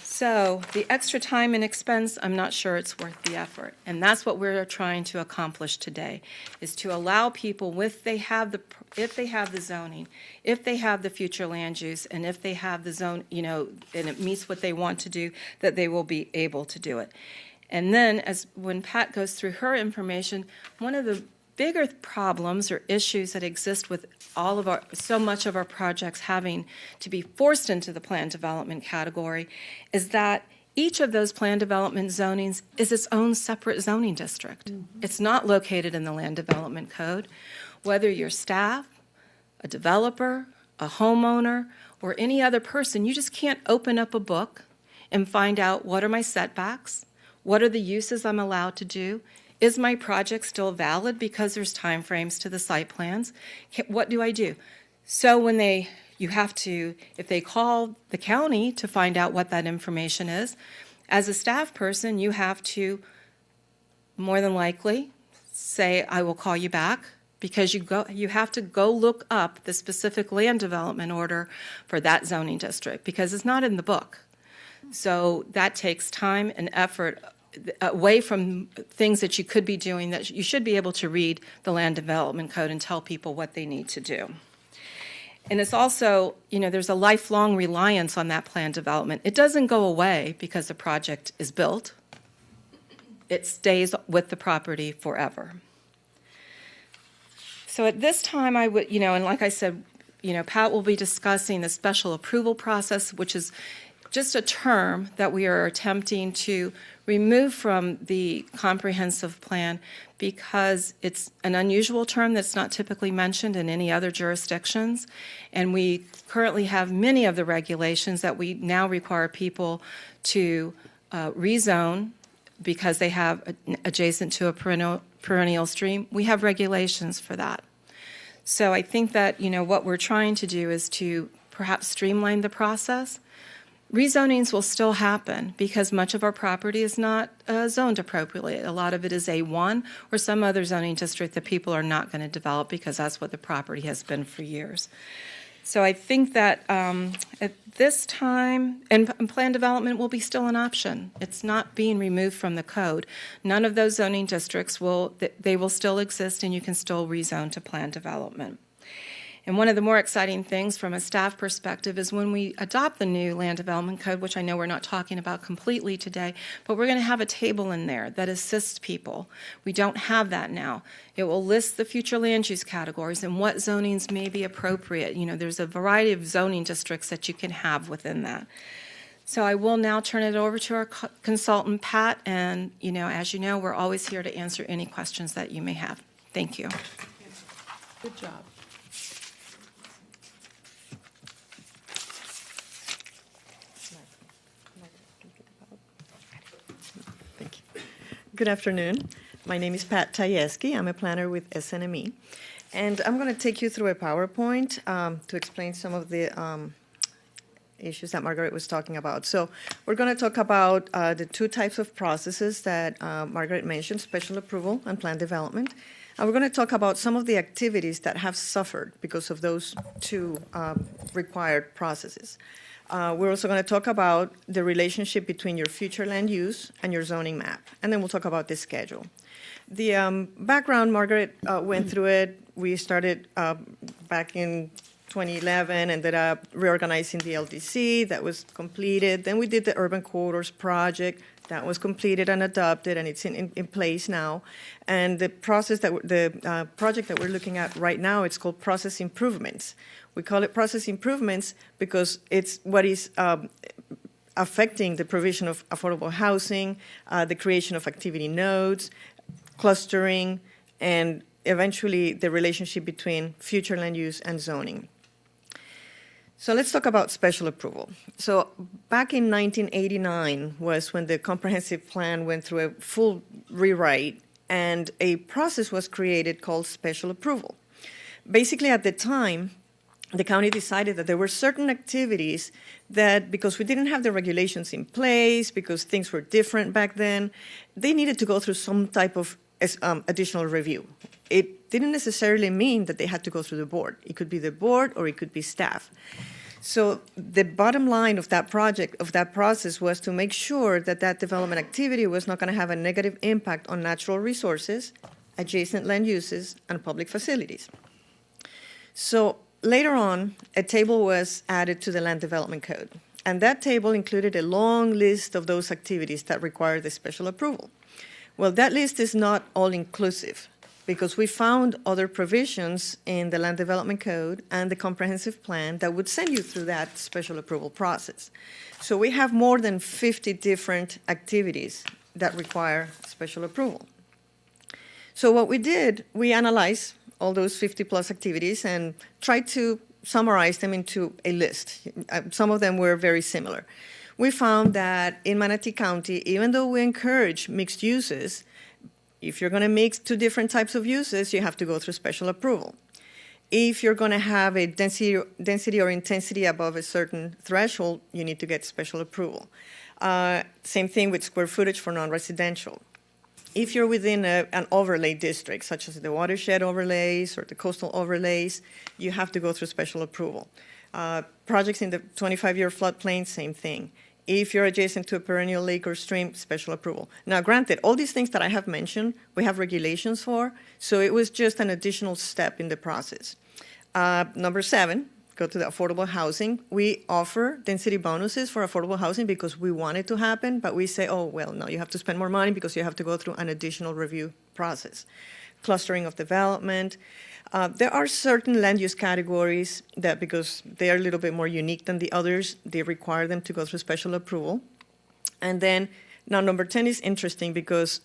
So the extra time and expense, I'm not sure it's worth the effort. And that's what we're trying to accomplish today, is to allow people, if they have the zoning, if they have the future land use, and if they have the zone, and it meets what they want to do, that they will be able to do it. And then when Pat goes through her information, one of the bigger problems or issues that exist with so much of our projects having to be forced into the planned development category is that each of those planned development zonings is its own separate zoning district. Mm-hmm. It's not located in the land development code. Whether you're staff, a developer, a homeowner, or any other person, you just can't open up a book and find out what are my setbacks, what are the uses I'm allowed to do. Is my project still valid because there's timeframes to the site plans? What do I do? So if they call the county to find out what that information is, as a staff person, you have to more than likely say, I will call you back, because you have to go look up the specific land development order for that zoning district, because it's not in the book. So that takes time and effort away from things that you could be doing, that you should be able to read the land development code and tell people what they need to do. And it's also, there's a lifelong reliance on that plan development. It doesn't go away because the project is built. It stays with the property forever. So at this time, I would, and like I said, Pat will be discussing the special approval process, which is just a term that we are attempting to remove from the comprehensive plan because it's an unusual term that's not typically mentioned in any other jurisdictions. And we currently have many of the regulations that we now require people to rezone because they have adjacent to a perennial stream. We have regulations for that. So I think that, what we're trying to do is to perhaps streamline the process. Rezonings will still happen because much of our property is not zoned appropriately. A lot of it is A1 or some other zoning district that people are not going to develop because that's what the property has been for years. So I think that at this time, and plan development will be still an option. It's not being removed from the code. None of those zoning districts they will still exist and you can still rezone to plan development. And one of the more exciting things from a staff perspective is when we adopt the new land development code, which I know we're not talking about completely today, but we're going to have a table in there that assists people. We don't have that now. It will list the future land use categories and what zonings may be appropriate. There's a variety of zoning districts that you can have within that. So I will now turn it over to our consultant, Pat, and, as you know, we're always here to answer any questions that you may have. Thank you. Good job. Good afternoon. My name is Pat Tajewski. I'm a planner with SNME. And I'm going to take you through a PowerPoint to explain some of the issues that Margaret was talking about. So we're going to talk about the two types of processes that Margaret mentioned, special approval and plan development. And we're going to talk about some of the activities that have suffered because of those two required processes. We're also going to talk about the relationship between your future land use and your zoning map, and then we'll talk about the schedule. The background, Margaret went through it. We started back in 2011, ended up reorganizing the LDC. That was completed. Then we did the Urban Corridors project. That was completed and adopted, and it's in place now. And the process the project that we're looking at right now, it's called process improvements. We call it process improvements because it's what is affecting the provision of affordable housing, the creation of activity nodes, clustering, and eventually the relationship between future land use and zoning. So let's talk about special approval. So back in 1989 was when the comprehensive plan went through a full rewrite, and a process was created called special approval. Basically, at the time, the county decided that there were certain activities that, because we didn't have the regulations in place, because things were different back then, they needed to go through some type of additional review. It didn't necessarily mean that they had to go through the board. It could be the board or it could be staff. So the bottom line of that project, of that process, was to make sure that that development activity was not going to have a negative impact on natural resources, adjacent land uses, and public facilities. So later on, a table was added to the Land Development Code, and that table included a long list of those activities that require the special approval. Well, that list is not all-inclusive because we found other provisions in the Land Development Code and the Comprehensive Plan that would send you through that special approval process. So we have more than 50 different activities that require special approval. So what we did, we analyzed all those 50-plus activities and tried to summarize them into a list. Some of them were very similar. We found that in Manatee County, even though we encourage mixed uses, if you're going to mix two different types of uses, you have to go through special approval. If you're going to have a density or intensity above a certain threshold, you need to get special approval. Same thing with square footage for non-residential. If you're within an overlay district, such as the watershed overlays or the coastal overlays, you have to go through special approval. Projects in the 25-year floodplain, same thing. If you're adjacent to a perennial lake or stream, special approval. Now, granted, all these things that I have mentioned, we have regulations for, so it was just an additional step in the process. Number 7, go to the affordable housing. We offer density bonuses for affordable housing because we want it to happen, but we say, oh, well, no, you have to spend more money because you have to go through an additional review process. clustering of development. There are certain land use categories that, because they are a little bit more unique than the others, they require them to go through special approval. And then, now number 10 is interesting because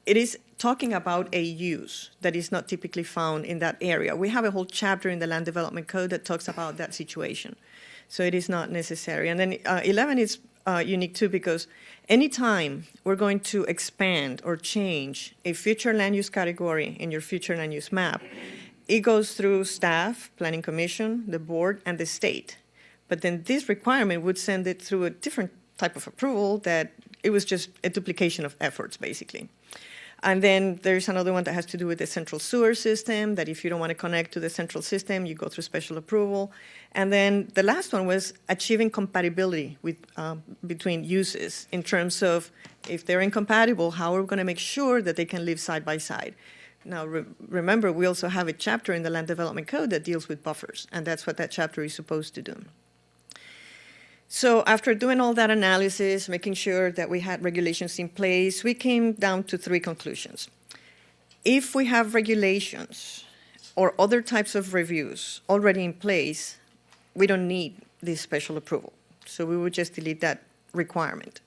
it is talking about a use that is not typically found in that area. We have a whole chapter in the Land Development Code that talks about that situation. So it is not necessary. And then 11 is unique too because anytime we're going to expand or change a future land use category in your future land use map, it goes through staff, Planning Commission, the board, and the state. But then this requirement would send it through a different type of approval that it was just a duplication of efforts, basically. And then there's another one that has to do with the central sewer system, that if you don't want to connect to the central system, you go through special approval. And then the last one was achieving compatibility with, between uses in terms of if they're incompatible, how are we going to make sure that they can live side by side? Now, remember, we also have a chapter in the Land Development Code that deals with buffers, and that's what that chapter is supposed to do. So after doing all that analysis, making sure that we had regulations in place, we came down to 3 conclusions. If we have regulations or other types of reviews already in place, we don't need this special approval. So we would just delete that requirement.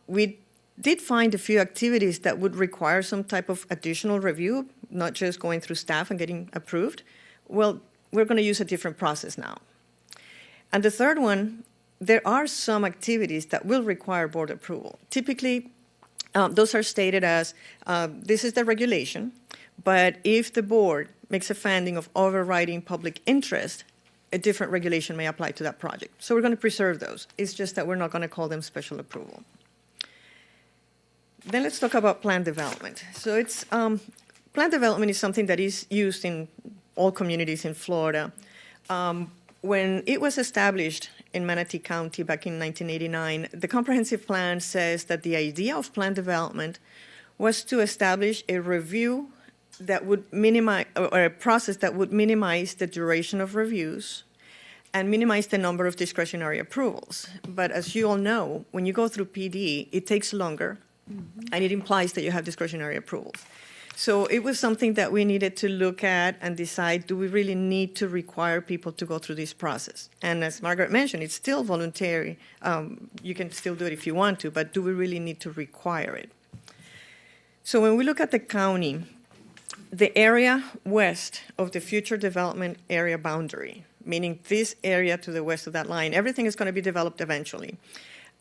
We did find a few activities that would require some type of additional review, not just going through staff and getting approved. Well, we're going to use a different process now. And the third one, there are some activities that will require board approval. Typically, those are stated as, this is the regulation, but if the board makes a finding of overriding public interest, a different regulation may apply to that project. So we're going to preserve those. It's just that we're not going to call them special approval. Then let's talk about plan development. So it's, plan development is something that is used in all communities in Florida. When it was established in Manatee County back in 1989, the comprehensive plan says that the idea of plan development was to establish a review that would minimize, or a process that would minimize the duration of reviews and minimize the number of discretionary approvals. But as you all know, when you go through PD, it takes longer, and it implies that you have discretionary approvals. So it was something that we needed to look at and decide, do we really need to require people to go through this process? And as Margaret mentioned, it's still voluntary. You can still do it if you want to, but do we really need to require it? So when we look at the county, the area west of the future development area boundary, meaning this area to the west of that line, everything is going to be developed eventually.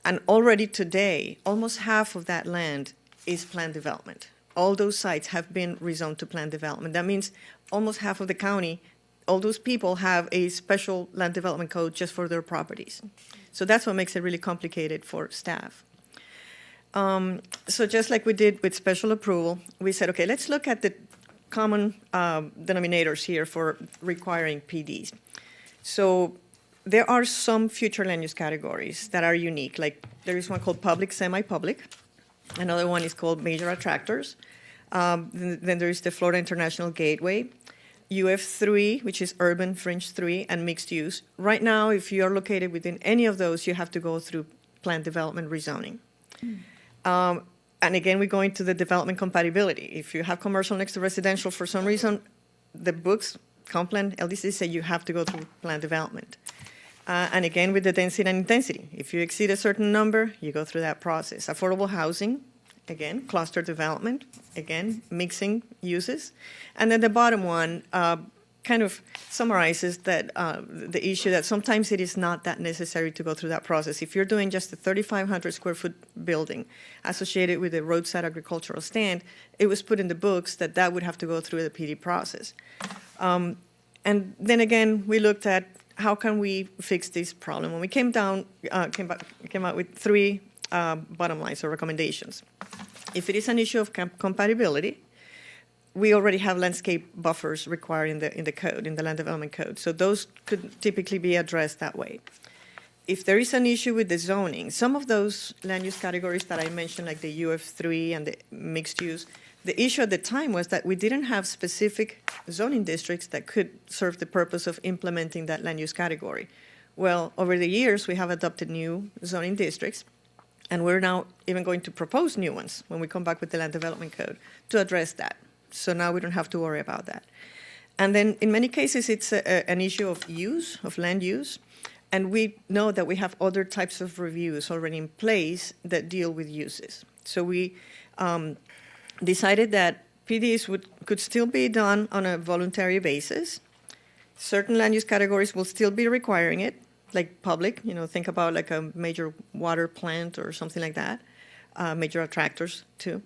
And already today, almost half of that land is planned development. All those sites have been rezoned to planned development. That means almost half of the county, all those people have a special land development code just for their properties. So that's what makes it really complicated for staff. So just like we did with special approval, we said, okay, let's look at the common denominators here for requiring PDs. So there are some future land use categories that are unique. Like there is one called public, semi-public. Another one is called major attractors. Then there is the Florida International Gateway, UF3, which is urban fringe 3, and mixed use. Right now, if you are located within any of those, you have to go through planned development rezoning. And again, we go into the development compatibility. If you have commercial next to residential, for some reason, the books, Complan, LDC say you have to go through planned development. And again, with the density and intensity. If you exceed a certain number, you go through that process. Affordable housing, again, cluster development, again, mixing uses. And then the bottom one kind of summarizes that the issue that sometimes it is not that necessary to go through that process. If you're doing just a 3,500 square foot building associated with a roadside agricultural stand, it was put in the books that that would have to go through the PD process. And then again, we looked at how can we fix this problem? When we came out with 3 bottom lines or recommendations. If it is an issue of compatibility, we already have landscape buffers required in the code, in the land development code. So those could typically be addressed that way. If there is an issue with the zoning, some of those land use categories that I mentioned, like the UF3 and the mixed use, the issue at the time was that we didn't have specific zoning districts that could serve the purpose of implementing that land use category. Well, over the years, we have adopted new zoning districts, and we're now even going to propose new ones when we come back with the land development code to address that. So now we don't have to worry about that. And then in many cases, it's an issue of use, of land use. And we know that we have other types of reviews already in place that deal with uses. So we decided that PDs could still be done on a voluntary basis. Certain land use categories will still be requiring it, like public, think about like a major water plant or something like that, major attractors too.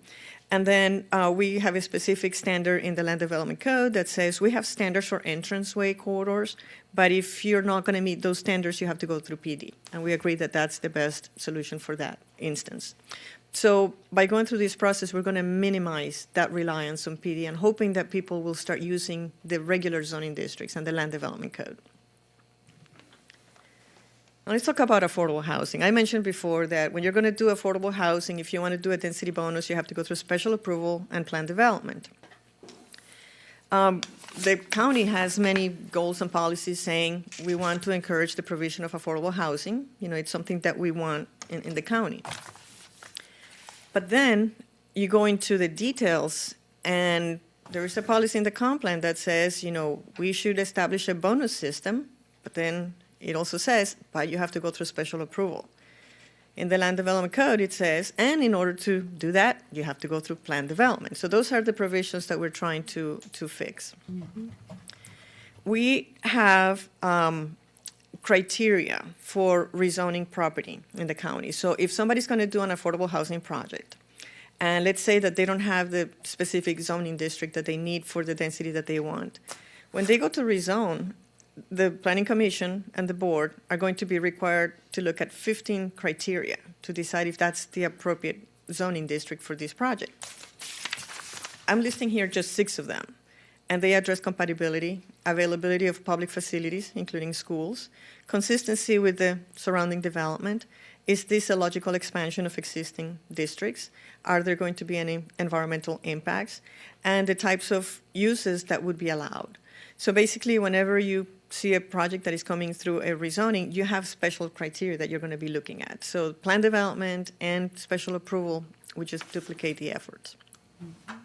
And then we have a specific standard in the Land Development Code that says we have standards for entranceway corridors, but if you're not going to meet those standards, you have to go through PD. And we agree that that's the best solution for that instance. So by going through this process, we're going to minimize that reliance on PD and hoping that people will start using the regular zoning districts and the Land Development Code. Now let's talk about affordable housing. I mentioned before that when you're going to do affordable housing, if you want to do a density bonus, you have to go through special approval and plan development. The county has many goals and policies saying we want to encourage the provision of affordable housing. It's something that we want in the county. But then you go into the details, and there is a policy in the comp plan that says, we should establish a bonus system, but then it also says, but you have to go through special approval. In the Land Development Code, it says, and in order to do that, you have to go through plan development. So those are the provisions that we're trying to fix. Mm-hmm. We have criteria for rezoning property in the county. So if somebody's going to do an affordable housing project, and let's say that they don't have the specific zoning district that they need for the density that they want, when they go to rezone, the Planning Commission and the board are going to be required to look at 15 criteria to decide if that's the appropriate zoning district for this project. I'm listing here just 6 of them, and they address compatibility, availability of public facilities, including schools, consistency with the surrounding development. Is this a logical expansion of existing districts? Are there going to be any environmental impacts? And the types of uses that would be allowed. So basically, whenever you see a project that is coming through a rezoning, you have special criteria that you're going to be looking at. So plan development and special approval would just duplicate the efforts. Mm-hmm.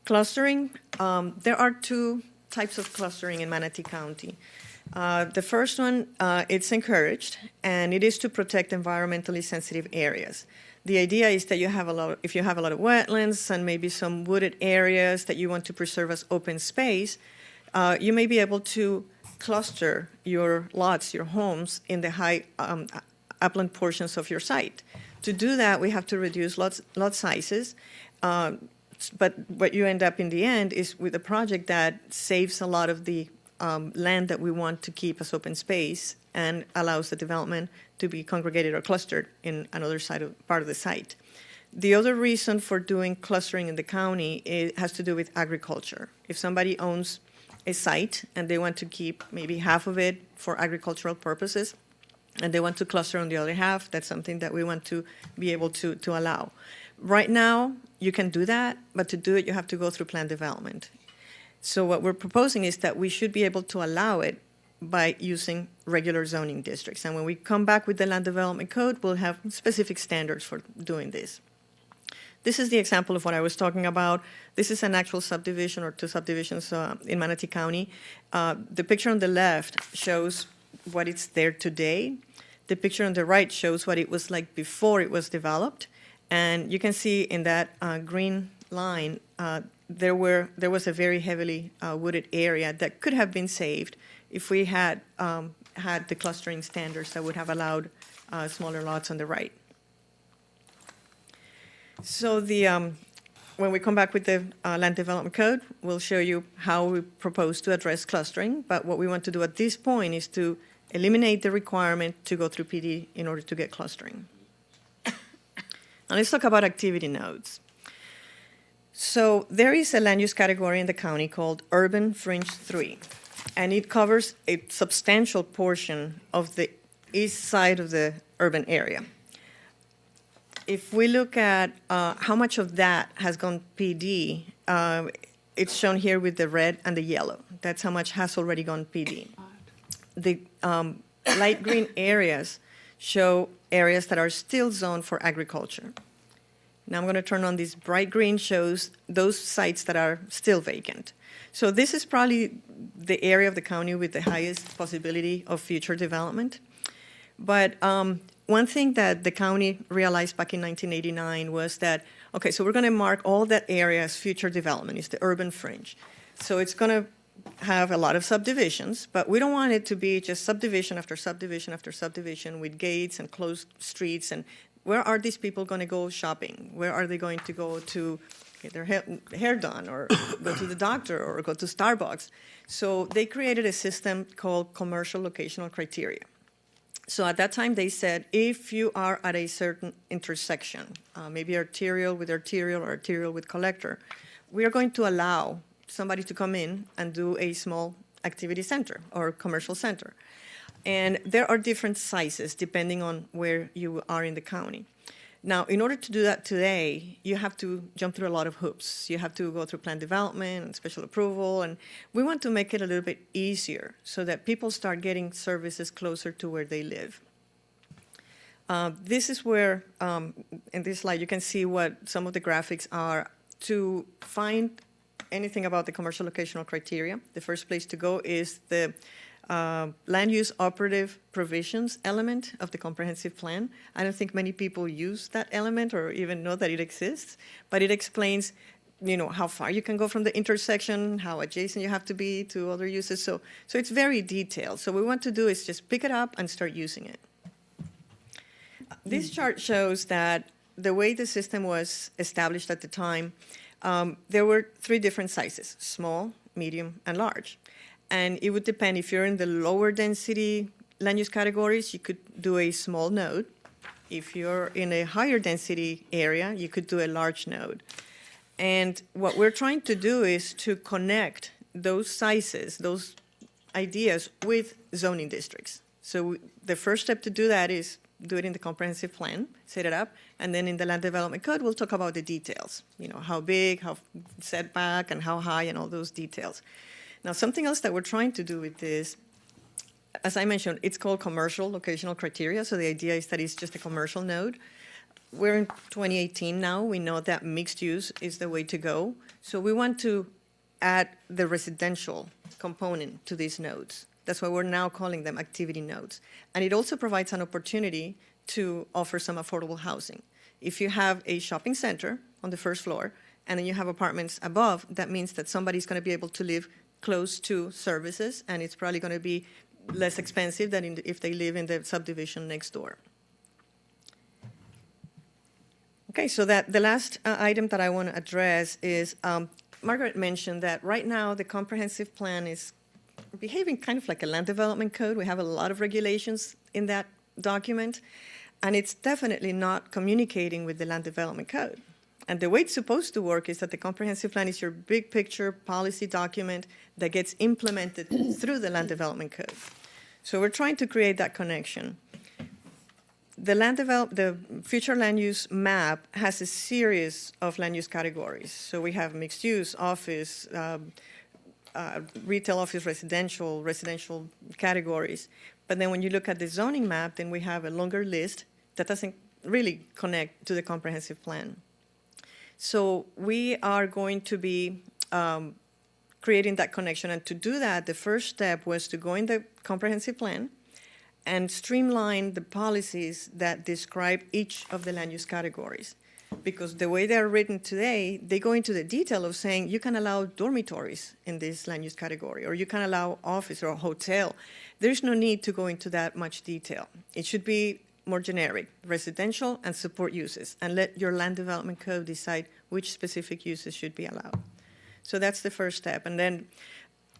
Clustering, there are 2 types of clustering in Manatee County. The first one, it's encouraged, and it is to protect environmentally sensitive areas. The idea is that if you have a lot of wetlands and maybe some wooded areas that you want to preserve as open space, you may be able to cluster your lots, your homes, in the high upland portions of your site. To do that, we have to reduce lot sizes, but what you end up in the end is with a project that saves a lot of the land that we want to keep as open space and allows the development to be congregated or clustered in another part of the site. The other reason for doing clustering in the county has to do with agriculture. If somebody owns a site and they want to keep maybe half of it for agricultural purposes, and they want to cluster on the other half, that's something that we want to be able to allow. Right now, you can do that, but to do it, you have to go through plan development. So what we're proposing is that we should be able to allow it by using regular zoning districts. And when we come back with the Land Development Code, we'll have specific standards for doing this. This is the example of what I was talking about. This is an actual subdivision or 2 subdivisions in Manatee County. The picture on the left shows what it's there today. The picture on the right shows what it was like before it was developed. And you can see in that green line, there was a very heavily wooded area that could have been saved if we had had the clustering standards that would have allowed smaller lots on the right. So when we come back with the Land Development Code, we'll show you how we propose to address clustering. But what we want to do at this point is to eliminate the requirement to go through PD in order to get clustering. Now let's talk about activity nodes. So there is a land use category in the county called Urban Fringe 3, and it covers a substantial portion of the east side of the urban area. If we look at how much of that has gone PD, it's shown here with the red and the yellow. That's how much has already gone PD. The light green areas show areas that are still zoned for agriculture. Now I'm going to turn on this bright green, shows those sites that are still vacant. So this is probably the area of the county with the highest possibility of future development. But one thing that the county realized back in 1989 was that, okay, so we're going to mark all that area as future development. It's the urban fringe. So it's going to have a lot of subdivisions, but we don't want it to be just subdivision after subdivision after subdivision with gates and closed streets. And where are these people going to go shopping? Where are they going to go to get their hair done, or go to the doctor, or go to Starbucks? So they created a system called commercial locational criteria. So at that time, they said, if you are at a certain intersection, maybe arterial with arterial or arterial with collector, we are going to allow somebody to come in and do a small activity center or commercial center. And there are different sizes depending on where you are in the county. Now, in order to do that today, you have to jump through a lot of hoops. You have to go through plan development and special approval, and we want to make it a little bit easier so that people start getting services closer to where they live. This is where, in this slide, you can see what some of the graphics are. To find anything about the commercial locational criteria, the first place to go is the land use operative provisions element of the comprehensive plan. I don't think many people use that element or even know that it exists, but it explains, how far you can go from the intersection, how adjacent you have to be to other uses. So it's very detailed. So what we want to do is just pick it up and start using it. This chart shows that the way the system was established at the time, there were 3 different sizes: small, medium, and large. And it would depend. If you're in the lower density land use categories, you could do a small node. If you're in a higher density area, you could do a large node. And what we're trying to do is to connect those sizes, those ideas, with zoning districts. So the first step to do that is do it in the comprehensive plan, set it up, and then in the land development code, we'll talk about the details, how big, how setback, and how high, and all those details. Now, something else that we're trying to do with this, as I mentioned, it's called commercial locational criteria. So the idea is that it's just a commercial node. We're in 2018 now. We know that mixed use is the way to go. So we want to add the residential component to these nodes. That's why we're now calling them activity nodes. And it also provides an opportunity to offer some affordable housing. If you have a shopping center on the first floor, and then you have apartments above, that means that somebody's going to be able to live close to services, and it's probably going to be less expensive than if they live in the subdivision next door. Okay, so that the last item that I want to address is, Margaret mentioned that right now the comprehensive plan is behaving kind of like a land development code. We have a lot of regulations in that document, and it's definitely not communicating with the land development code. And the way it's supposed to work is that the comprehensive plan is your big picture policy document that gets implemented through the land development code. So we're trying to create that connection. The future land use map has a series of land use categories. So we have mixed use, office, retail, office, residential categories. But then when you look at the zoning map, then we have a longer list that doesn't really connect to the comprehensive plan. So we are going to be creating that connection. And to do that, the first step was to go in the comprehensive plan and streamline the policies that describe each of the land use categories. Because the way they're written today, they go into the detail of saying you can allow dormitories in this land use category, or you can allow office or a hotel. There's no need to go into that much detail. It should be more generic, residential and support uses, and let your land development code decide which specific uses should be allowed. So that's the first step. And then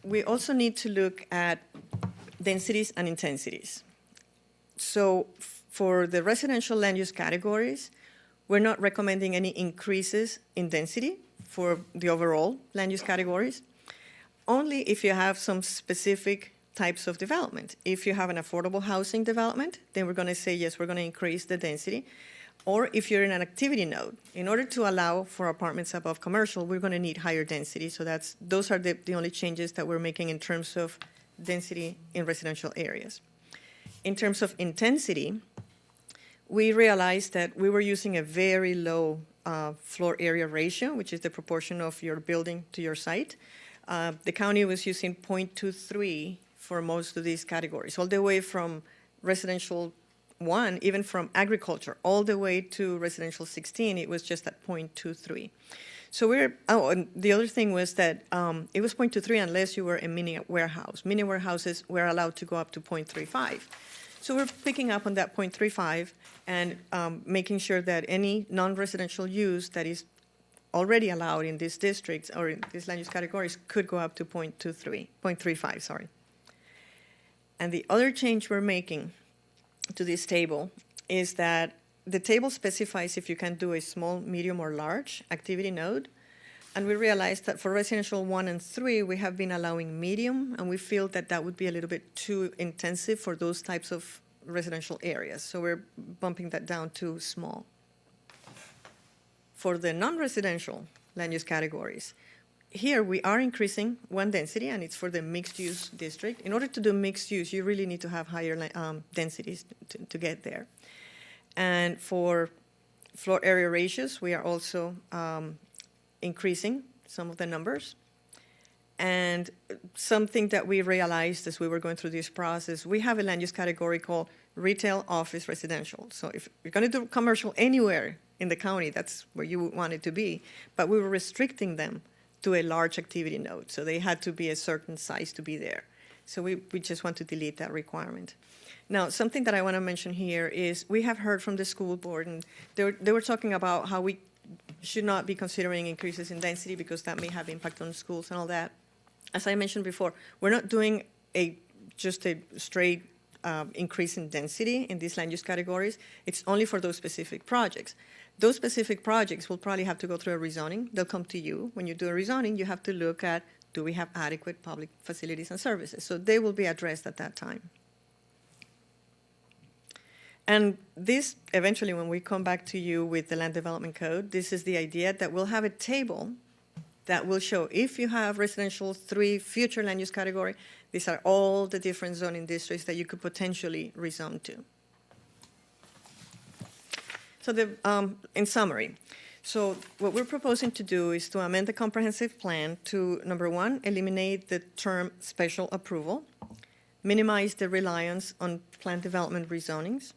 we also need to look at densities and intensities. So for the residential land use categories, we're not recommending any increases in density for the overall land use categories, only if you have some specific types of development. If you have an affordable housing development, then we're going to say, yes, we're going to increase the density. Or if you're in an activity node, in order to allow for apartments above commercial, we're going to need higher density. So those are the only changes that we're making in terms of density in residential areas. In terms of intensity, we realized that we were using a very low floor area ratio, which is the proportion of your building to your site. The county was using 0.23 for most of these categories, all the way from residential 1, even from agriculture, all the way to residential 16, it was just at 0.23. So and the other thing was that it was 0.23 unless you were a mini warehouse. Mini warehouses were allowed to go up to 0.35. So we're picking up on that 0.35 and making sure that any non-residential use that is already allowed in these districts or in these land use categories could go up to 0.35, sorry. And the other change we're making to this table is that the table specifies if you can do a small, medium, or large activity node. And we realized that for residential 1 and 3, we have been allowing medium, and we feel that that would be a little bit too intensive for those types of residential areas. So we're bumping that down to small. For the non-residential land use categories, here we are increasing one density, and it's for the mixed-use district. In order to do mixed use, you really need to have higher densities to get there. And for floor area ratios, we are also increasing some of the numbers. And something that we realized as we were going through this process, we have a land use category called retail, office, residential. So if you're going to do commercial anywhere in the county, that's where you would want it to be. But we were restricting them to a large activity node. So they had to be a certain size to be there. So we just want to delete that requirement. Now, something that I want to mention here is we have heard from the school board, and they were talking about how we should not be considering increases in density because that may have impact on schools and all that. As I mentioned before, we're not doing just a straight increase in density in these land use categories. It's only for those specific projects. Those specific projects will probably have to go through a rezoning. They'll come to you. When you do a rezoning, you have to look at, do we have adequate public facilities and services? So they will be addressed at that time. And this, eventually, when we come back to you with the land development code, this is the idea that we'll have a table that will show if you have residential 3 future land use category, these are all the different zoning districts that you could potentially rezone to. So in summary, so what we're proposing to do is to amend the comprehensive plan to, number 1, eliminate the term special approval, minimize the reliance on plan development rezonings,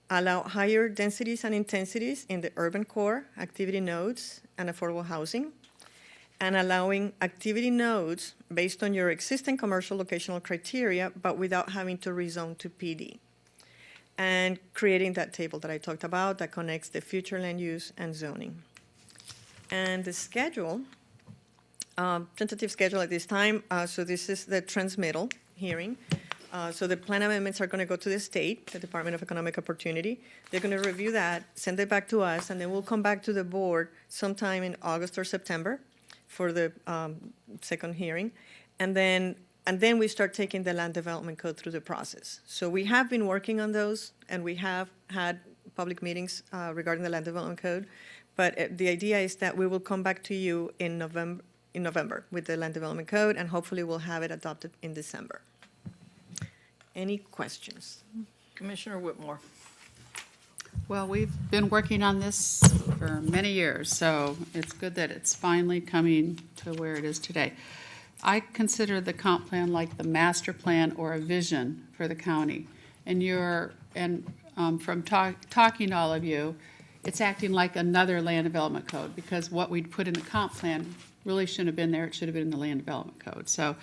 allow higher densities and intensities in the urban core, activity nodes, and affordable housing, and allowing activity nodes based on your existing commercial locational criteria, but without having to rezone to PD. And creating that table that I talked about that connects the future land use and zoning. And the schedule, tentative schedule at this time, so this is the transmittal hearing. So the plan amendments are going to go to the state, the Department of Economic Opportunity. They're going to review that, send it back to us, and then we'll come back to the board sometime in August or September for the second hearing. And then we start taking the land development code through the process. So we have been working on those, and we have had public meetings regarding the land development code. But the idea is that we will come back to you in November with the land development code, and hopefully we'll have it adopted in December. Any questions? Commissioner Whitmore. Well, we've been working on this for many years, so it's good that it's finally coming to where it is today. I consider the comp plan like the master plan or a vision for the county. And from talking to all of you, it's acting like another land development code, because what we'd put in the comp plan really shouldn't have been there. It should have been in the land development code. So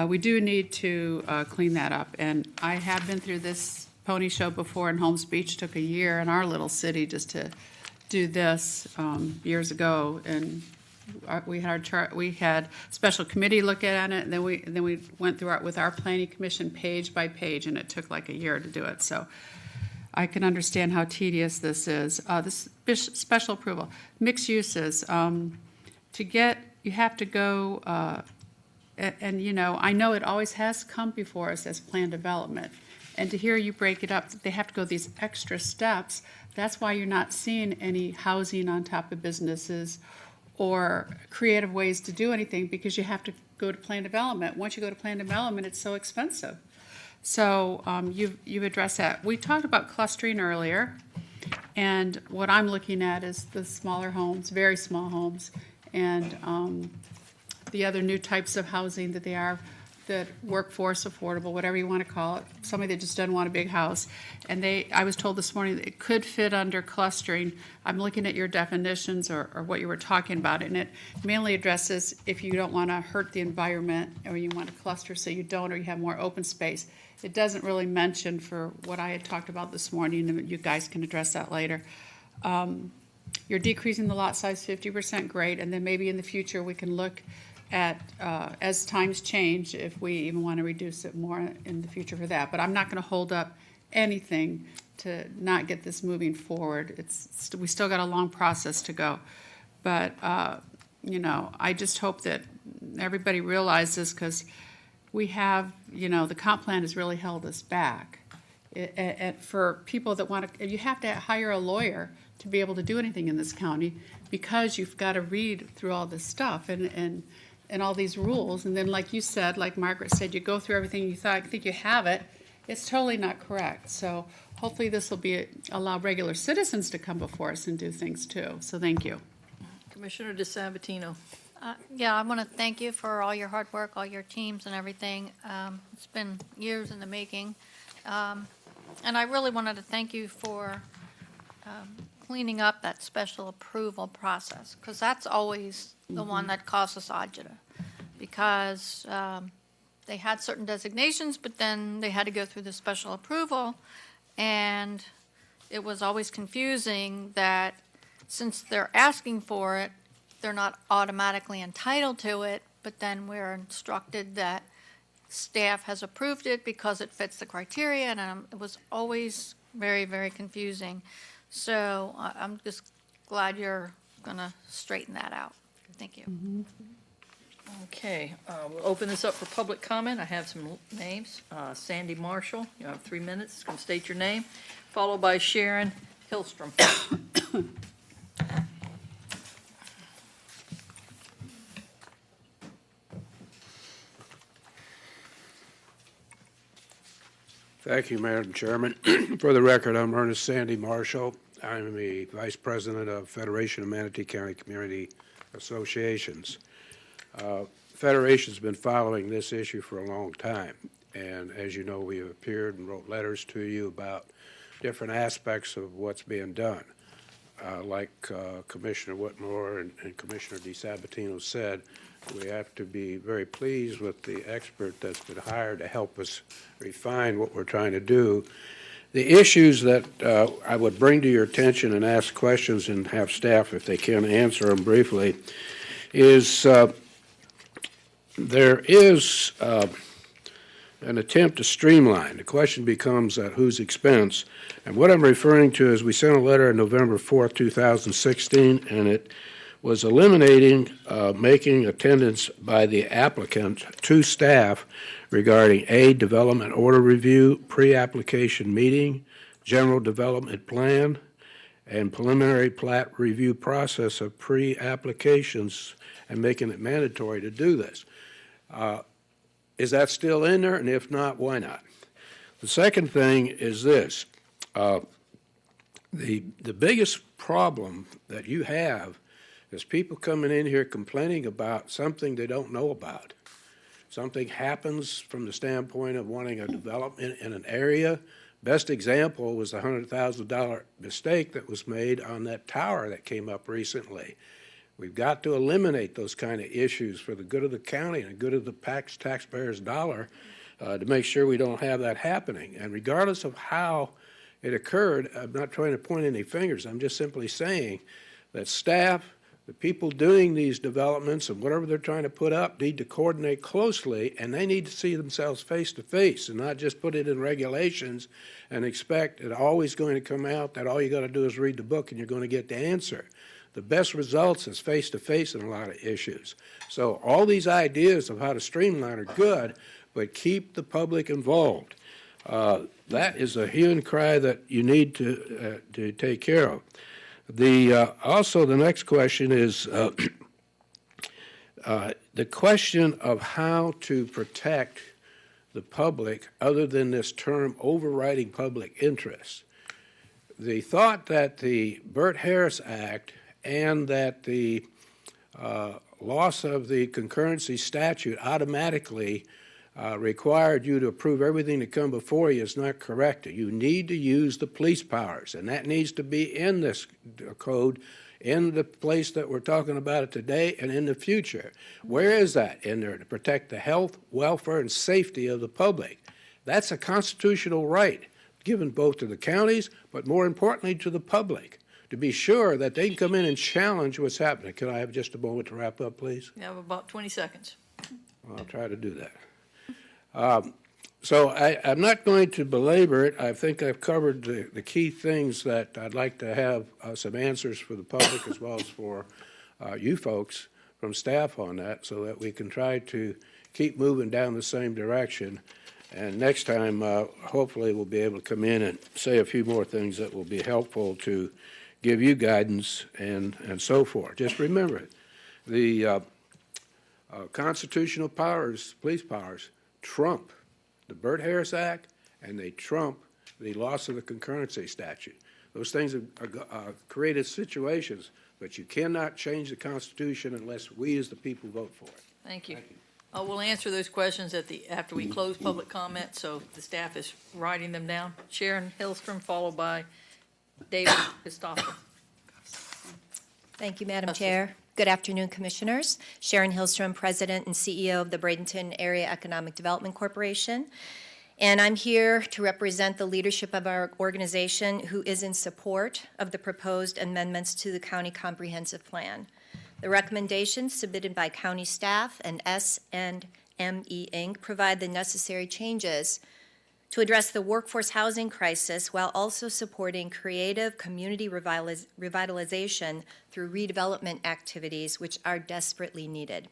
we do need to clean that up. And I have been through this pony show before in Holmes Beach. Took a year in our little city just to do this years ago. And we had our chart. We had special committee look at it, and then we went through it with our planning commission page by page, and it took like a year to do it. So I can understand how tedious this is. This special approval, mixed uses. You have to go. And, you know, I know it always has come before us as plan development. And to hear you break it up, they have to go these extra steps. That's why you're not seeing any housing on top of businesses or creative ways to do anything, because you have to go to plan development. Once you go to plan development, it's so expensive. So you've addressed that. We talked about clustering earlier. And what I'm looking at is the smaller homes, very small homes, and the other new types of housing that they are, that workforce affordable, whatever you want to call it, somebody that just doesn't want a big house. And I was told this morning that it could fit under clustering. I'm looking at your definitions or what you were talking about, and it mainly addresses if you don't want to hurt the environment or you want to cluster so you don't, or you have more open space. It doesn't really mention for what I had talked about this morning, and you guys can address that later. You're decreasing the lot size 50%, great, and then maybe in the future we can look at, as times change, if we even want to reduce it more in the future for that. But I'm not going to hold up anything to not get this moving forward. We still got a long process to go. But, you know, I just hope that everybody realizes, because we have, you know, the comp plan has really held us back. And for people that want to, you have to hire a lawyer to be able to do anything in this county, because you've got to read through all this stuff and all these rules. And then, like you said, like Margaret said, you go through everything, you think you have it. It's totally not correct. So hopefully this will allow regular citizens to come before us and do things too. So thank you. Commissioner DeSabatino. Yeah, I want to thank you for all your hard work, all your teams and everything. It's been years in the making. And I really wanted to thank you for cleaning up that special approval process, because that's always the one that costs us agita, because they had certain designations, but then they had to go through the special approval, and it was always confusing that since they're asking for it, they're not automatically entitled to it, but then we're instructed that staff has approved it because it fits the criteria, and it was always very, very confusing. So I'm just glad you're going to straighten that out. Thank you. Okay, we'll open this up for public comment. I have some names. Sandy Marshall, you have 3 minutes. Come state your name, followed by Sharon Hillstrom. Thank you, Madam Chairman. For the record, I'm Ernest Sandy Marshall. I'm the Vice President of Federation of Manatee County Community Associations. Federation's been following this issue for a long time, and as you know, we have appeared and wrote letters to you about different aspects of what's being done. Like Commissioner Whitmore and Commissioner DeSabatino said, we have to be very pleased with the expert that's been hired to help us refine what we're trying to do. The issues that I would bring to your attention and ask questions and have staff, if they can, answer them briefly, is there is an attempt to streamline. The question becomes at whose expense. And what I'm referring to is we sent a letter on November 4th, 2016, and it was eliminating making attendance by the applicant to staff regarding A, development order review, pre-application meeting, general development plan, and preliminary plat review process of pre-applications, and making it mandatory to do this. Is that still in there? And if not, why not? The second thing is this. The biggest problem that you have is people coming in here complaining about something they don't know about. Something happens from the standpoint of wanting a development in an area. Best example was the $100,000 mistake that was made on that tower that came up recently. We've got to eliminate those kind of issues for the good of the county and the good of the taxpayer's dollar to make sure we don't have that happening. And regardless of how it occurred, I'm not trying to point any fingers. I'm just simply saying that staff, the people doing these developments and whatever they're trying to put up need to coordinate closely, and they need to see themselves face to face and not just put it in regulations and expect it always going to come out that all you got to do is read the book and you're going to get the answer. The best results is face to face in a lot of issues. So all these ideas of how to streamline are good, but keep the public involved. That is a hue and cry that you need to take care of. Also, the next question is the question of how to protect the public other than this term overriding public interest. the thought that the Burt Harris Act and that the loss of the concurrency statute automatically required you to approve everything that come before you is not correct. You need to use the police powers, and that needs to be in this code, in the place that we're talking about it today and in the future. Where is that in there? To protect the health, welfare, and safety of the public. That's a constitutional right given both to the counties, but more importantly to the public, to be sure that they can come in and challenge what's happening. Can I have just a moment to wrap up, please? You have about 20 seconds. I'll try to do that. So I'm not going to belabor it. I think I've covered the key things that I'd like to have some answers for the public as well as for you folks from staff on that, so that we can try to keep moving down the same direction. And next time, hopefully, we'll be able to come in and say a few more things that will be helpful to give you guidance and so forth. Just remember it. The constitutional powers, police powers, trump the Burt Harris Act, and they trump the loss of the concurrency statute. Those things have created situations, but you cannot change the Constitution unless we as the people vote for it. Thank you. We'll answer those questions after we close public comment, so the staff is writing them down. Sharon Hillstrom, followed by David Christoffel. Thank you, Madam Chair. Good afternoon, Commissioners. Sharon Hillstrom, President and CEO of the Bradenton Area Economic Development Corporation. And I'm here to represent the leadership of our organization who is in support of the proposed amendments to the County Comprehensive Plan. The recommendations submitted by county staff and SNME Inc. provide the necessary changes to address the workforce housing crisis while also supporting creative community revitalization through redevelopment activities which are desperately needed.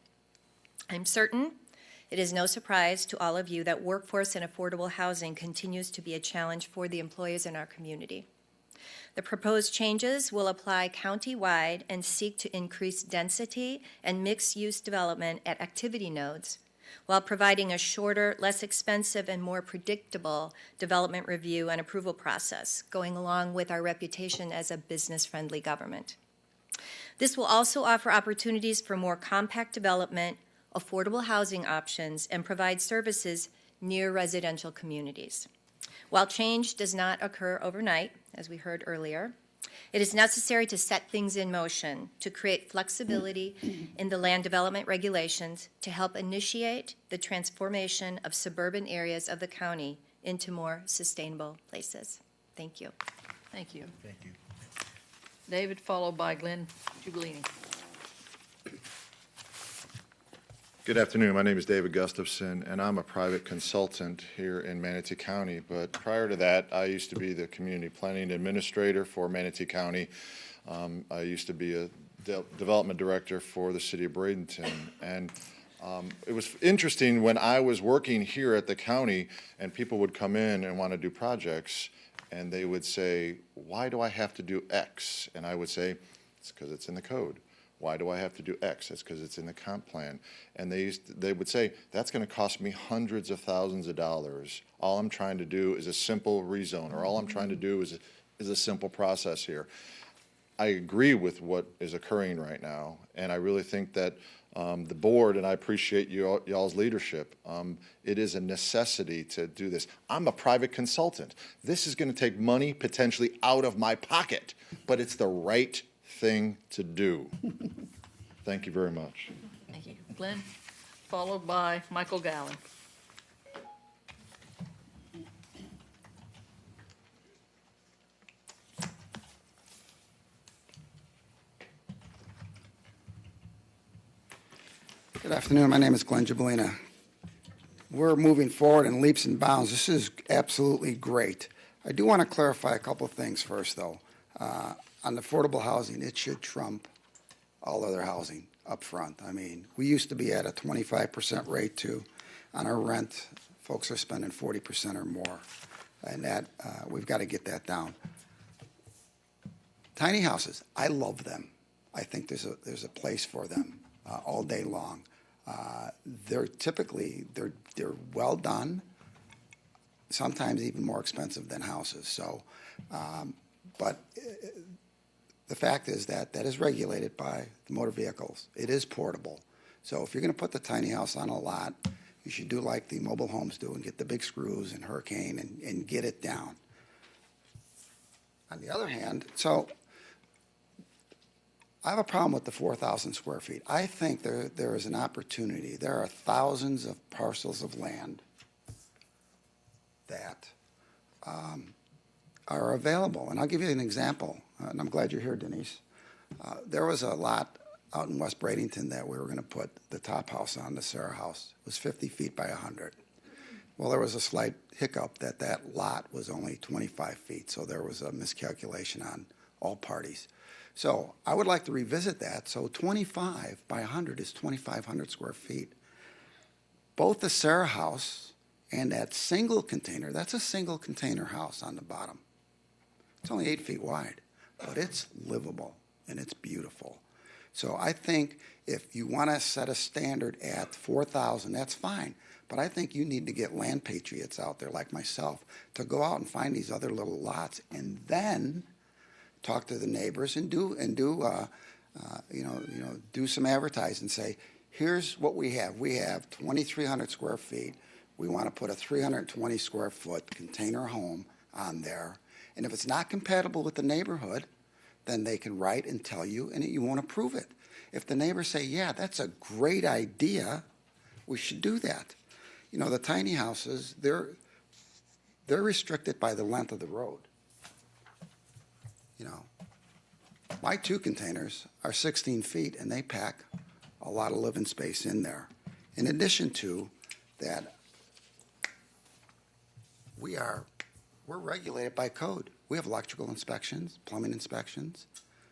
I'm certain it is no surprise to all of you that workforce and affordable housing continues to be a challenge for the employers in our community. The proposed changes will apply county-wide and seek to increase density and mixed-use development at activity nodes, while providing a shorter, less expensive, and more predictable development review and approval process, going along with our reputation as a business-friendly government. This will also offer opportunities for more compact development, affordable housing options, and provide services near residential communities. While change does not occur overnight, as we heard earlier, it is necessary to set things in motion to create flexibility in the land development regulations to help initiate the transformation of suburban areas of the county into more sustainable places. Thank you. Thank you. Thank you. David, followed by Glenn Giubilini. Good afternoon. My name is David Gustafson, and I'm a private consultant here in Manatee County. But prior to that, I used to be the community planning administrator for Manatee County. I used to be a development director for the city of Bradenton. And it was interesting when I was working here at the county and people would come in and want to do projects, and they would say, "Why do I have to do X?" And I would say, "It's because it's in the code." Why do I have to do X? It's because it's in the comp plan. And they would say, that's going to cost me hundreds of thousands of dollars. All I'm trying to do is a simple rezone, or all I'm trying to do is a simple process here. I agree with what is occurring right now, and I really think that the board, and I appreciate y'all's leadership, it is a necessity to do this. I'm a private consultant. This is going to take money potentially out of my pocket, but it's the right thing to do. Thank you very much. Thank you. Glenn, followed by Michael Gallen. Good afternoon. My name is Glenn Giubilini. We're moving forward in leaps and bounds. This is absolutely great. I do want to clarify a couple of things first, though. On affordable housing, it should trump all other housing up front. I mean, we used to be at a 25% rate too. On our rent, folks are spending 40% or more. And that, we've got to get that down. Tiny houses, I love them. I think there's a place for them all day long. They're typically, they're well done, sometimes even more expensive than houses. So But the fact is that that is regulated by the motor vehicles. It is portable. So if you're going to put the tiny house on a lot, you should do like the mobile homes do and get the big screws and hurricane and get it down. On the other hand, so I have a problem with the 4,000 square feet. I think there is an opportunity. There are thousands of parcels of land that are available. And I'll give you an example, and I'm glad you're here, Denise. There was a lot out in West Bradenton that we were going to put the top house on, the Sarah House. It was 50 feet by 100. Well, there was a slight hiccup that that lot was only 25 feet, so there was a miscalculation on all parties. So I would like to revisit that. So 25 by 100 is 2,500 square feet. Both the Sarah House and that single container, that's a single container house on the bottom. It's only 8 feet wide, but it's livable and it's beautiful. So I think if you want to set a standard at 4,000, that's fine. But I think you need to get land patriots out there like myself to go out and find these other little lots and then talk to the neighbors and do some advertising and say, here's what we have. We have 2,300 square feet. We want to put a 320 square foot container home on there. And if it's not compatible with the neighborhood, then they can write and tell you, and you won't approve it. If the neighbors say, yeah, that's a great idea, we should do that. You know, the tiny houses, they're restricted by the length of the road. You know, my 2 containers are 16 feet, and they pack a lot of living space in there. In addition to that, we're regulated by code. We have electrical inspections, plumbing inspections,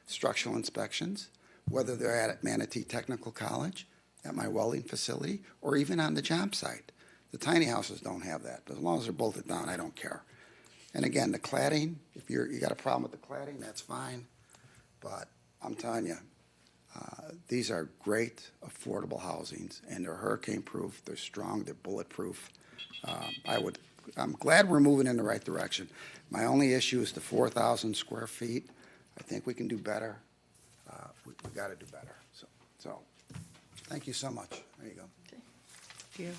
structural inspections, whether they're at Manatee Technical College, at my welding facility, or even on the job site. The tiny houses don't have that, but as long as they're bolted down, I don't care. And again, the cladding, if you got a problem with the cladding, that's fine. But I'm telling you, these are great, affordable housings, and they're hurricane-proof, they're strong, they're bulletproof. I'm glad we're moving in the right direction. My only issue is the 4,000 square feet. I think we can do better. We got to do better. So, thank you so much. There you go. Thank you.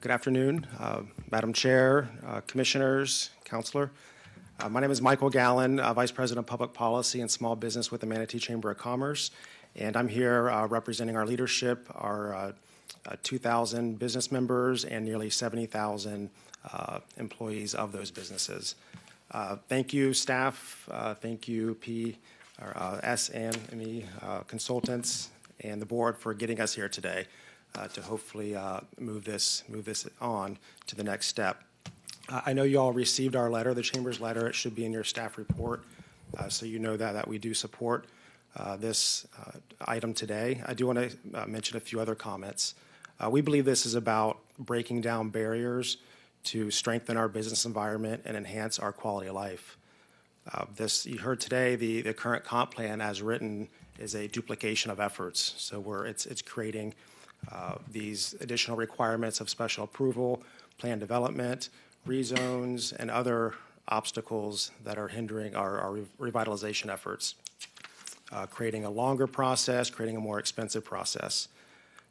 Good afternoon, Madam Chair, Commissioners, Counselor. My name is Michael Gallen, Vice President of Public Policy and Small Business with the Manatee Chamber of Commerce, and I'm here representing our leadership, our 2,000 business members, and nearly 70,000 employees of those businesses. Thank you, staff. Thank you, S&E consultants, and the board for getting us here today. To hopefully move this on to the next step. I know you all received our letter, the Chamber's letter. It should be in your staff report, so you know that we do support this item today. I do want to mention a few other comments. We believe this is about breaking down barriers to strengthen our business environment and enhance our quality of life. You heard today, the current comp plan as written is a duplication of efforts. So it's creating these additional requirements of special approval, plan development, rezones, and other obstacles that are hindering our revitalization efforts, creating a longer process, creating a more expensive process.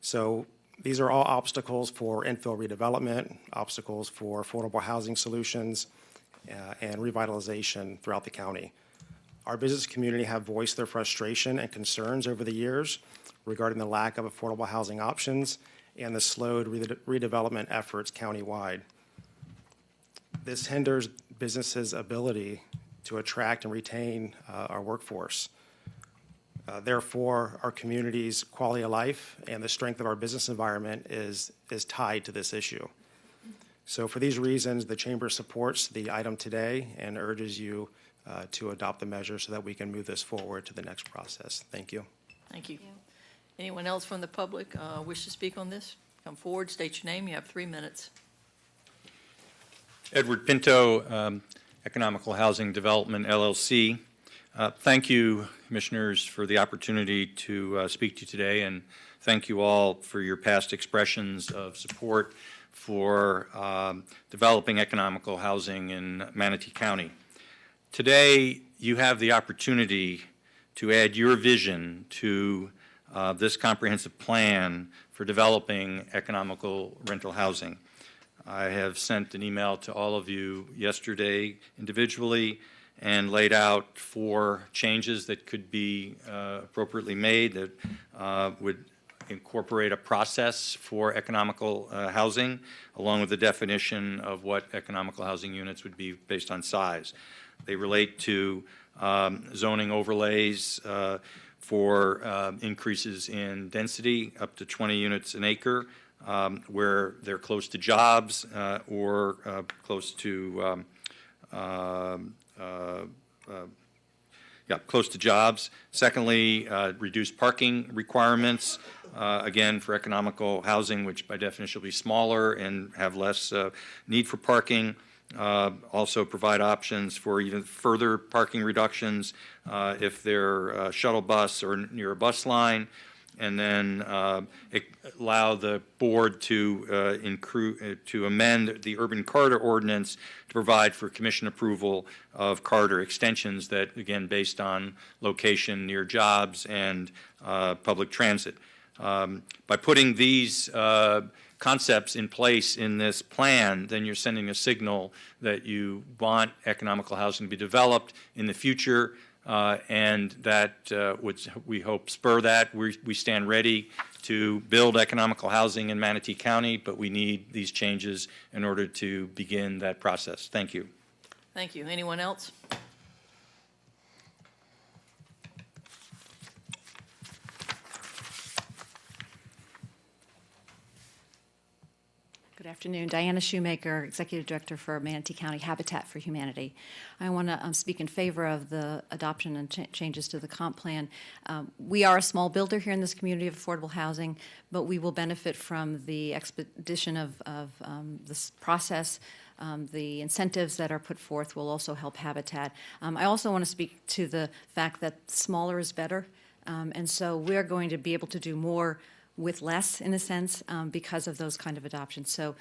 So these are all obstacles for infill redevelopment, obstacles for affordable housing solutions, and revitalization throughout the county. Our business community have voiced their frustration and concerns over the years regarding the lack of affordable housing options and the slowed redevelopment efforts countywide. This hinders businesses' ability to attract and retain our workforce. Therefore, our community's quality of life and the strength of our business environment is tied to this issue. So for these reasons, the Chamber supports the item today and urges you to adopt the measure so that we can move this forward to the next process. Thank you. Thank you. Anyone else from the public wish to speak on this? Come forward, state your name. You have 3 minutes. Edward Pinto, Economical Housing Development, LLC. Thank you, Commissioners, for the opportunity to speak to you today, and thank you all for your past expressions of support for developing economical housing in Manatee County. Today, you have the opportunity to add your vision to this comprehensive plan for developing economical rental housing. I have sent an email to all of you yesterday individually and laid out 4 changes that could be appropriately made that would incorporate a process for economical housing, along with the definition of what economical housing units would be based on size. They relate to zoning overlays for increases in density up to 20 units an acre, where they're close to jobs or close to close to jobs. Secondly, reduced parking requirements, again, for economical housing, which by definition will be smaller and have less need for parking. Also provide options for even further parking reductions if they're a shuttle bus or near a bus line. And then allow the board to amend the urban corridor ordinance to provide for commission approval of corridor extensions that, again, based on location near jobs and public transit. By putting these concepts in place in this plan, then you're sending a signal that you want economical housing to be developed in the future. And that would, we hope, spur that. We stand ready to build economical housing in Manatee County, but we need these changes in order to begin that process. Thank you. Thank you. Anyone else? Good afternoon. Diana Shoemaker, Executive Director for Manatee County Habitat for Humanity. I want to speak in favor of the adoption and changes to the comp plan. We are a small builder here in this community of affordable housing, but we will benefit from the expedition of this process. The incentives that are put forth will also help Habitat. I also want to speak to the fact that smaller is better, and so we're going to be able to do more with less, in a sense, because of those kind of adoptions. So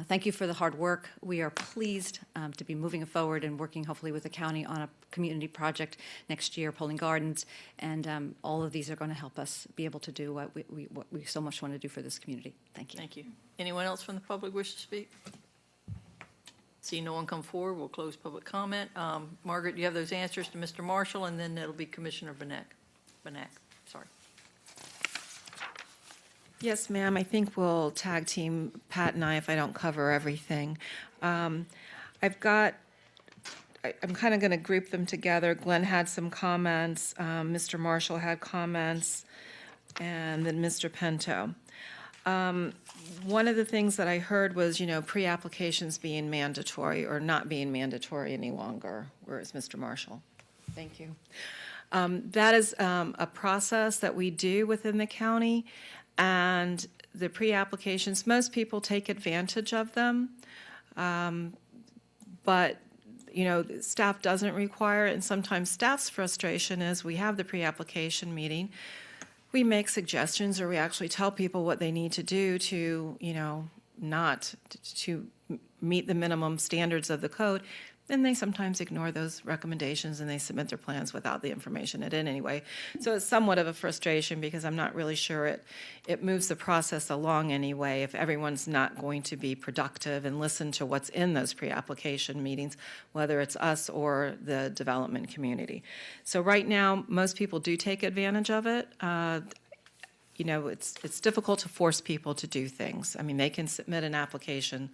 thank you for the hard work. We are pleased to be moving forward and working hopefully with the county on a community project next year, Poland Gardens, and all of these are going to help us be able to do what we so much want to do for this community. Thank you. Thank you. Anyone else from the public wish to speak? See no one come forward, we'll close public comment. Margaret, you have those answers to Mr. Marshall, and then it'll be Commissioner Benak. Sorry. Yes, ma'am. I think we'll tag team Pat and I if I don't cover everything. I'm kind of going to group them together. Glenn had some comments, Mr. Marshall had comments, and then Mr. Pinto. One of the things that I heard was, pre-applications being mandatory or not being mandatory any longer. Where is Mr. Marshall? Thank you. That is a process that we do within the county. And the pre-applications, most people take advantage of them, but, staff doesn't require it, and sometimes staff's frustration is we have the pre-application meeting, we make suggestions, or we actually tell people what they need to do to, not to meet the minimum standards of the code, and they sometimes ignore those recommendations and they submit their plans without the information in anyway. So it's somewhat of a frustration because I'm not really sure it moves the process along anyway if everyone's not going to be productive and listen to what's in those pre-application meetings, whether it's us or the development community. So right now, most people do take advantage of it. It's difficult to force people to do things. I mean, they can submit an application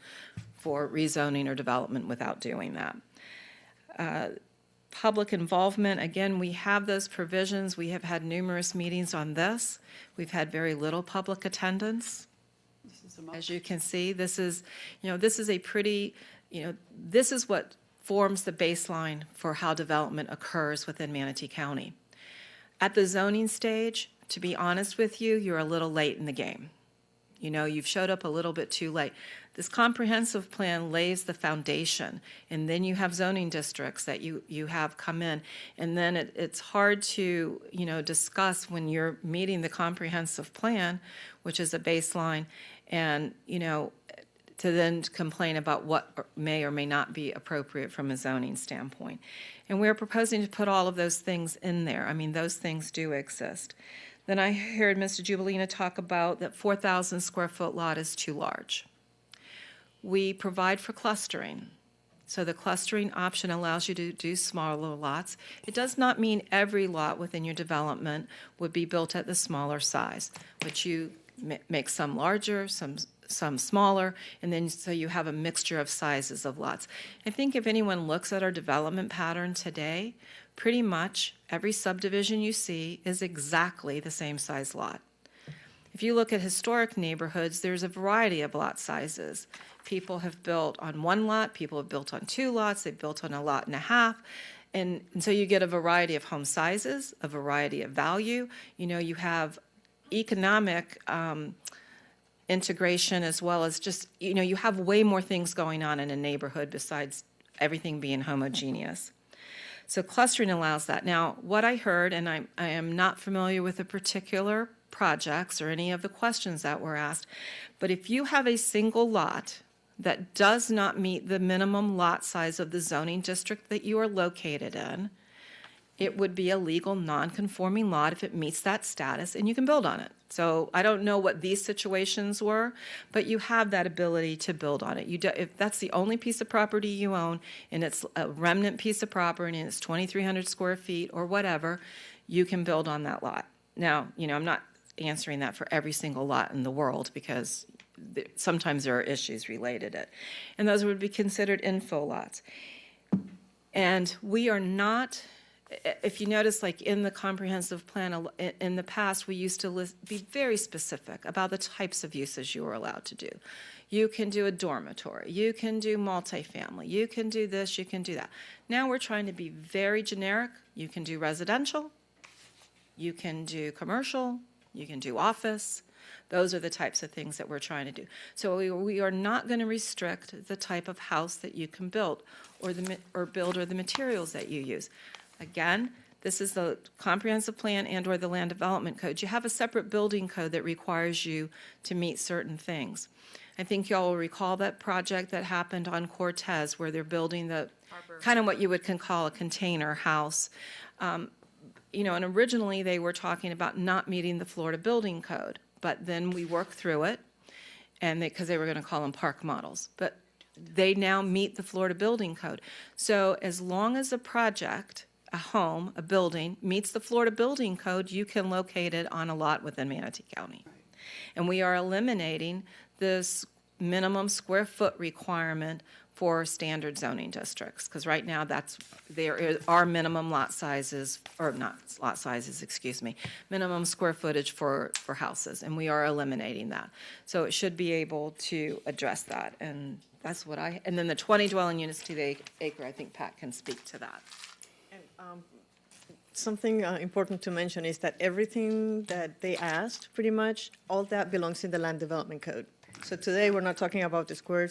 for rezoning or development without doing that. Public involvement, again, we have those provisions. We have had numerous meetings on this. We've had very little public attendance. As you can see, this is a pretty, this is what forms the baseline for how development occurs within Manatee County. At the zoning stage, to be honest with you, you're a little late in the game. You've showed up a little bit too late. This comprehensive plan lays the foundation, and then you have zoning districts that you have come in, and then it's hard to, discuss when you're meeting the comprehensive plan, which is a baseline, and, to then complain about what may or may not be appropriate from a zoning standpoint. And we're proposing to put all of those things in there. I mean, those things do exist. Then I heard Mr. Jubilina talk about that 4,000 square foot lot is too large. We provide for clustering. So the clustering option allows you to do smaller lots. It does not mean every lot within your development would be built at the smaller size, but you make some larger, some smaller, and then so you have a mixture of sizes of lots. I think if anyone looks at our development pattern today, pretty much every subdivision you see is exactly the same size lot. If you look at historic neighborhoods, there's a variety of lot sizes. People have built on one lot, people have built on two lots, they've built on a lot and a half. And so you get a variety of home sizes, a variety of value. You know, you have economic integration as well as just, you know, you have way more things going on in a neighborhood besides everything being homogeneous. So clustering allows that. Now, what I heard, and I am not familiar with the particular projects or any of the questions that were asked, but if you have a single lot that does not meet the minimum lot size of the zoning district that you are located in, it would be a legal non-conforming lot if it meets that status, and you can build on it. So I don't know what these situations were, but you have that ability to build on it. If that's the only piece of property you own, and it's a remnant piece of property, and it's 2,300 square feet or whatever, you can build on that lot. Now, you know, I'm not answering that for every single lot in the world because sometimes there are issues related to it. And those would be considered infill lots. And we are not, if you notice, like in the comprehensive plan, in the past, we used to be very specific about the types of uses you were allowed to do. You can do a dormitory, you can do multifamily, you can do this, you can do that. Now we're trying to be very generic. You can do residential, you can do commercial, you can do office. Those are the types of things that we're trying to do. So we are not going to restrict the type of house that you can build or the materials that you use. Again, this is the comprehensive plan and or the land development code. You have a separate building code that requires you to meet certain things. I think y'all will recall that project that happened on Cortez where they're building the kind of what you would call a container house. You know, and originally they were talking about not meeting the Florida building code. But then we worked through it, and because they were going to call them park models. But they now meet the Florida building code. So as long as a project, a home, a building, meets the Florida building code, you can locate it on a lot within Manatee County. And we are eliminating this minimum square foot requirement for standard zoning districts, because right now there are minimum lot sizes, or not lot sizes, excuse me, minimum square footage for houses, and we are eliminating that. So it should be able to address that, and that's what and then the 20 dwelling units to the acre, I think Pat can speak to that. And something important to mention is that everything that they asked, pretty much, all that belongs in the land development code. So today, we're not talking about the square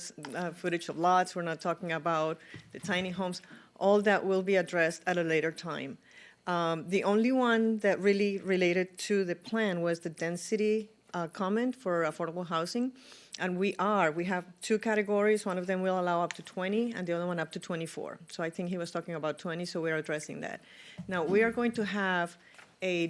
footage of lots, we're not talking about the tiny homes. All that will be addressed at a later time. The only one that really related to the plan was the density comment for affordable housing. And we have two categories. One of them will allow up to 20, and the other one up to 24. So I think he was talking about 20, so we're addressing that. Now, we are going to have a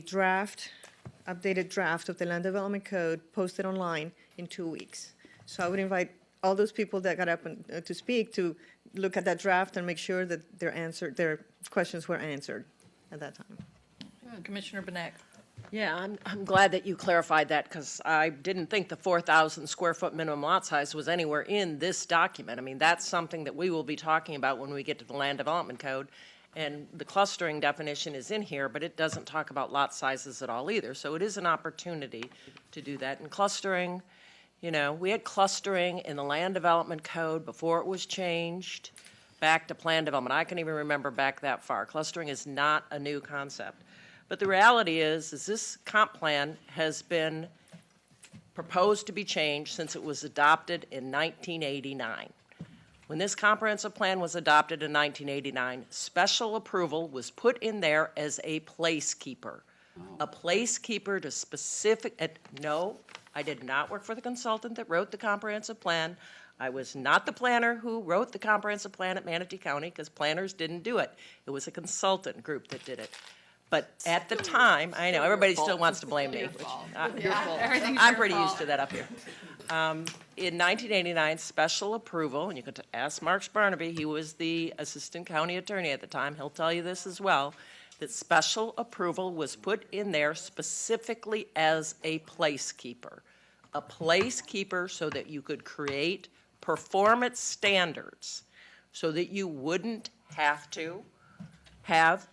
updated draft of the land development code posted online in 2 weeks. So I would invite all those people that got up to speak to look at that draft and make sure that their questions were answered at that time. Commissioner Benek. Yeah, I'm glad that you clarified that because I didn't think the 4,000 square foot minimum lot size was anywhere in this document. I mean, that's something that we will be talking about when we get to the land development code. And the clustering definition is in here, but it doesn't talk about lot sizes at all either. So it is an opportunity to do that. And clustering, you know, we had clustering in the land development code before it was changed back to plan development. I can even remember back that far. Clustering is not a new concept. But the reality is this comp plan has been proposed to be changed since it was adopted in 1989. When this comprehensive plan was adopted in 1989, special approval was put in there as a placekeeper. A placekeeper to no, I did not work for the consultant that wrote the comprehensive plan. I was not the planner who wrote the comprehensive plan at Manatee County, because planners didn't do it. It was a consultant group that did it. But at the time, I know, everybody still wants to blame me. which, I'm pretty used to that up here. In 1989, special approval, and you can ask Mark Barnaby, he was the assistant county attorney at the time, he'll tell you this as well, that special approval was put in there specifically as a placekeeper. A placekeeper so that you could create performance standards, so that you wouldn't have to have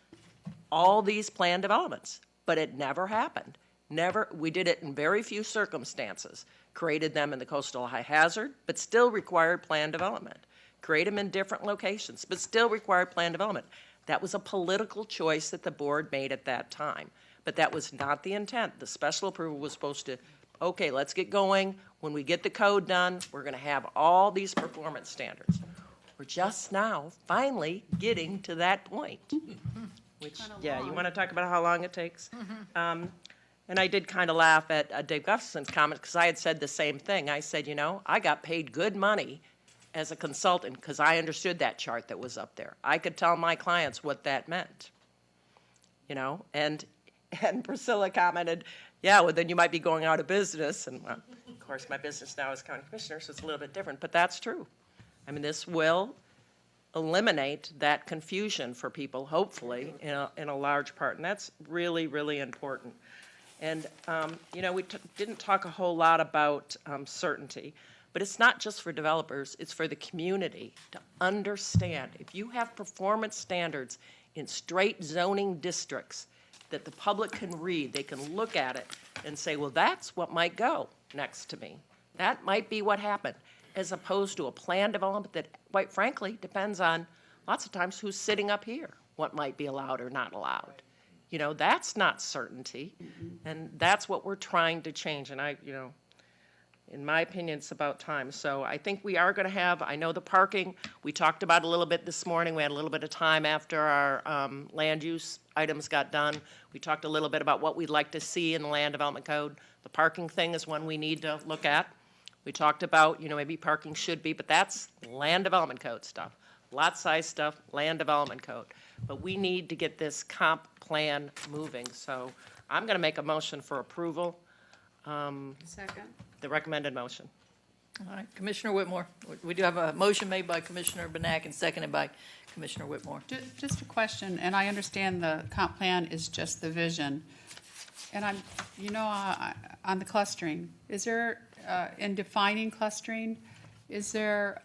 all these planned developments. But it never happened. Never. We did it in very few circumstances. Created them in the coastal high hazard, but still required planned development. Create them in different locations, but still required planned development. That was a political choice that the board made at that time. But that was not the intent. The special approval was supposed to, okay, let's get going. When we get the code done, we're going to have all these performance standards. We're just now finally getting to that point. Which, yeah, you want to talk about how long it takes? And I did kind of laugh at Dave Gustafson's comment, because I had said the same thing. I said, you know, I got paid good money as a consultant because I understood that chart that was up there. I could tell my clients what that meant, you know? And Priscilla commented, yeah, well, then you might be going out of business. And, well, of course, my business now is county commissioner, so it's a little bit different. But that's true. I mean, this will eliminate that confusion for people, hopefully, in a large part. And that's really, really important. And, you know, we didn't talk a whole lot about certainty, but it's not just for developers, it's for the community to understand. If you have performance standards in straight zoning districts that the public can read, they can look at it and say, well, that's what might go next to me. That might be what happened, as opposed to a planned development that, quite frankly, depends on lots of times who's sitting up here, what might be allowed or not allowed. You know, that's not certainty, and that's what we're trying to change. And I, you know, in my opinion, it's about time. So I think we are going to have, I know the parking, we talked about a little bit this morning. We had a little bit of time after our land use items got done. We talked a little bit about what we'd like to see in the land development code. The parking thing is one we need to look at. We talked about, you know, maybe parking should be, but that's land development code stuff. Lot size stuff, land development code. But we need to get this comp plan moving. So I'm going to make a motion for approval. Second. The recommended motion. All right, Commissioner Whitmore. We do have a motion made by Commissioner Benak and seconded by Commissioner Whitmore. Just a question, and I understand the comp plan is just the vision. And I'm, you know, on the clustering, is there, in defining clustering, is there,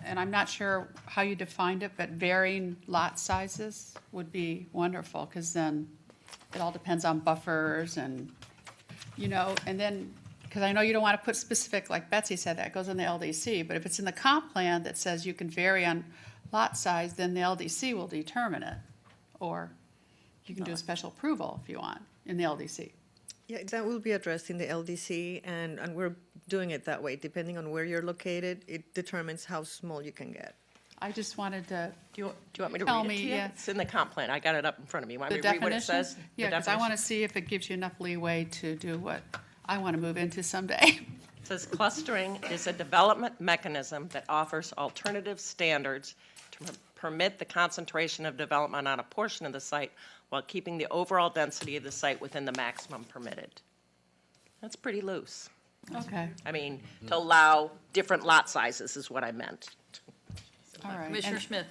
and I'm not sure how you defined it, but varying lot sizes would be wonderful, because then it all depends on buffers and, you know, and then, because I know you don't want to put specific, like Betsy said, that goes in the LDC, but if it's in the comp plan that says you can vary on lot size, then the LDC will determine it. Or you can do a special approval if you want in the LDC. Yeah, that will be addressed in the LDC, and we're doing it that way. Depending on where you're located, it determines how small you can get. I just wanted to. Do you want me to Tell read it to me, you? yeah. It's in the comp plan. I got it up in front of me. You want The me to read what it definition? says? The Yeah, because I want to definition? see if it gives you enough leeway to do what I want to move into someday. It says clustering is a development mechanism that offers alternative standards to permit the concentration of development on a portion of the site while keeping the overall density of the site within the maximum permitted. That's pretty loose. Okay, I mean, to allow different lot sizes is what I meant. all right. Commissioner And- Smith.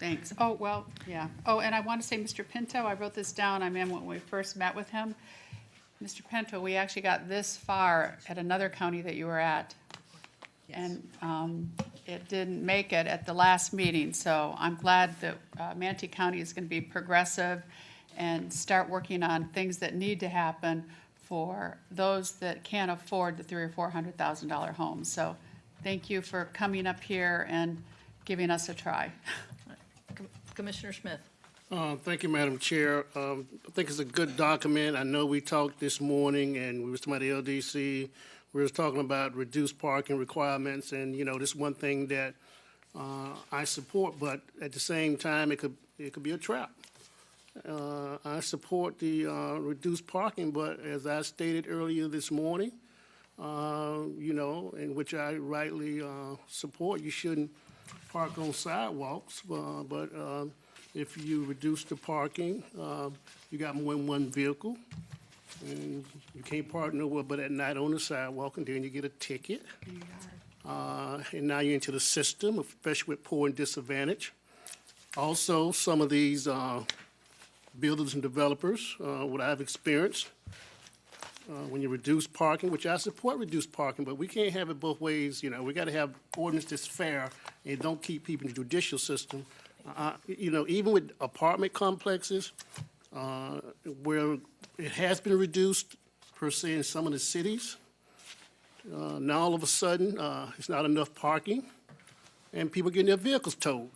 Thanks. Oh, well, yeah. Oh, and I want to say, Mr. Pinto, I wrote this down, I mean, when we first met with him. Mr. Pinto, we actually got this far at another county that you were at. And it didn't make it at the last meeting, so I'm glad that Manatee County is going to be progressive and start working on things that need to happen for those that can't afford the $300,000 or $400,000 homes. So thank you for coming up here and giving us a try. Commissioner Smith. Thank you, Madam Chair. I think it's a good document. I know we talked this morning, and we was talking about the LDC. We was talking about reduced parking requirements, and, you know, this one thing that I support, but at the same time, it could be a trap. I support the reduced parking, but as I stated earlier this morning, in which I rightly support. You shouldn't park on sidewalks, but if you reduce the parking, you got more than one vehicle, and you can't park nowhere but at night on the sidewalk, and then you get a ticket. And now you're into the system, especially with poor and disadvantaged. Also, some of these builders and developers, what I've experienced, when you reduce parking, which I support reduced parking, but we can't have it both ways. We got to have ordinance that's fair and don't keep people in the judicial system. Even with apartment complexes, where it has been reduced per se in some of the cities, now all of a sudden, it's not enough parking and people getting their vehicles towed,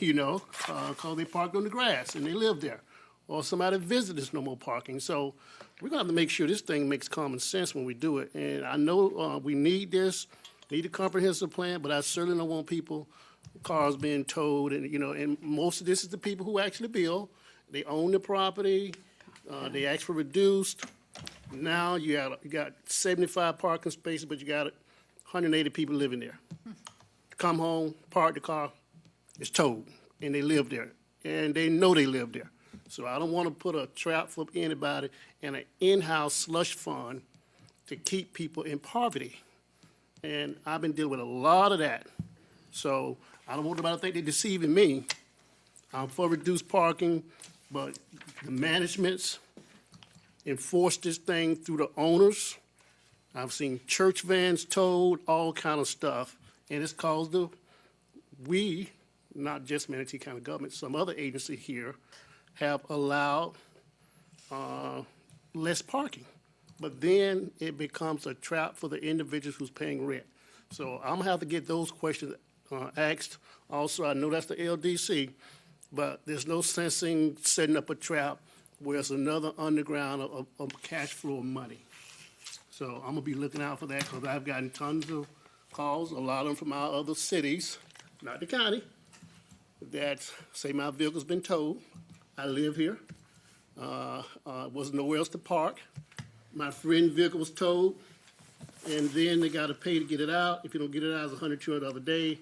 because they parked on the grass and they live there. Or somebody visited, there's no more parking. So we're going to have to make sure this thing makes common sense when we do it. And I know we need this, need a comprehensive plan, but I certainly don't want cars being towed. And, and most of this is the people who actually build. They own the property. They ask for reduced. Now you got 75 parking spaces, but you got 180 people living there. Come home, park the car, it's towed, and they live there. And they know they live there. So I don't want to put a trap for anybody and an in-house slush fund to keep people in poverty. And I've been dealing with a lot of that. So I don't want nobody to think they're deceiving me. I'm for reduced parking, but the managements enforce this thing through the owners. I've seen church vans towed, all kind of stuff. And it's caused we, not just Manatee County government, some other agency here, have allowed less parking. But then it becomes a trap for the individuals who's paying rent. So I'm gonna have to get those questions asked. Also, I know that's the LDC, but there's no sense in setting up a trap where it's another underground of cash flow of money. So I'm gonna be looking out for that because I've gotten tons of calls, a lot of them from our other cities, not the county, that say my vehicle's been towed. I live here. Was nowhere else to park. My friend's vehicle was towed, and then they got to pay to get it out. If you don't get it out, it's $100, $200 a day.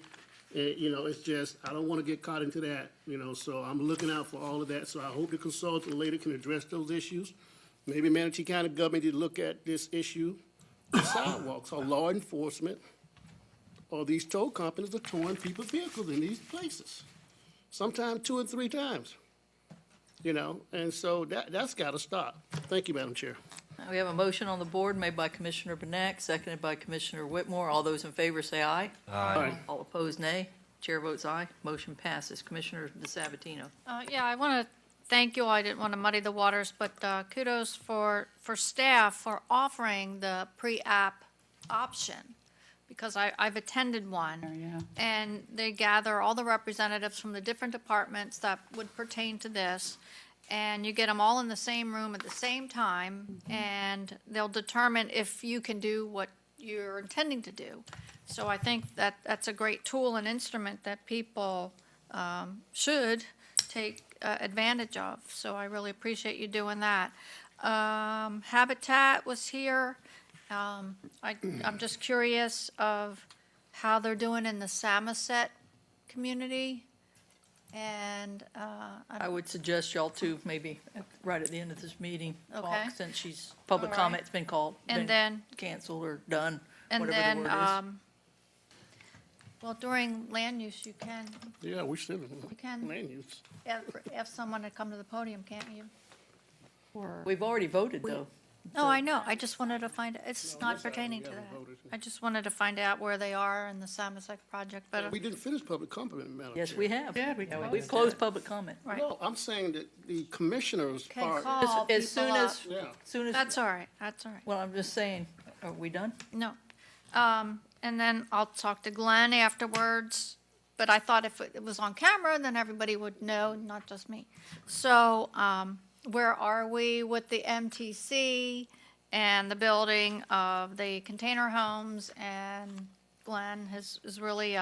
And, it's just, I don't want to get caught into that, so I'm looking out for all of that. So I hope the consultant later can address those issues. Maybe Manatee County government need to look at this issue, sidewalks or law enforcement, or these tow companies are towing people's vehicles in these places, sometimes 2 or 3 times. And so that's got to stop. Thank you, Madam Chair. We have a motion on the board made by Commissioner Benak, seconded by Commissioner Whitmore. All those in favor say aye. Aye. All opposed, nay. Chair votes aye. Motion passes. Commissioner DeSabatino. Yeah, I want to thank you. I didn't want to muddy the waters, but kudos for staff for offering the pre-app option, because I've attended one. And they gather all the representatives from the different departments that would pertain to this, and you get them all in the same room at the same time, and they'll determine if you can do what you're intending to do. So I think that's a great tool and instrument that people should take advantage of. So I really appreciate you doing that. Habitat was here. I'm just curious of how they're doing in the Samoset community. And I would suggest y'all two, maybe right at the end of this meeting, talk, Okay. since public All right. comment's been called, And been then- canceled or done, and whatever then, the word is. well, during land use, you can Yeah, we still can- land use. have someone to come to the podium, can't you? We've already voted, though. No, I know. I just wanted to find, it's not pertaining to that. I just wanted to find out where they are in the Samoset project, but, We didn't finish public comment, Madam Chair. Yes, we have. Yeah, We've closed public comment. right. No, I'm saying that the commissioners Can part. call As soon people as, up. Yeah. soon as, That's all right, that's all right. well, I'm just saying, are we done? No. And then I'll talk to Glenn afterwards, but I thought if it was on camera, then everybody would know, not just me. So, where are we with the MTC and the building of the container homes? And Glenn is really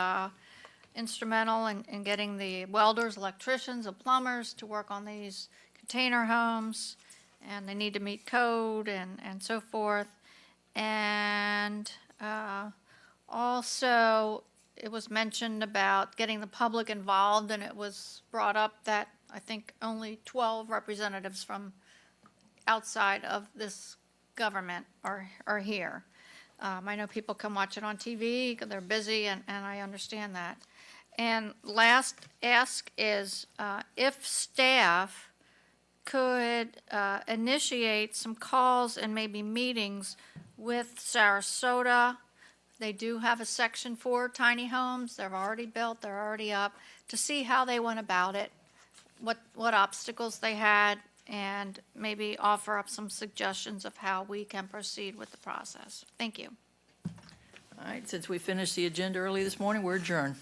instrumental in getting the welders, electricians, and plumbers to work on these container homes, and they need to meet code and so forth. And also, it was mentioned about getting the public involved, and it was brought up that I think only 12 representatives from outside of this government are here. I know people come watch it on TV, they're busy, and I understand that. And last ask is if staff could initiate some calls and maybe meetings with Sarasota. They do have a section for tiny homes. They're already built, they're already up, to see how they went about it, what obstacles they had, and maybe offer up some suggestions of how we can proceed with the process. Thank you. All right, since we finished the agenda early this morning, we're adjourned.